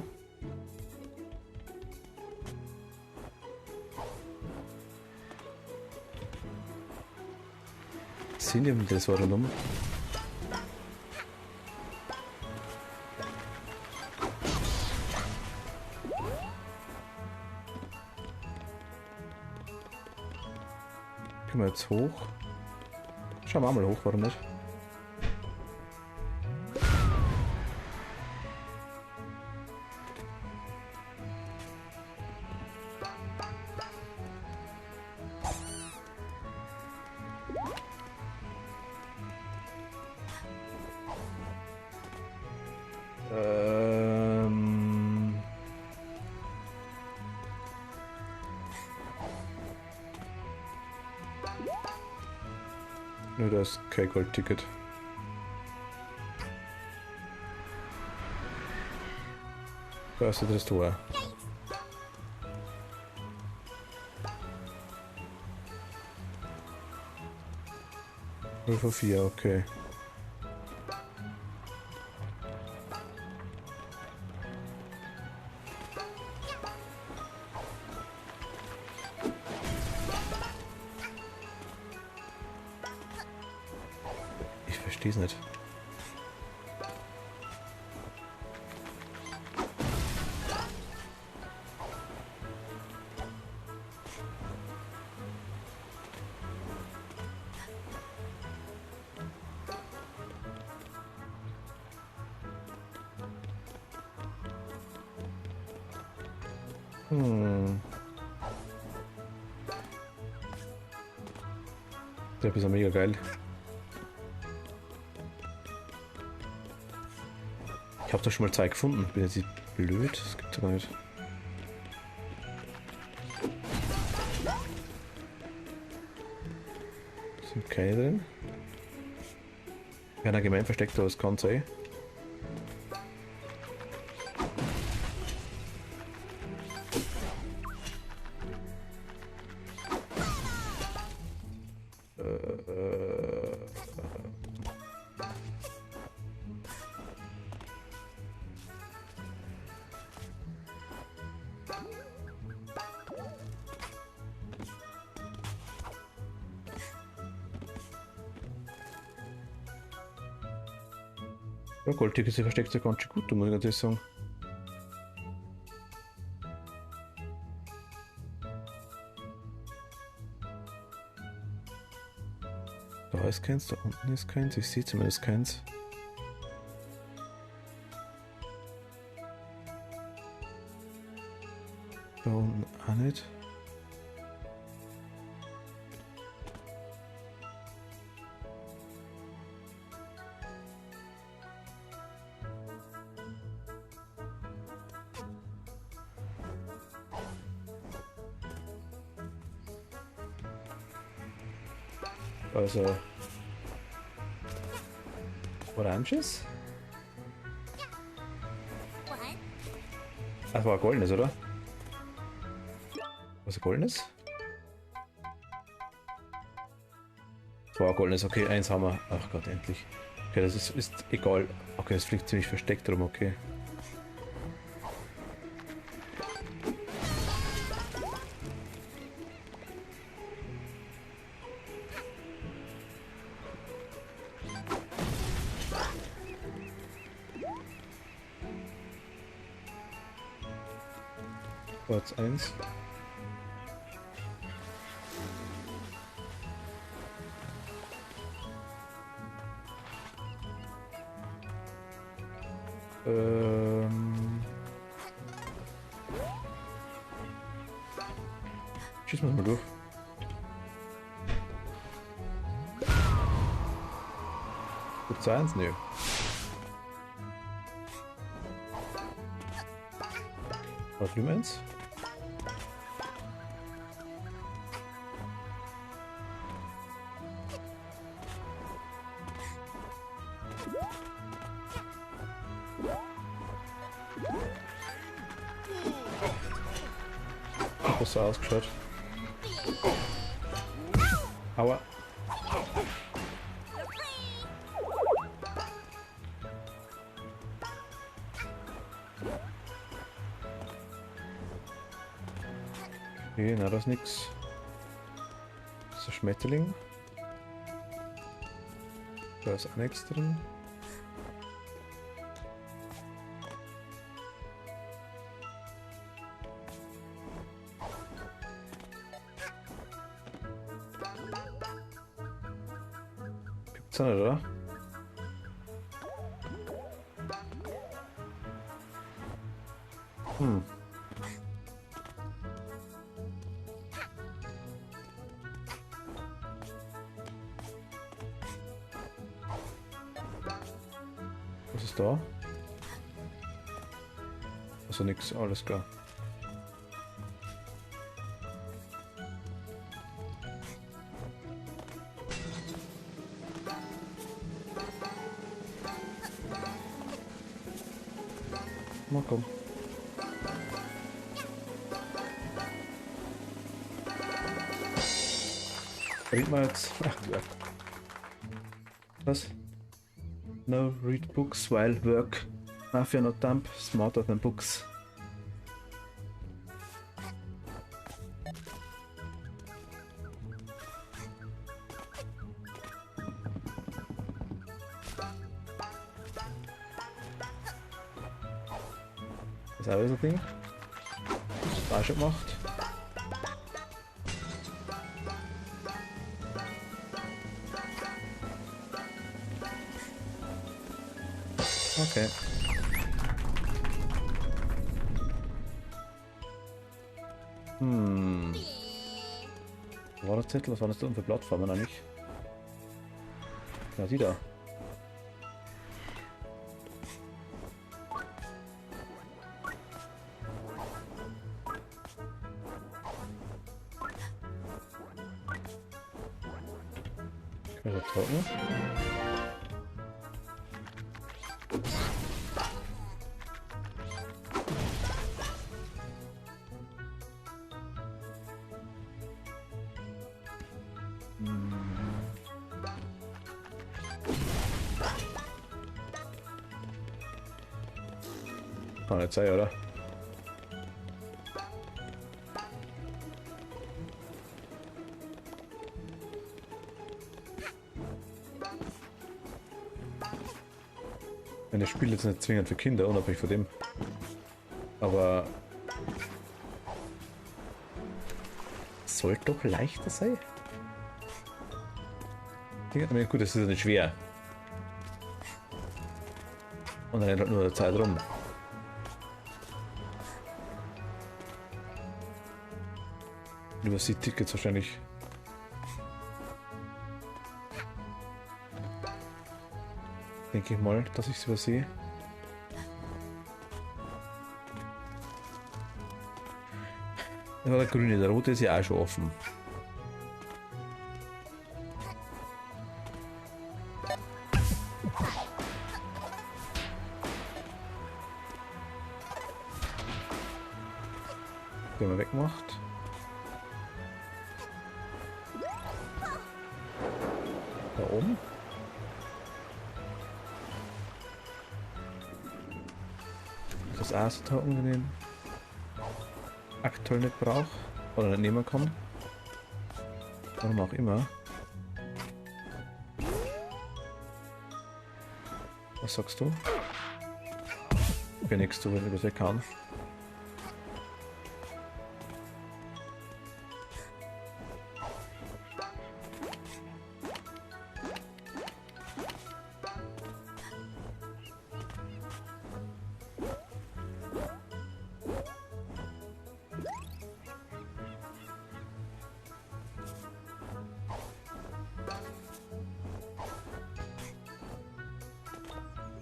Sind eben das war rum. Können wir jetzt hoch? Schauen wir mal hoch, warum nicht? Nur das kein Goldticket. Da ist das Tor. Nur von 4, okay. Ich verstehe es nicht. Der ist ja mega geil. Ich habe da schon mal Zeit gefunden. Bin jetzt nicht blöd? Das gibt's aber nicht. Sind keine drin. Wenn er gemein versteckt, aber es kann sein. Ja, Goldticket versteckt ja ganz schön gut, muss ich natürlich sagen. Da ist keins, da unten ist keins, ich sehe zumindest keins. Da unten auch nicht. Also Oranges? Das war goldenes, oder? Was ist goldenes? Das war goldenes, okay, eins haben wir. Ach Gott, endlich. Okay, das ist egal. Okay, das fliegt ziemlich versteckt rum, okay. Platz 1. Schießen wir mal durch. Gut, 2-1? Nö. War drüben eins? Hat besser ausgeschaut. Aua. Okay, na, das ist nix. Das ist ein Schmetterling. Da ist auch nichts drin. Gibt's da nicht, oder? Hm. Was ist da? Also nix, alles klar. Na komm. Read mal jetzt. Ach, ja. Was? No, read books while work. Mafia not dumb, smarter than books. Das ist auch so ein Ding. Falsch gemacht. Okay. Wo war der Zettel? Was waren das denn für Plattformen eigentlich? Ja, die da. Kann ich das trocken? Kann nicht sein, oder? Das Spiel jetzt nicht zwingend für Kinder, unabhängig von dem. Aber sollte doch leichter sein. Ich denke, gut, das ist ja nicht schwer. Und dann rennt halt nur der Zeit rum. Übersieht Tickets wahrscheinlich. Denke ich mal, dass ich es übersehe. Da war der grüne, der rote ist ja auch schon offen. Den haben wir weggemacht. Da oben. Das Astertauchen, wenn ich den aktuell nicht brauche oder nicht nehmen kann. Warum auch immer. Was sagst du? Okay, nichts zu, wenn ich das weg kann.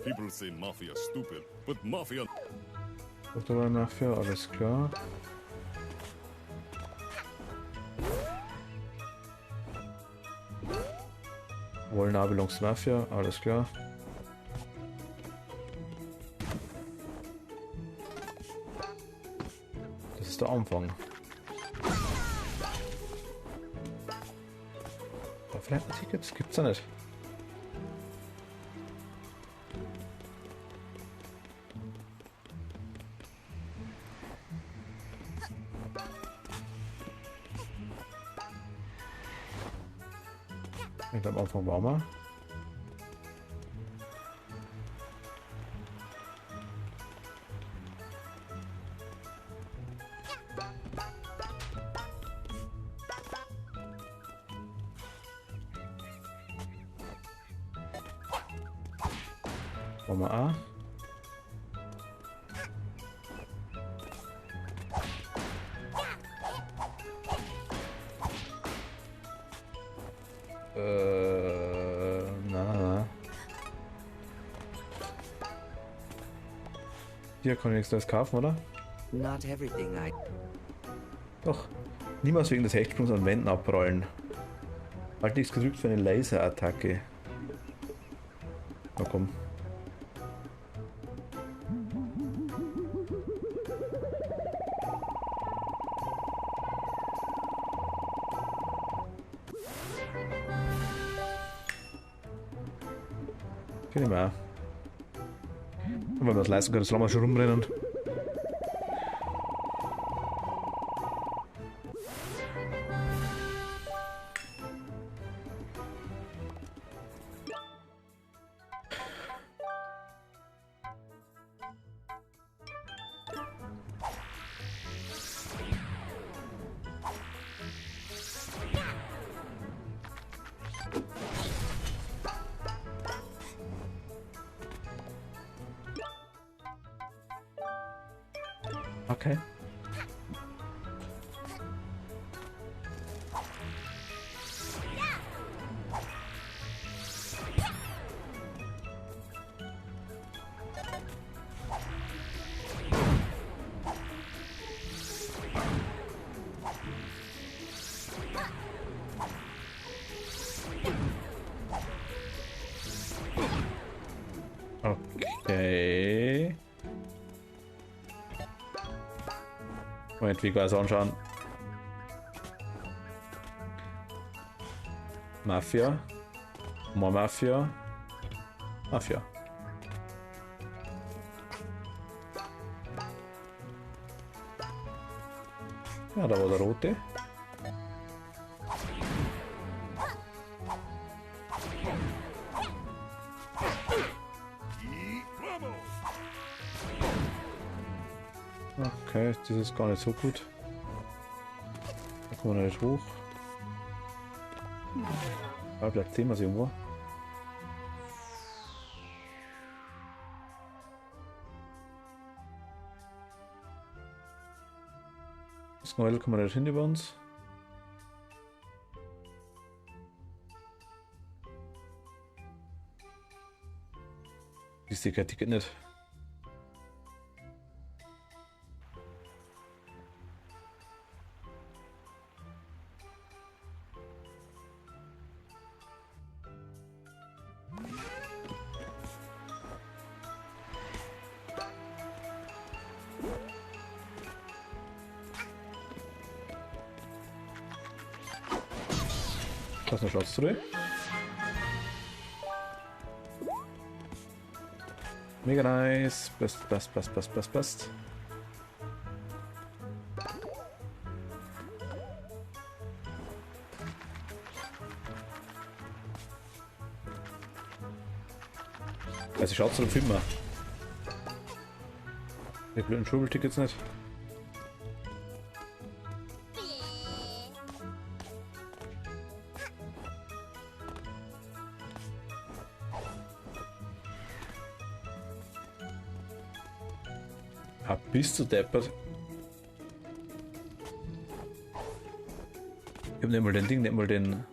People say Mafia stupid, but Mafia... Oder Mafia, alles klar. Wollnabelungs Mafia, alles klar. Das ist der Anfang. Da vielleicht ein Ticket? Gibt's ja nicht. Am Anfang war wir. Wollen wir auch. Na. Hier kann ich nichts Neues kaufen, oder? Not everything I... Doch. Niemals wegen des Hechtsprungs an Wänden abrollen. Halt nichts gedrückt für eine Laserattacke. Na komm. Kenn ich mal. Und wenn wir das leisten können, dann lassen wir schon rumrennen. Okay. Okay. Moment, wie geil anschauen. Mafia. More Mafia. Mafia. Ja, da war der rote. Okay, das ist gar nicht so gut. Da kommen wir nicht hoch. Aber vielleicht sehen wir sie irgendwo. Das Neue kommen wir nicht hin über uns. Die Sticker-Ticket nicht. Das ist eine Schatztruhe. Mega nice. Passt. Also schaut's zum Film mal. Die blöden Schubeltickets nicht. Ah, bist du deppert? Ich hab nicht mal den Ding, nicht mal den...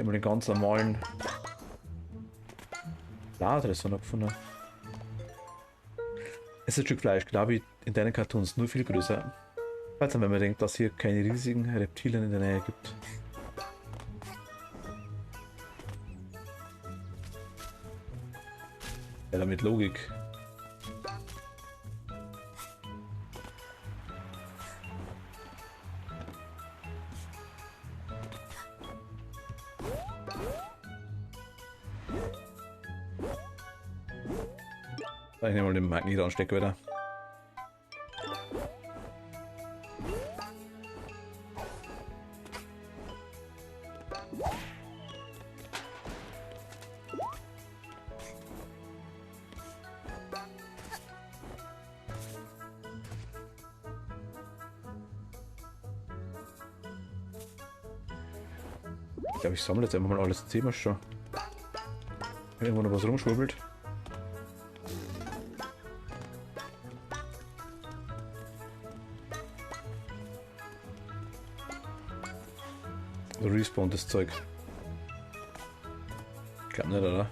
mal den ganz normalen Bladressor noch gefunden. Es ist ein Stück Fleisch, genau wie in deinen Cartoons, nur viel größer. Also wenn man denkt, dass hier keine riesigen Reptilien in der Nähe gibt. Ja, damit Logik. Ich nehme mal den Magnet anstecken wieder. Ich glaube, ich sammle jetzt einfach mal alles. Sehen wir schon. Wenn irgendwo noch was rumschwurbelt. So respawn das Zeug. Ich glaube nicht, oder?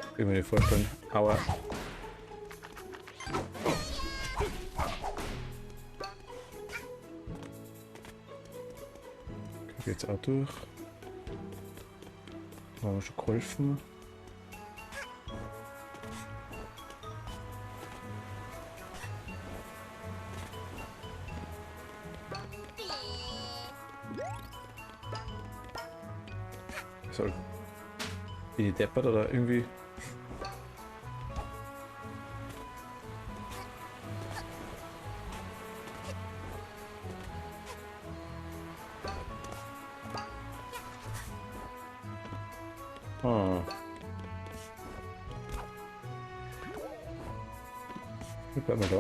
Ich kann mir nicht vorstellen. Aua. Geht's auch durch. Da haben wir schon geholfen. Soll. Bin ich deppert oder irgendwie? Wie bleiben wir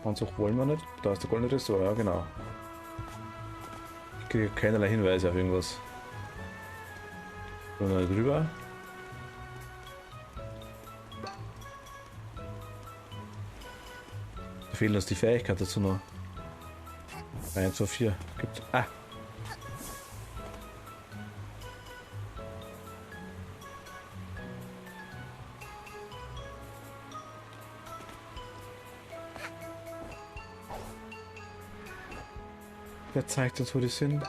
da? Anzug wollen wir nicht. Da ist der goldene Ressort, ja genau. Ich kriege keinerlei Hinweise auf irgendwas. Gehen wir drüber. Da fehlen uns die Fähigkeit dazu noch. 1, 2, 4. Gibt's. Ah! Der zeigt uns, wo die sind.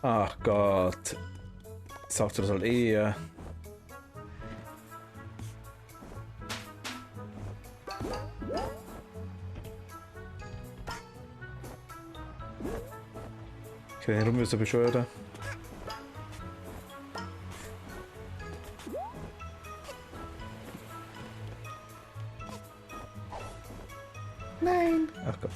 Ach Gott. Sagst du das halt eher? Okay, rum ist der Bescheuerte. Nein! Ach Gott.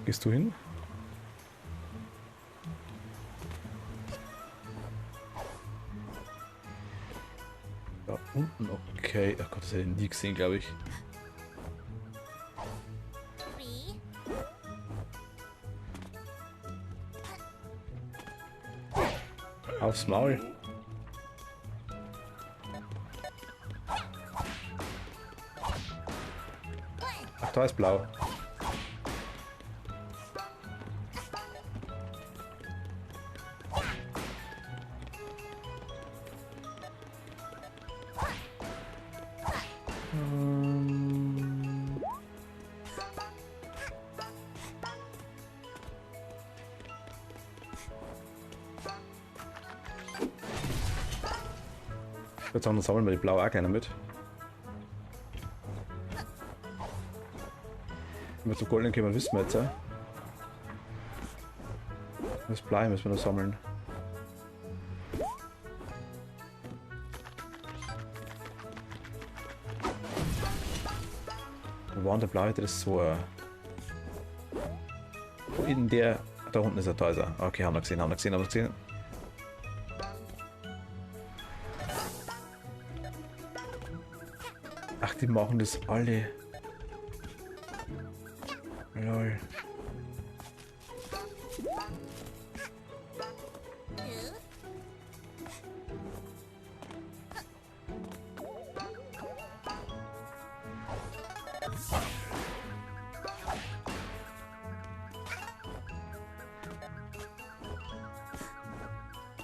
Gehst du hin? Da unten, okay. Ach Gott, das hätte ich nie gesehen, glaube ich. Aufs Maul. Ach, da ist blau. Ich würde sagen, dann sammeln wir die blaue auch gerne mit. Wenn wir zu goldenen kommen, wissen wir jetzt. Das Blei müssen wir noch sammeln. war denn der blaue Tresor? Wo in der... Da unten ist er, da ist er. Okay, haben wir gesehen, haben wir gesehen, haben wir gesehen. Ach, die machen das alle. Lol.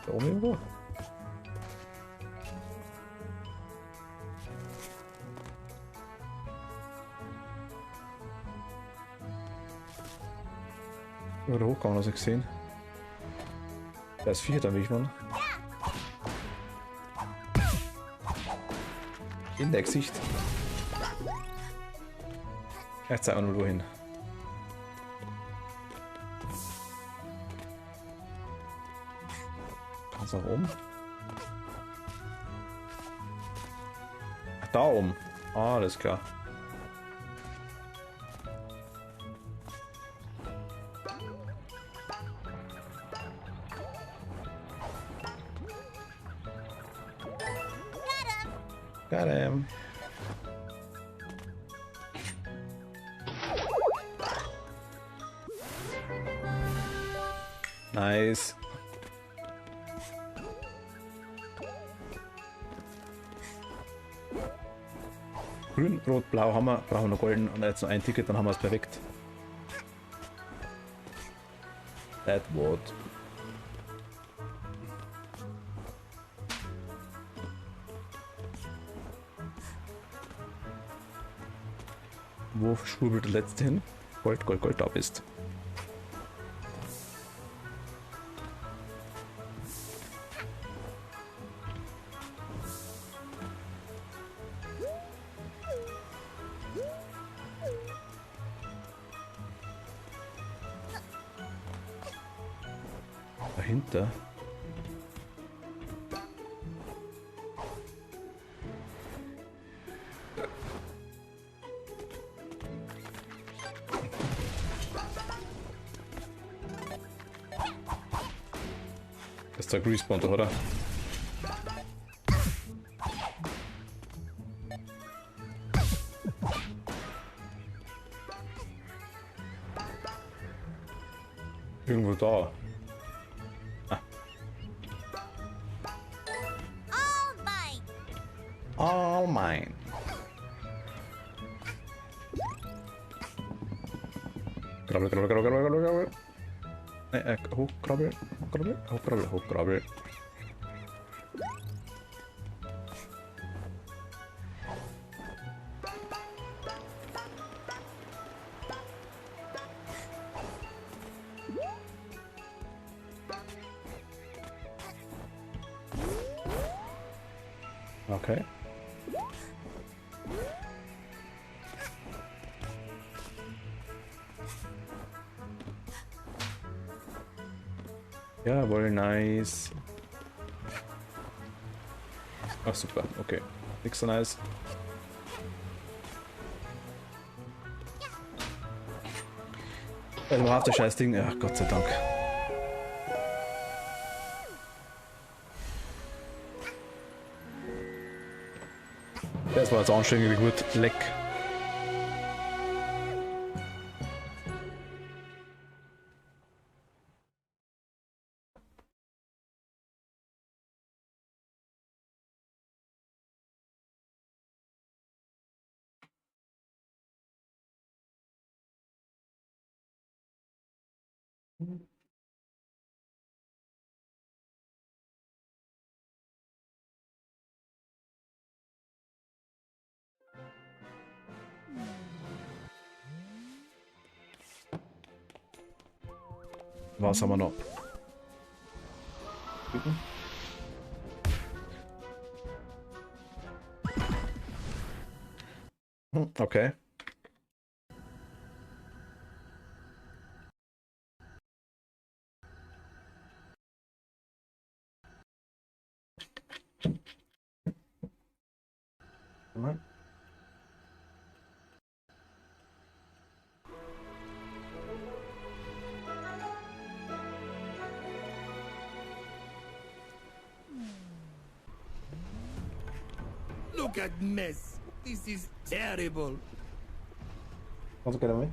Da oben irgendwo? Oder hochgegangen, hast du gesehen? Da ist vier dann, wie ich meine. In der Gesicht. Jetzt zeigen wir nur wohin. Kannst du nach oben? Ach, da oben. Ah, alles klar. Got him. Nice. Grün, Rot, Blau haben wir, brauchen wir noch golden und jetzt noch ein Ticket, dann haben wir es perfekt. That what? Wo schwurbelt der letzte hin? Gold, Gold, Gold, da bist. Dahinter. Das ist der Respawn, oder? Irgendwo da. All mine. All mine. Krabbel, krabbel, krabbel, krabbel, krabbel. Hochkrabbel, hochkrabbel, hochkrabbel, hochkrabbel. Okay. Jawohl, nice. Ach super, okay. Nix so nice. Also auf das scheiß Ding, ach Gott sei Dank. Das war jetzt anstrengend gut. Leck. Was haben wir noch? Okay. Look at mess. This is terrible. Was geht damit?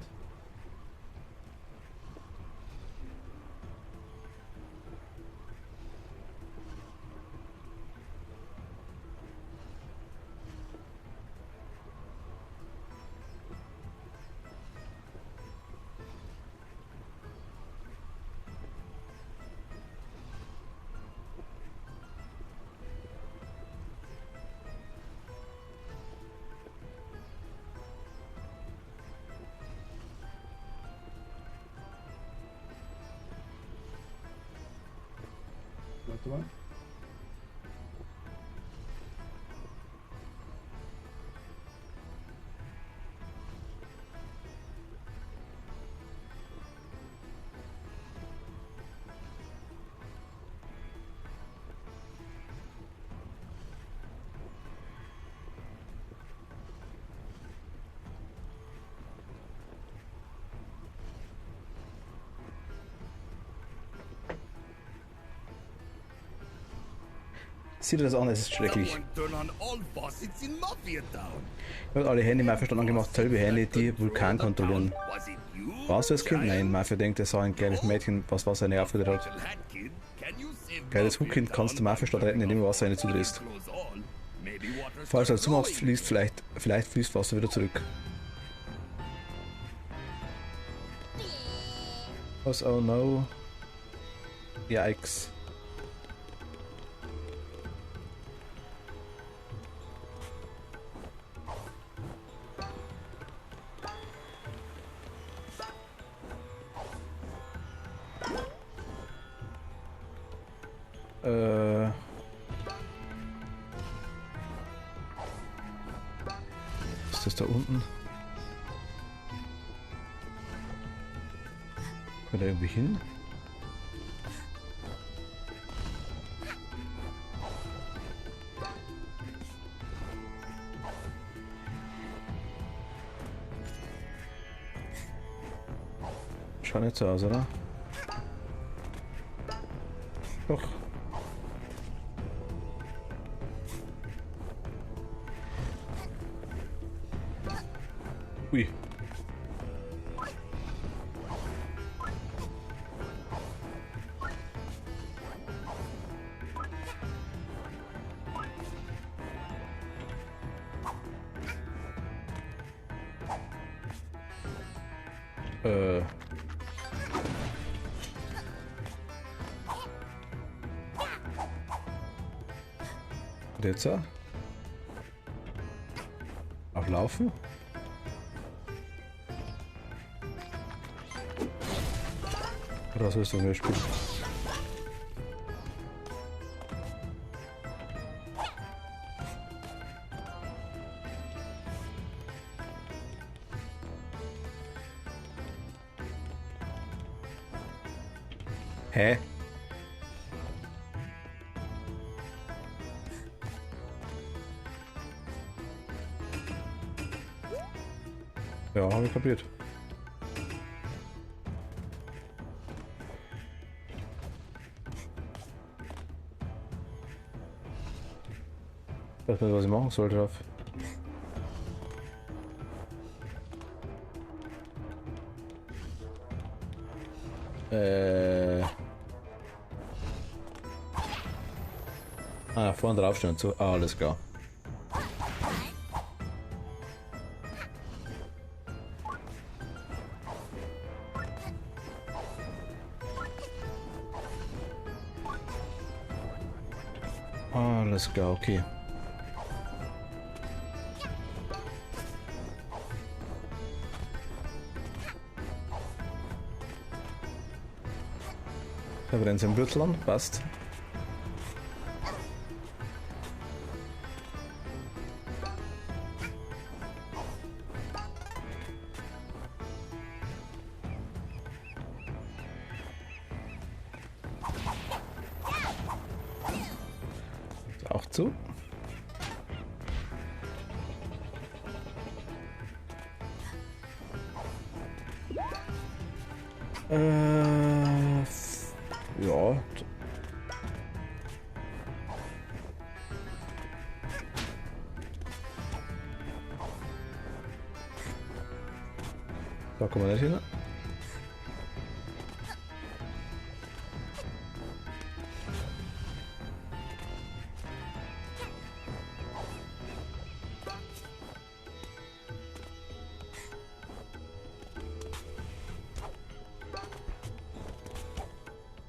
Warte mal. Sieht das an, es ist schrecklich. Someone turn on all faucets in Mafia Town. Er hat alle Handy Mafia stand angemacht, selbe Handy, die Vulkan kontrollieren. Was it you? Warst du das Kind? Nein, Mafia denkt, er sah ein geiles Mädchen, was Wasser in die aufgedreht hat. Hat kid, can you save Geiles Mafia Hookkind kannst du Mafia statt retten, indem du Wasser in die zudrehst. Close all. Maybe water Falls du starts zumachst, flowing. fließt vielleicht fließt Wasser wieder zurück. Was? Oh no. Yikes. Ist das da unten? Kann da irgendwie hin? Schaut nicht so aus, oder? Doch. Ui. Und jetzt? Auch laufen? Oder was willst du mir spielen? Hä? Ja, habe ich kapiert. Ich weiß nicht, was ich machen soll drauf. Ah, vorne drauf stehen und so. Ah, alles klar. Alles klar, okay. Da brennt ein Büttel an, passt. Auch zu. Ja. Da kommen wir nicht hin.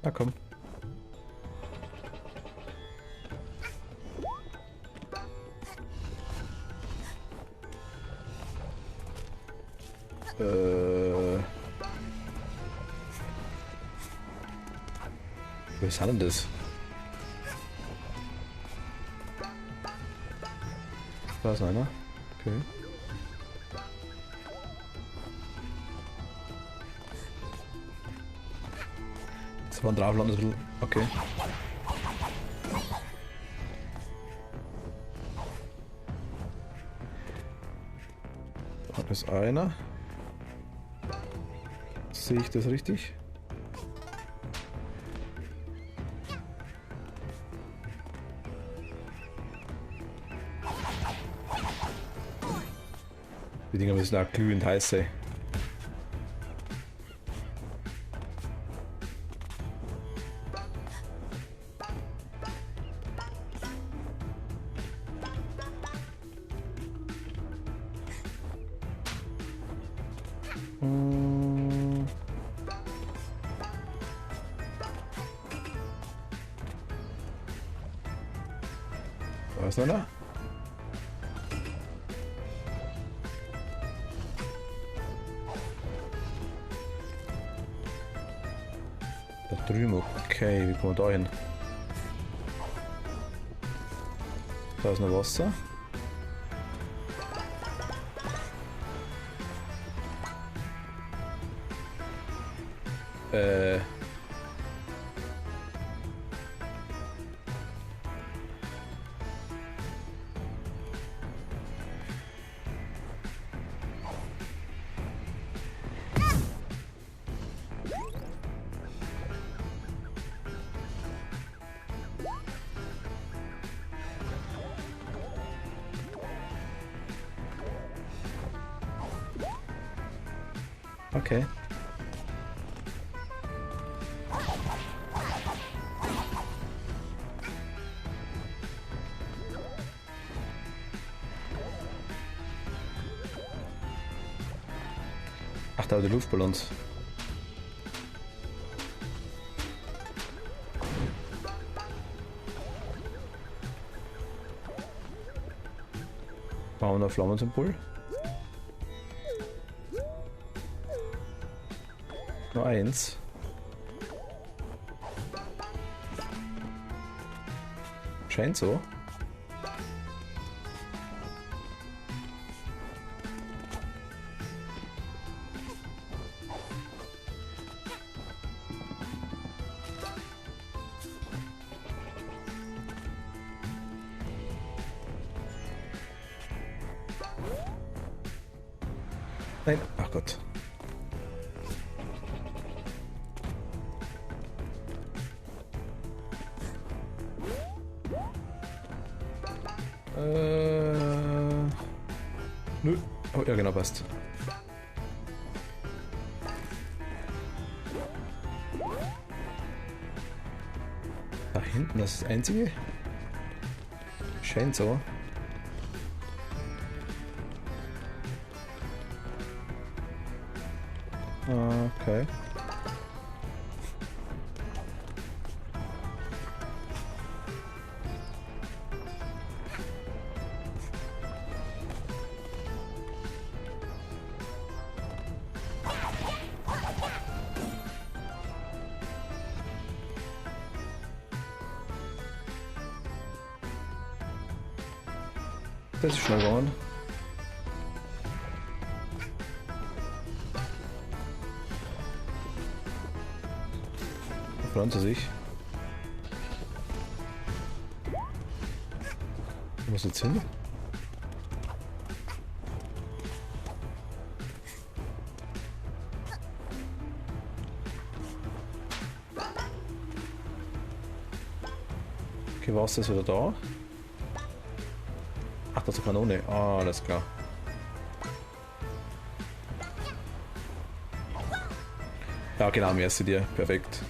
Na komm. Wo ist denn das? Da ist einer. Okay. Das war ein drauf landen. Okay. Da ist einer. Sehe ich das richtig? Die Dinger müssen auch glühend heiß sein. Da ist noch einer. Da drüben, okay, wie kommen wir da hin? Da ist noch Wasser. Okay. Ach, da die Luftballons. Bauen wir ein Flammensymbol. Nur eins. Scheint so. Nein, ach Gott. Nö. Oh, ja, genau, passt. Da hinten, das ist das einzige. Scheint so. Okay. Das ist schnell gegangen. Pflanze sich. Wo muss jetzt hin? Okay, Wasser ist wieder da. Ach, das ist eine Kanone. Ah, alles klar. Ja, genau, merci dir. Perfekt.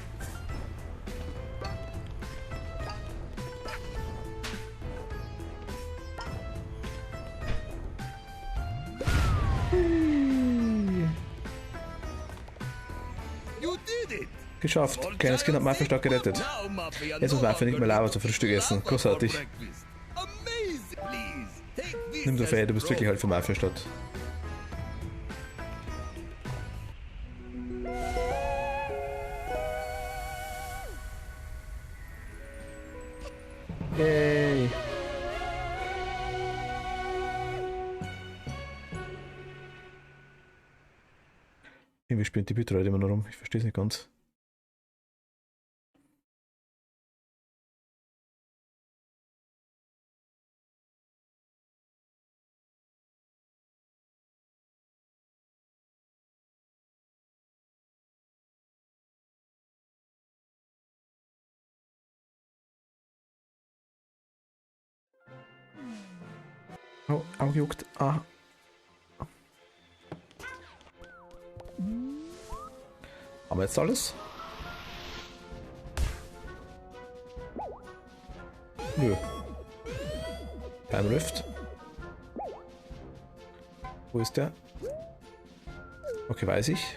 You did it! Geschafft. Kleines Kind hat Mafia-Stadt gerettet. Now, Mafia, Jetzt muss Mafia nicht mehr Lava zu Frühstück essen. Großartig. Amazing! Please, take this Nimm du as Fee, du bist wirklich halt proof. für Mafia-Stadt. Yay! Irgendwie spinnt die Bitrate immer noch rum. Ich verstehe es nicht ganz. Au, Auge juckt. Ah. Haben wir jetzt alles? Nö. Time Rift. Wo ist der? Okay, weiß ich.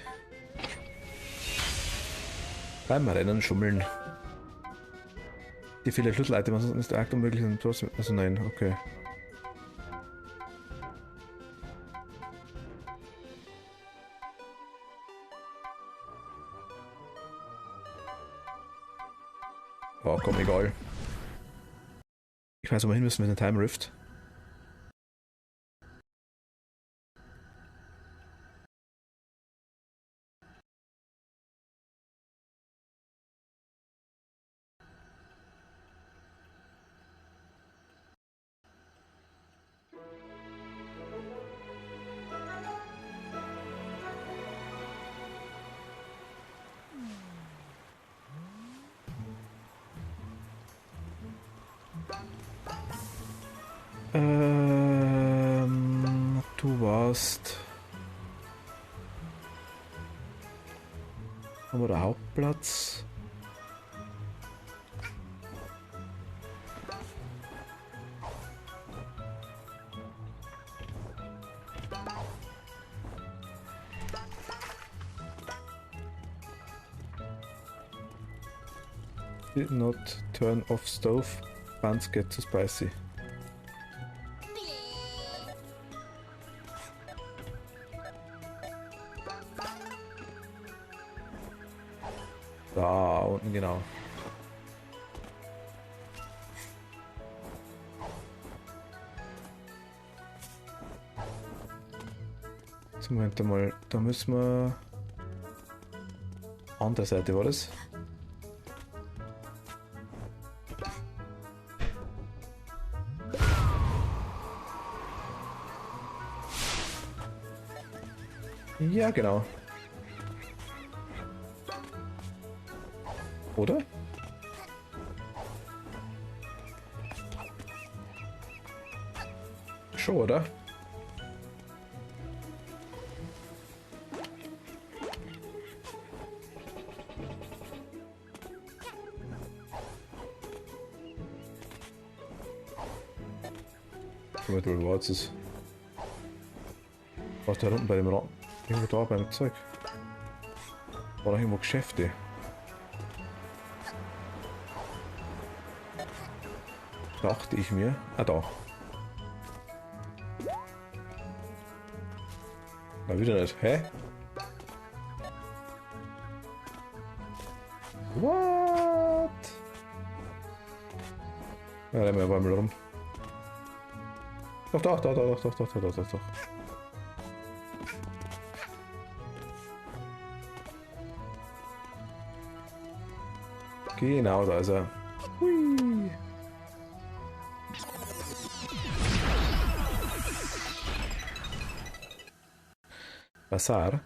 Beim Rennen schummeln. Die viele Schlüssel-Items ist der Akt unmöglich und trotzdem. Also nein, okay. Oh, komm, egal. Ich weiß, wo wir hin müssen mit dem Time Rift. Du warst. Haben wir den Hauptplatz? Did not turn off stove. Buns get too spicy. Da unten genau. Jetzt Moment mal, da müssen wir. Andere Seite war das. Ja, genau. Oder? Schon, oder? Mit Rewards ist. Was da unten bei dem Raum? Irgendwo da beim Zeug. War da irgendwo Geschäfte? Dachte ich mir. Ah, da. Na, wieder nicht. Hä? What? Ja, rennen wir aber mal rum. Doch, doch, doch, doch, doch, doch, doch, doch, doch, doch. Genau, da ist er. Hui. Bazar.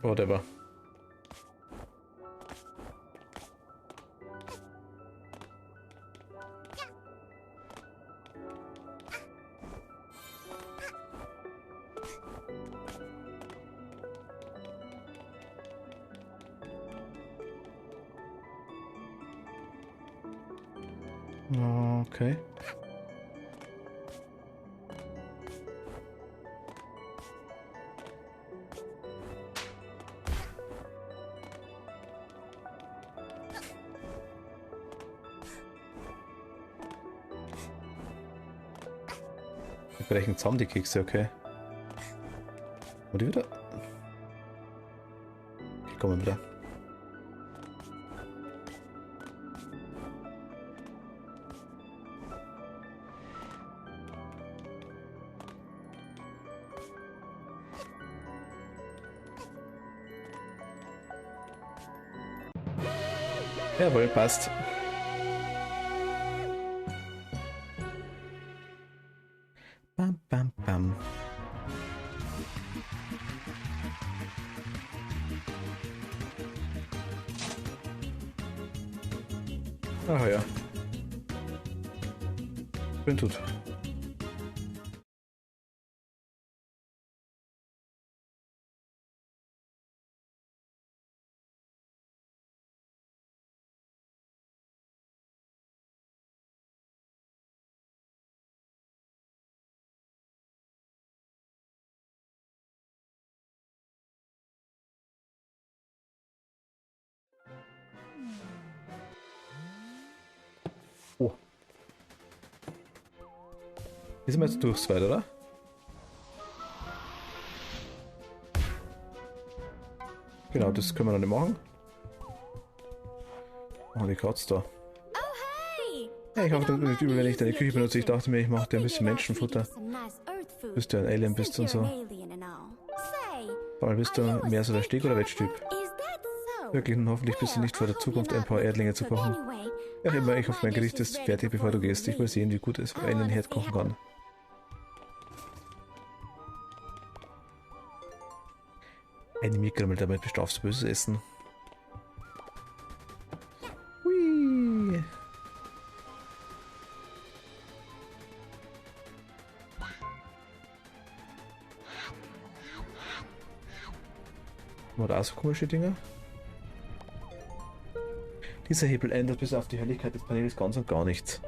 Whatever. Okay. Wir brechen zusammen die Kekse, okay. Und die wieder? Okay, kommen wieder. Jawohl, passt. Bam, bam, bam. Ach ja. Schön tut. Oh. Hier sind wir jetzt durchs weit, oder? Genau, das können wir noch nicht machen. Oh, die Katze da. Oh, hey! Ja, ich hoffe, das wird nicht übel, wenn ich deine Küche benutze. Ich dachte mir, ich mache dir ein bisschen Menschenfutter. Bis du ein Alien bist und so. Vor allem bist du mehr so der Steg- oder Wettstyp. Wirklich, und hoffentlich bist du nicht vor der Zukunft ein paar Erdlinge zu kochen. Ja, immer, ich hoffe, mein Gericht ist fertig, bevor du gehst. Ich will sehen, wie gut es einen Herd kochen kann. Eine Mikrowelle, damit bestrafst du böses Essen. Hui. War da so komische Dinge? Dieser Hebel ändert bis auf die Helligkeit des Panels ganz und gar nichts.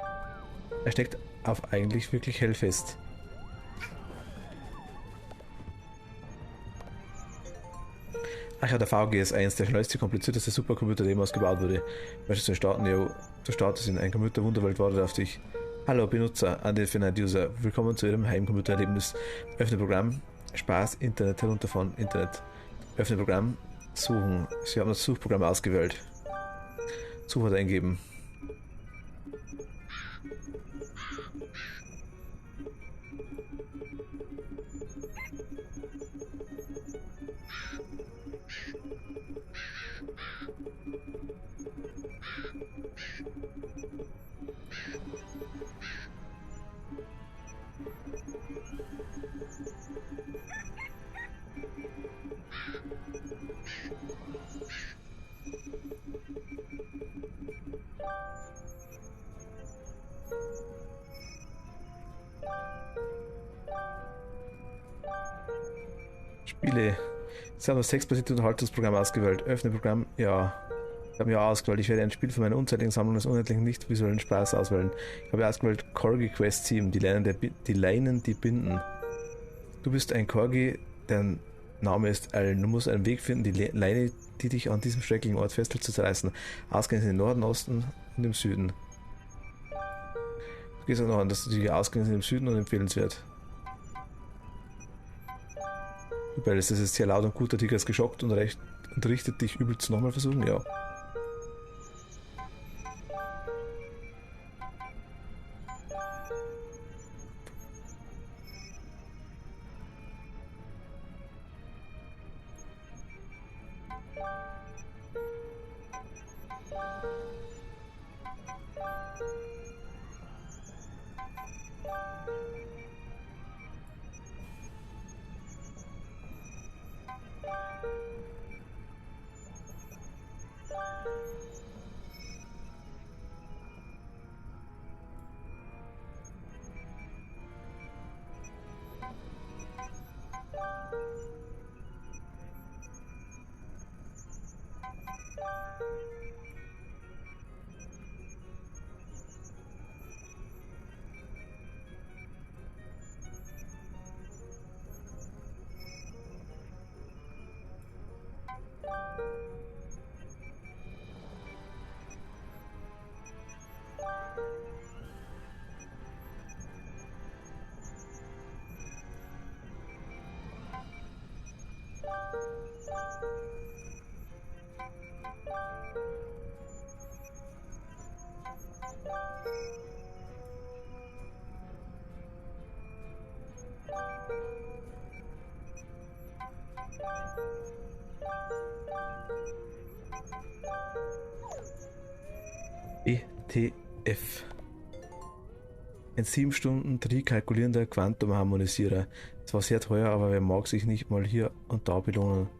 Er steckt auf eigentlich wirklich hell fest. Ach ja, der VGS1, der schnellste, komplizierteste Supercomputer, der jemals gebaut wurde. Möchtest du starten? Ja, du startest in ein Computer-Wunderwelt, wartet auf dich. Hallo Benutzer, Undefined User, willkommen zu Ihrem Heimcomputererlebnis. Öffne Programm, Spaß, Internet, herunterfahren, Internet. Öffne Programm, suchen. Sie haben das Suchprogramm ausgewählt. Suchwort eingeben. Spiele. Sie haben das textbasierte Unterhaltungsprogramm ausgewählt. Öffne Programm. Ja. Ich habe ja ausgewählt. Ich werde ein Spiel von meiner unzähligen Sammlung des unendlichen nicht visuellen Spaß auswählen. Ich habe ausgewählt Corgi Quest 7. Die Leinen, die binden. Du bist ein Corgi, deren Name ist Allen. Du musst einen Weg finden, die Leine, die dich an diesem schrecklichen Ort festhält, zu zerreißen. Ausgehend in den Norden, Osten und im Süden. Du gehst auch noch an, dass du die ausgehend im Süden und empfehlenswert. Du bellst, das ist sehr laut und gut, der Tiger ist geschockt und richtet dich übel zu nochmal versuchen, ja. ETF. Ein 7 Stunden trikalkulierender Quantumharmonisierer. Zwar sehr teuer, aber wer mag sich nicht mal hier und da belohnen?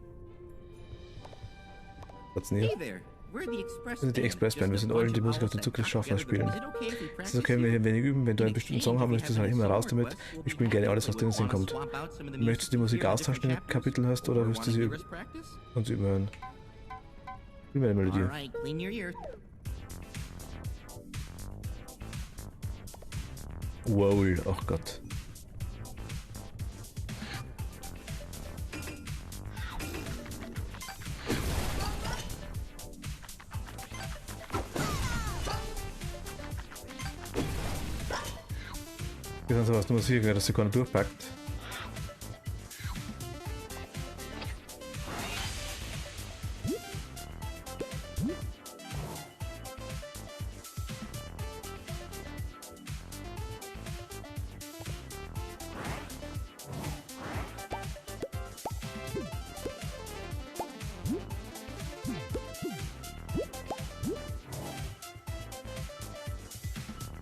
What's new? Hey there. We're the Express Wir sind die Expressband, wir sind allen, die Musik auf den Zug des Schaffners spielen. Es ist okay, wenn wir hier ein wenig üben, wenn du einen bestimmten Song haben möchtest, halt immer raus damit. Wir spielen gerne alles, was drin Sinn kommt. Möchtest du die Musik austauschen, wenn du Kapitel hast, oder willst du sie uns überhören? Spiel mir eine Melodie. Alright, clean your ears. Wow, ach Gott. Wir sind sowas nur sicher, dass sie keiner durchpackt.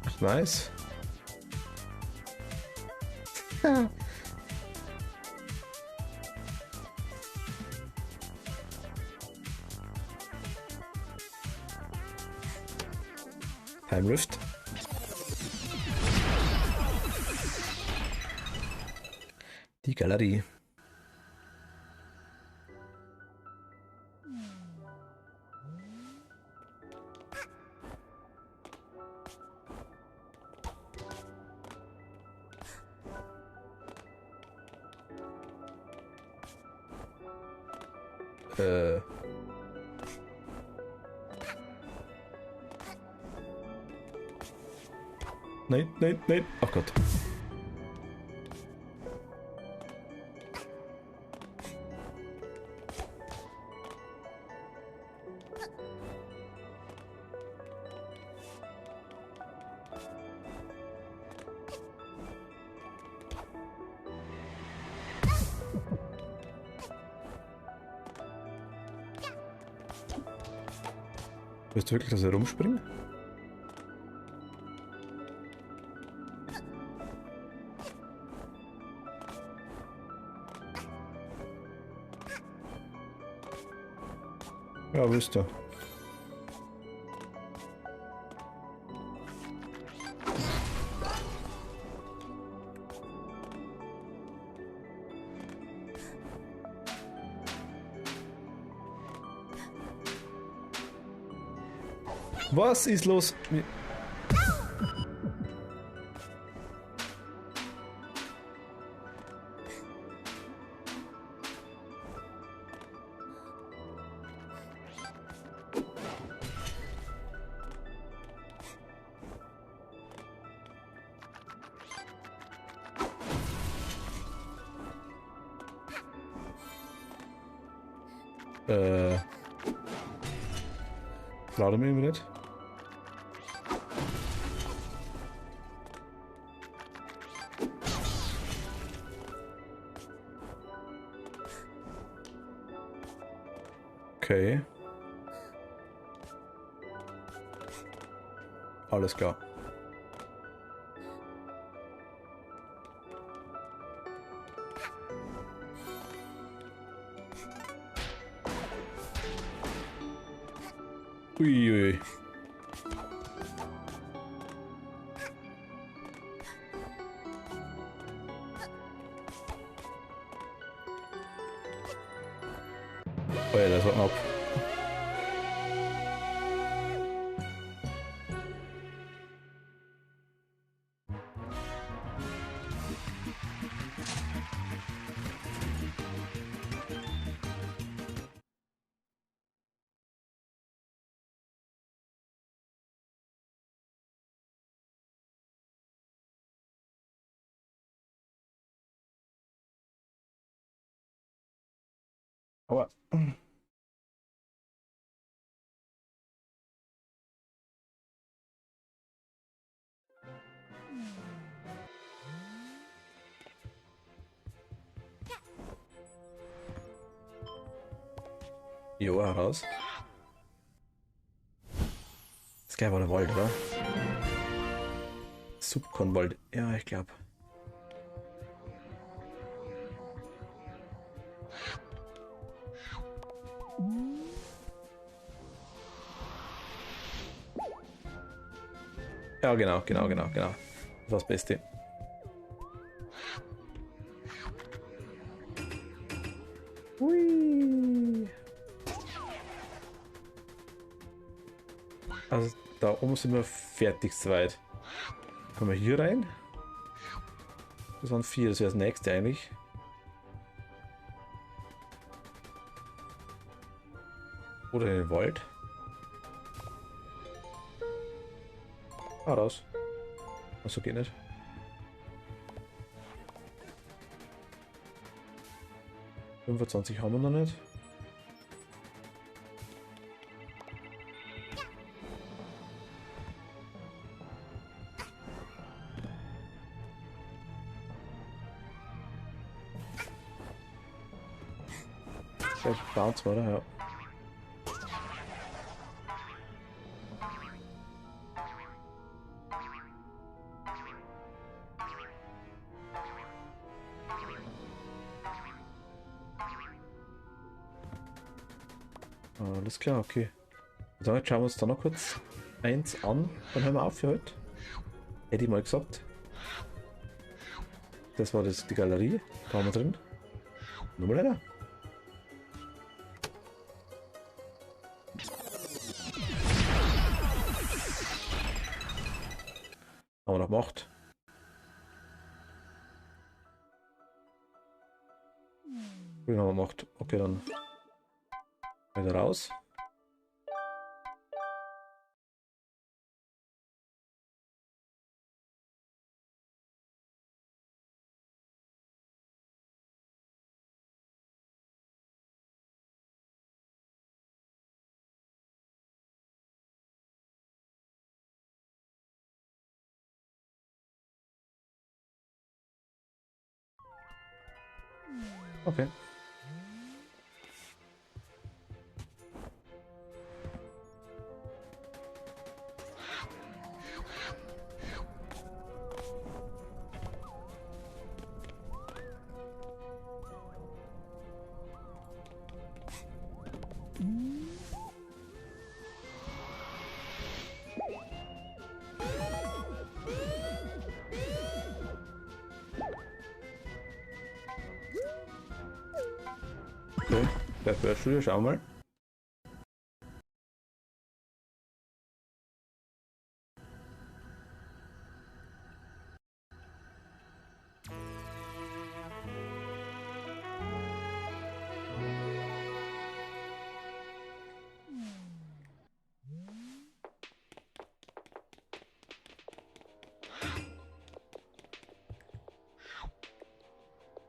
Ach, nice. Time Rift. Die Galerie. Nein, nein, nein. Ach Gott. Willst du wirklich, dass er rumspringt? Ja, wisst ihr. Was ist los? Lade mich nicht. Okay. Alles klar. Uiui. Oh ja, das war ab. Aber. Jo, heraus. Das gleich war der Wald, oder? Subkonwald. Ja, ich glaube. Ja, genau. Das war das Beste. Hui. Also da oben sind wir fertig soweit. Können wir hier rein? Das waren 4, das wäre das nächste eigentlich. Oder in den Wald. Ah, raus. Achso, geht nicht. Ja. 25 haben wir noch nicht. Der Bounce war da, ja. Alles klar, okay. So, jetzt schauen wir uns da noch kurz eins an, dann hören wir auf für heute. Hätte ich mal gesagt. Das war die Galerie. Da haben wir drin. Nochmal einer. Haben wir noch gemacht. Den haben wir gemacht. Okay, dann wieder raus. Okay. Okay, Bergwerkstudio, schauen wir mal.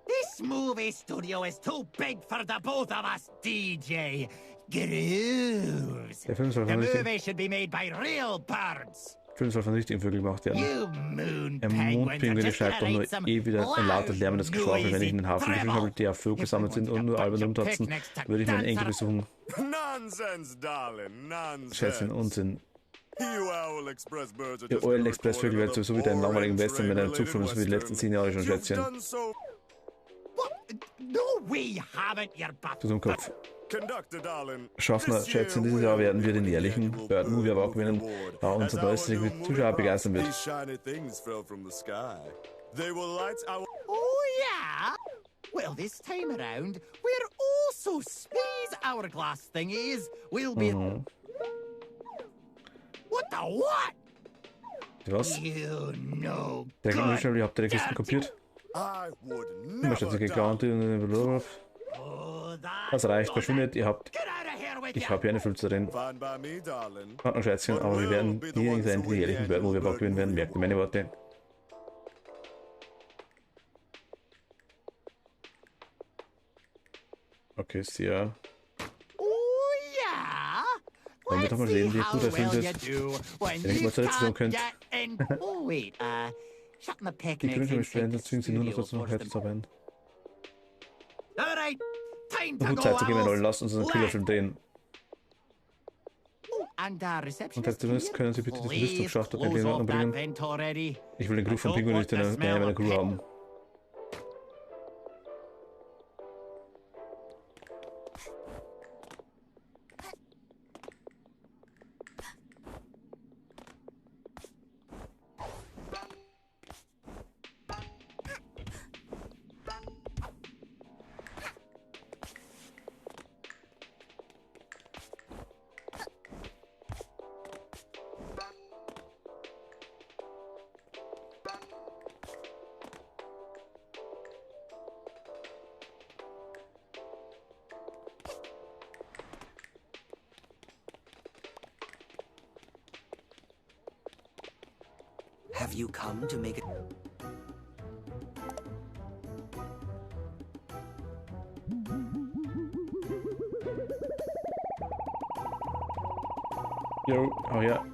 This movie studio is too big for the both of us, DJ. Grooves. Der Film soll The von richtigen, movie should be made by real birds. Vögeln gemacht werden. You moon Ein penguins are Mondpinguin just schreibt doch gonna nur rate some wieder ein lautes lärmendes Geschwafel, wenn ich in den Hafen noisy habe, die auf Vögel gesammelt sind und nur albern rumtatzen, würde ich meinen Enkel besuchen. Nonsense, darling, nonsense. Schätzchen, Unsinn. You Owl Express birds are Ihr just Oil gonna Express Vögel record werdet sowieso wieder einen another langweiligen boring Western mit einem train-related Zug für die letzten 10 Jahre schon, You've Schätzchen. done so. What? No, we haven't, you butt. Zu dem Kopf. Conductor, darling. Schaffner, Schätzchen, dieses Jahr werden wir den jährlichen Bird Movie Award gewinnen, da unser neues Segment Zuschauer begeistern wird. These shiny things fell from the sky. They will light our Oh, yeah? Well, this time around, we're also space hourglass thingies. We'll be... What the what? Was? You know Der good. Commissioner, ihr habt die Kisten kopiert. I would Immer steht sie never geklaut. Oh, that Das reicht, does verschwindet, ihr habt. Get out of here with Ich you. habe hier eine Flüsterin. Fine by me, darling. Partner Schätzchen, aber wir werden diejenigen sein, die den jährlichen Bird Movie Award gewinnen werden. Merkt ihr meine Worte? Okay, sehr. Oh, yeah? Wollen wir doch mal sehen, wie gut er findet. Wenn ich mal zuletzt sagen könnt. Oh, wait, shut my Die picnic Gründe inside bestellen, the das zwingen sie nur noch studio dazu, noch for Hälfte zu them. arbeiten. Alright, time Und to gut, go, Zeit zu geben, owls. lasst uns einen Killerfilm drehen. And Receptionist Und Rezeptionist, können Sie bitte diesen Rüstungsschacht dort close in off Ordnung that bringen? vent already. Ich will den Geruch von Pinguin nicht in meiner Crew haben. Have you come to make it? Jo, oh ja.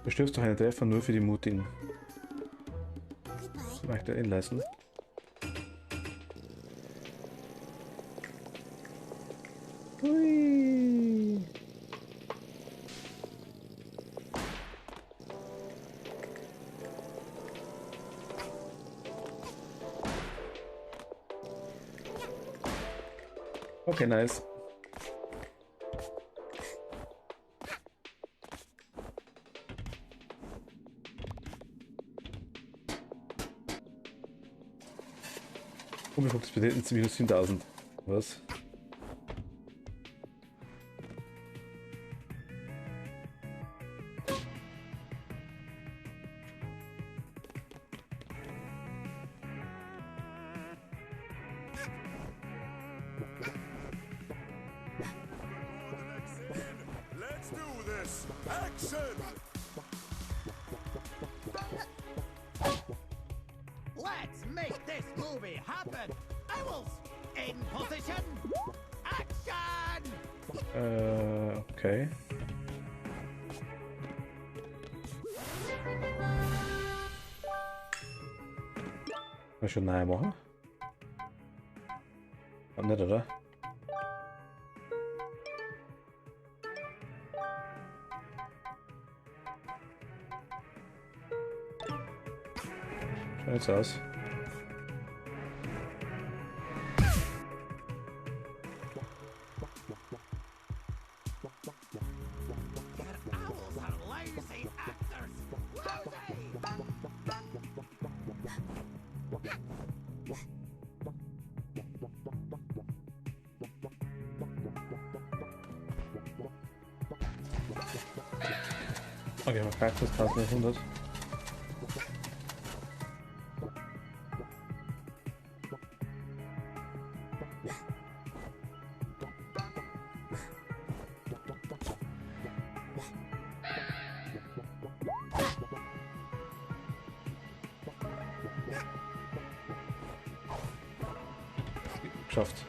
Du stirbst doch einen Treffer nur für die Mutigen. Das mag ich dir inlassen. Hui. Okay, nice. Oh, mir kommt das Betäten zu minus 7000. Was? Let's do this! Action! Let's make this movie happen. Owls, in position. Action! Okay. Kann ich schon nahe machen? Kann nicht, oder? Schaut jetzt aus. Owls are lousy actors. Lousy! Okay, mal Praxis 1100. Geschafft.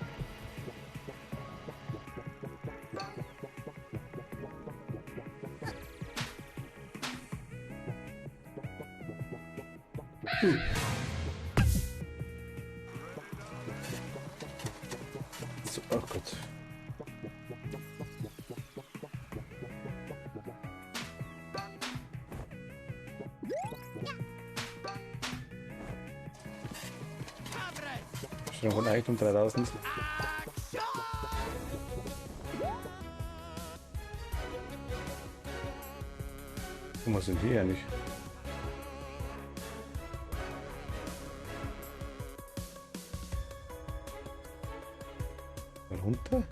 So, oh Gott. Stellung von Eigentum 3000. Und was sind die eigentlich? Runter?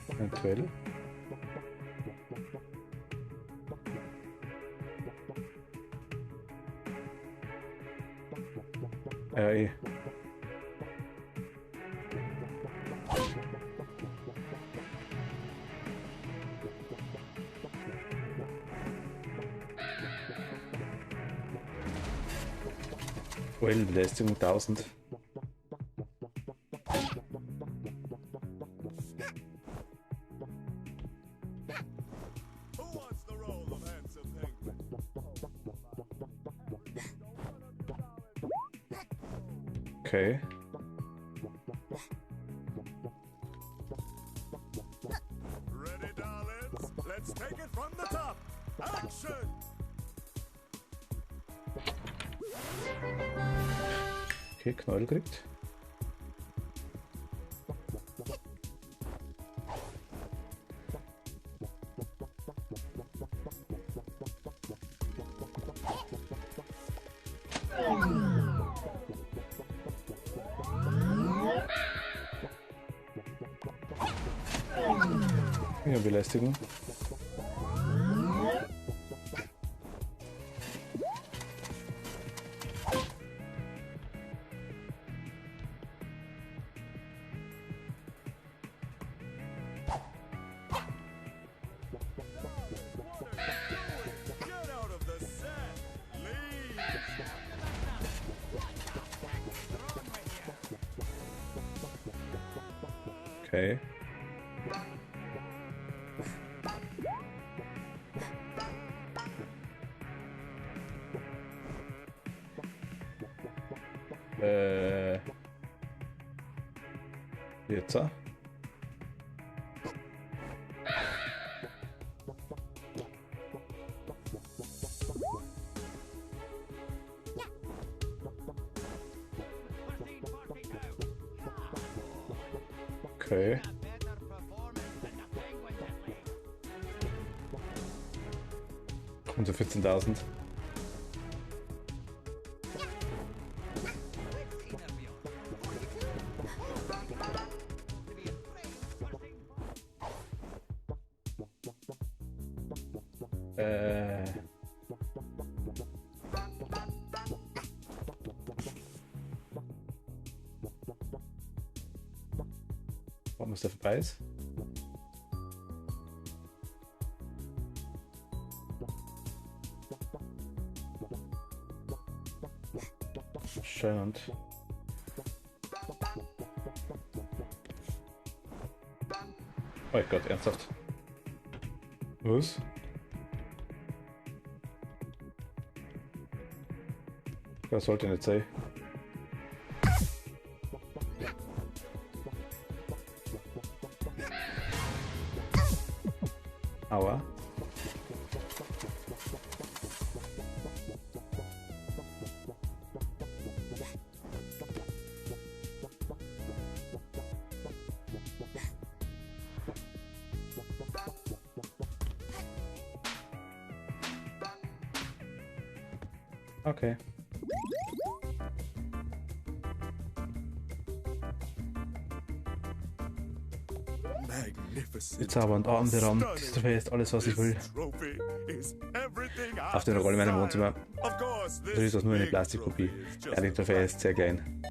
Eventuell. Eh. Belästigung 1000. Okay. Ready, darlings? Let's take it from the top. Action! Okay, Knäuel kriegt. Ja, Belästigung. Get out of the set! Leave! Okay. Jetzt. Okay. Unter 14.000. Warum ist der vorbei ist? Scheinend. Oh mein Gott, ernsthaft? Was? Das sollte nicht sein. Aua. Okay. Bezaubernd, atemberaubend, das Trophäe ist alles, was ich will. Auf den Roll in meinem Wohnzimmer. Das ist das nur eine Plastikkopie. Ja, die Trophäe ist sehr klein.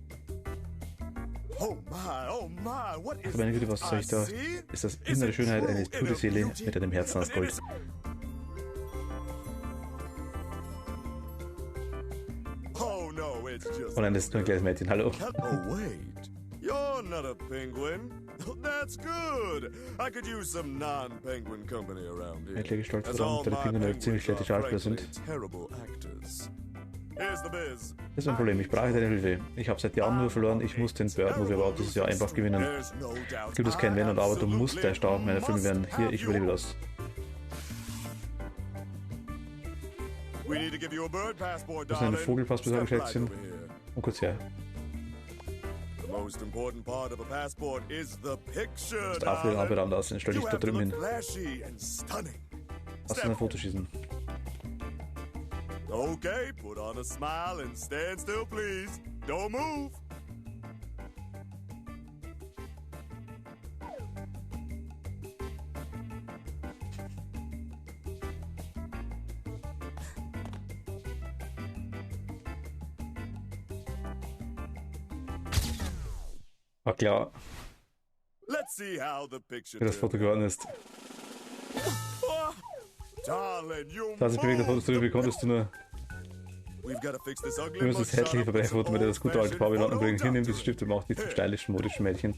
Aber meine Güte, was soll ich da? Ist das innere Schönheit eine pure Seele mit einem Herzen aus Gold. Oh nein, das ist nur ein kleines Mädchen, hallo. Oh, wait. You're not a penguin. That's good. I could use some non-penguin company around here. Ich lege stolz daran, da die Pinguine ziemlich schlechte Schauspieler sind. Here's the biz. Das ist ein Problem, ich brauche deine Hilfe. Ich habe seit Jahren nur verloren, ich muss den Bird Movie Award dieses Jahr einfach gewinnen. There's no doubt. Gibt es kein Wenn und Aber, du musst der Star meiner Filme werden. Hier, ich überlebe das. We need to give you a bird passport, Das ist ein darling. Vogelpass besorgen, Step right Schätzchen. over here. Und kurz her. The most important part of a passport is the picture, Das darf wieder darling. abgeraumt aussehen, stell dich You da have to drüben hin. look flashy and stunning. Lass uns ein Foto schießen. Okay, put on a smile and stand still, please. Don't move. War klar, Let's see how the picture wie das Foto geworden ist. Darling, you Da hat sich bewegt, das Foto zu drüber, wie konntest du nur? We've got to fix this ugly Wir müssen das hässliche Verbrecherfoto mit das gute alte Farbe in Ordnung bringen. Hier nimmt diese Stifte und macht die zum stylischen, modischen Mädchen.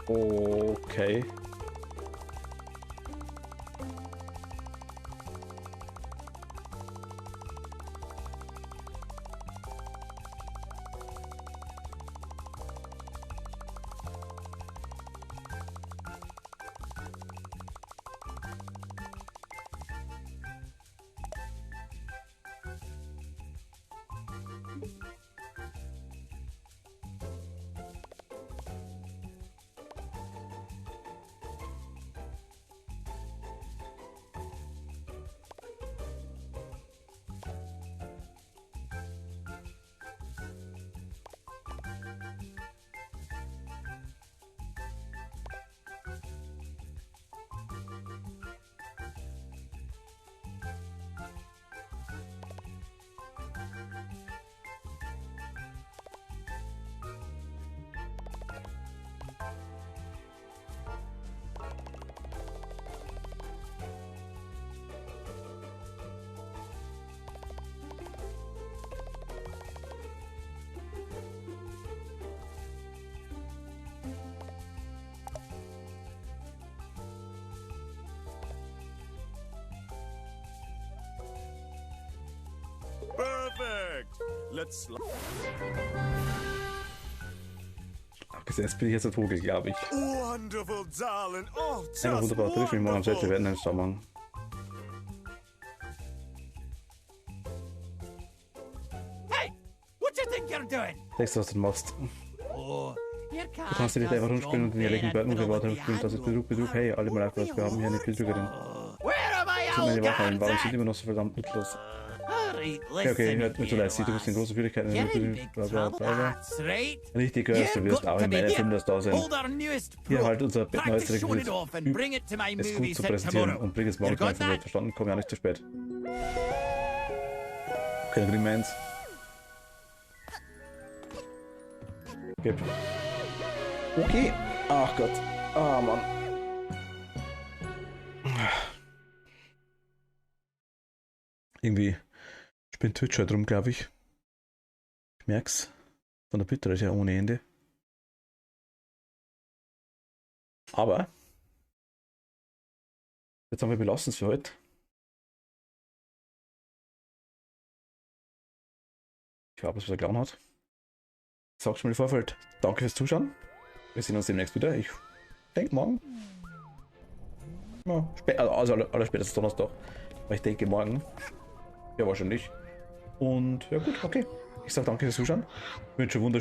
Okay. Perfect. Let's. Abgesetzt bin ich jetzt ein Vogel, glaube ich. Wonderful, darling. Oh, just Einfach wunderbar. Triff mich morgen am Set, wir werden einen Stau machen. Hey, what do you think you're doing? Denkst du, was du machst? Oh, your Du kannst dir nicht einfach rumspielen und den jährlichen Birdmobil warten und das ist Betrug. Hey, alle mal aufgepasst, wir haben hier eine Betrügerin. Where are my Das sind meine old Waffen, warum guns? sind die immer noch so verdammt nutzlos? Alright, Okay, hört mir listen zu leid, du bist in großen Schwierigkeiten. Bla bla bla. That's right. Richtig gehörst, du wirst auch in meinem Film das da sein. Hold our newest Hier pro. halt unser neues Practice showing Requisite. it off and bring it to my Es movie gut zu set präsentieren tomorrow. und bring es morgen You got zu mir. that? Verstanden? Komm ja nicht zu spät. Okay, dann kriegen wir eins. Gib. Okay. Ach Gott. Ah, Mann. Irgendwie spinnt Twitch halt rum, glaube ich. Ich merk's. Von der Bitrate ist ja ohne Ende. Aber jetzt haben wir belassen es für heute. Ich glaube, es was er geklaut hat. Ich sag's schon mal im Vorfeld. Danke fürs Zuschauen. Wir sehen uns demnächst wieder. Ich denke morgen. Ja, also aller spätestens Donnerstag. Aber ich denke morgen. Ja, wahrscheinlich. Und ja gut, okay. Ich sage danke fürs Zuschauen. Ich wünsche wunderschön.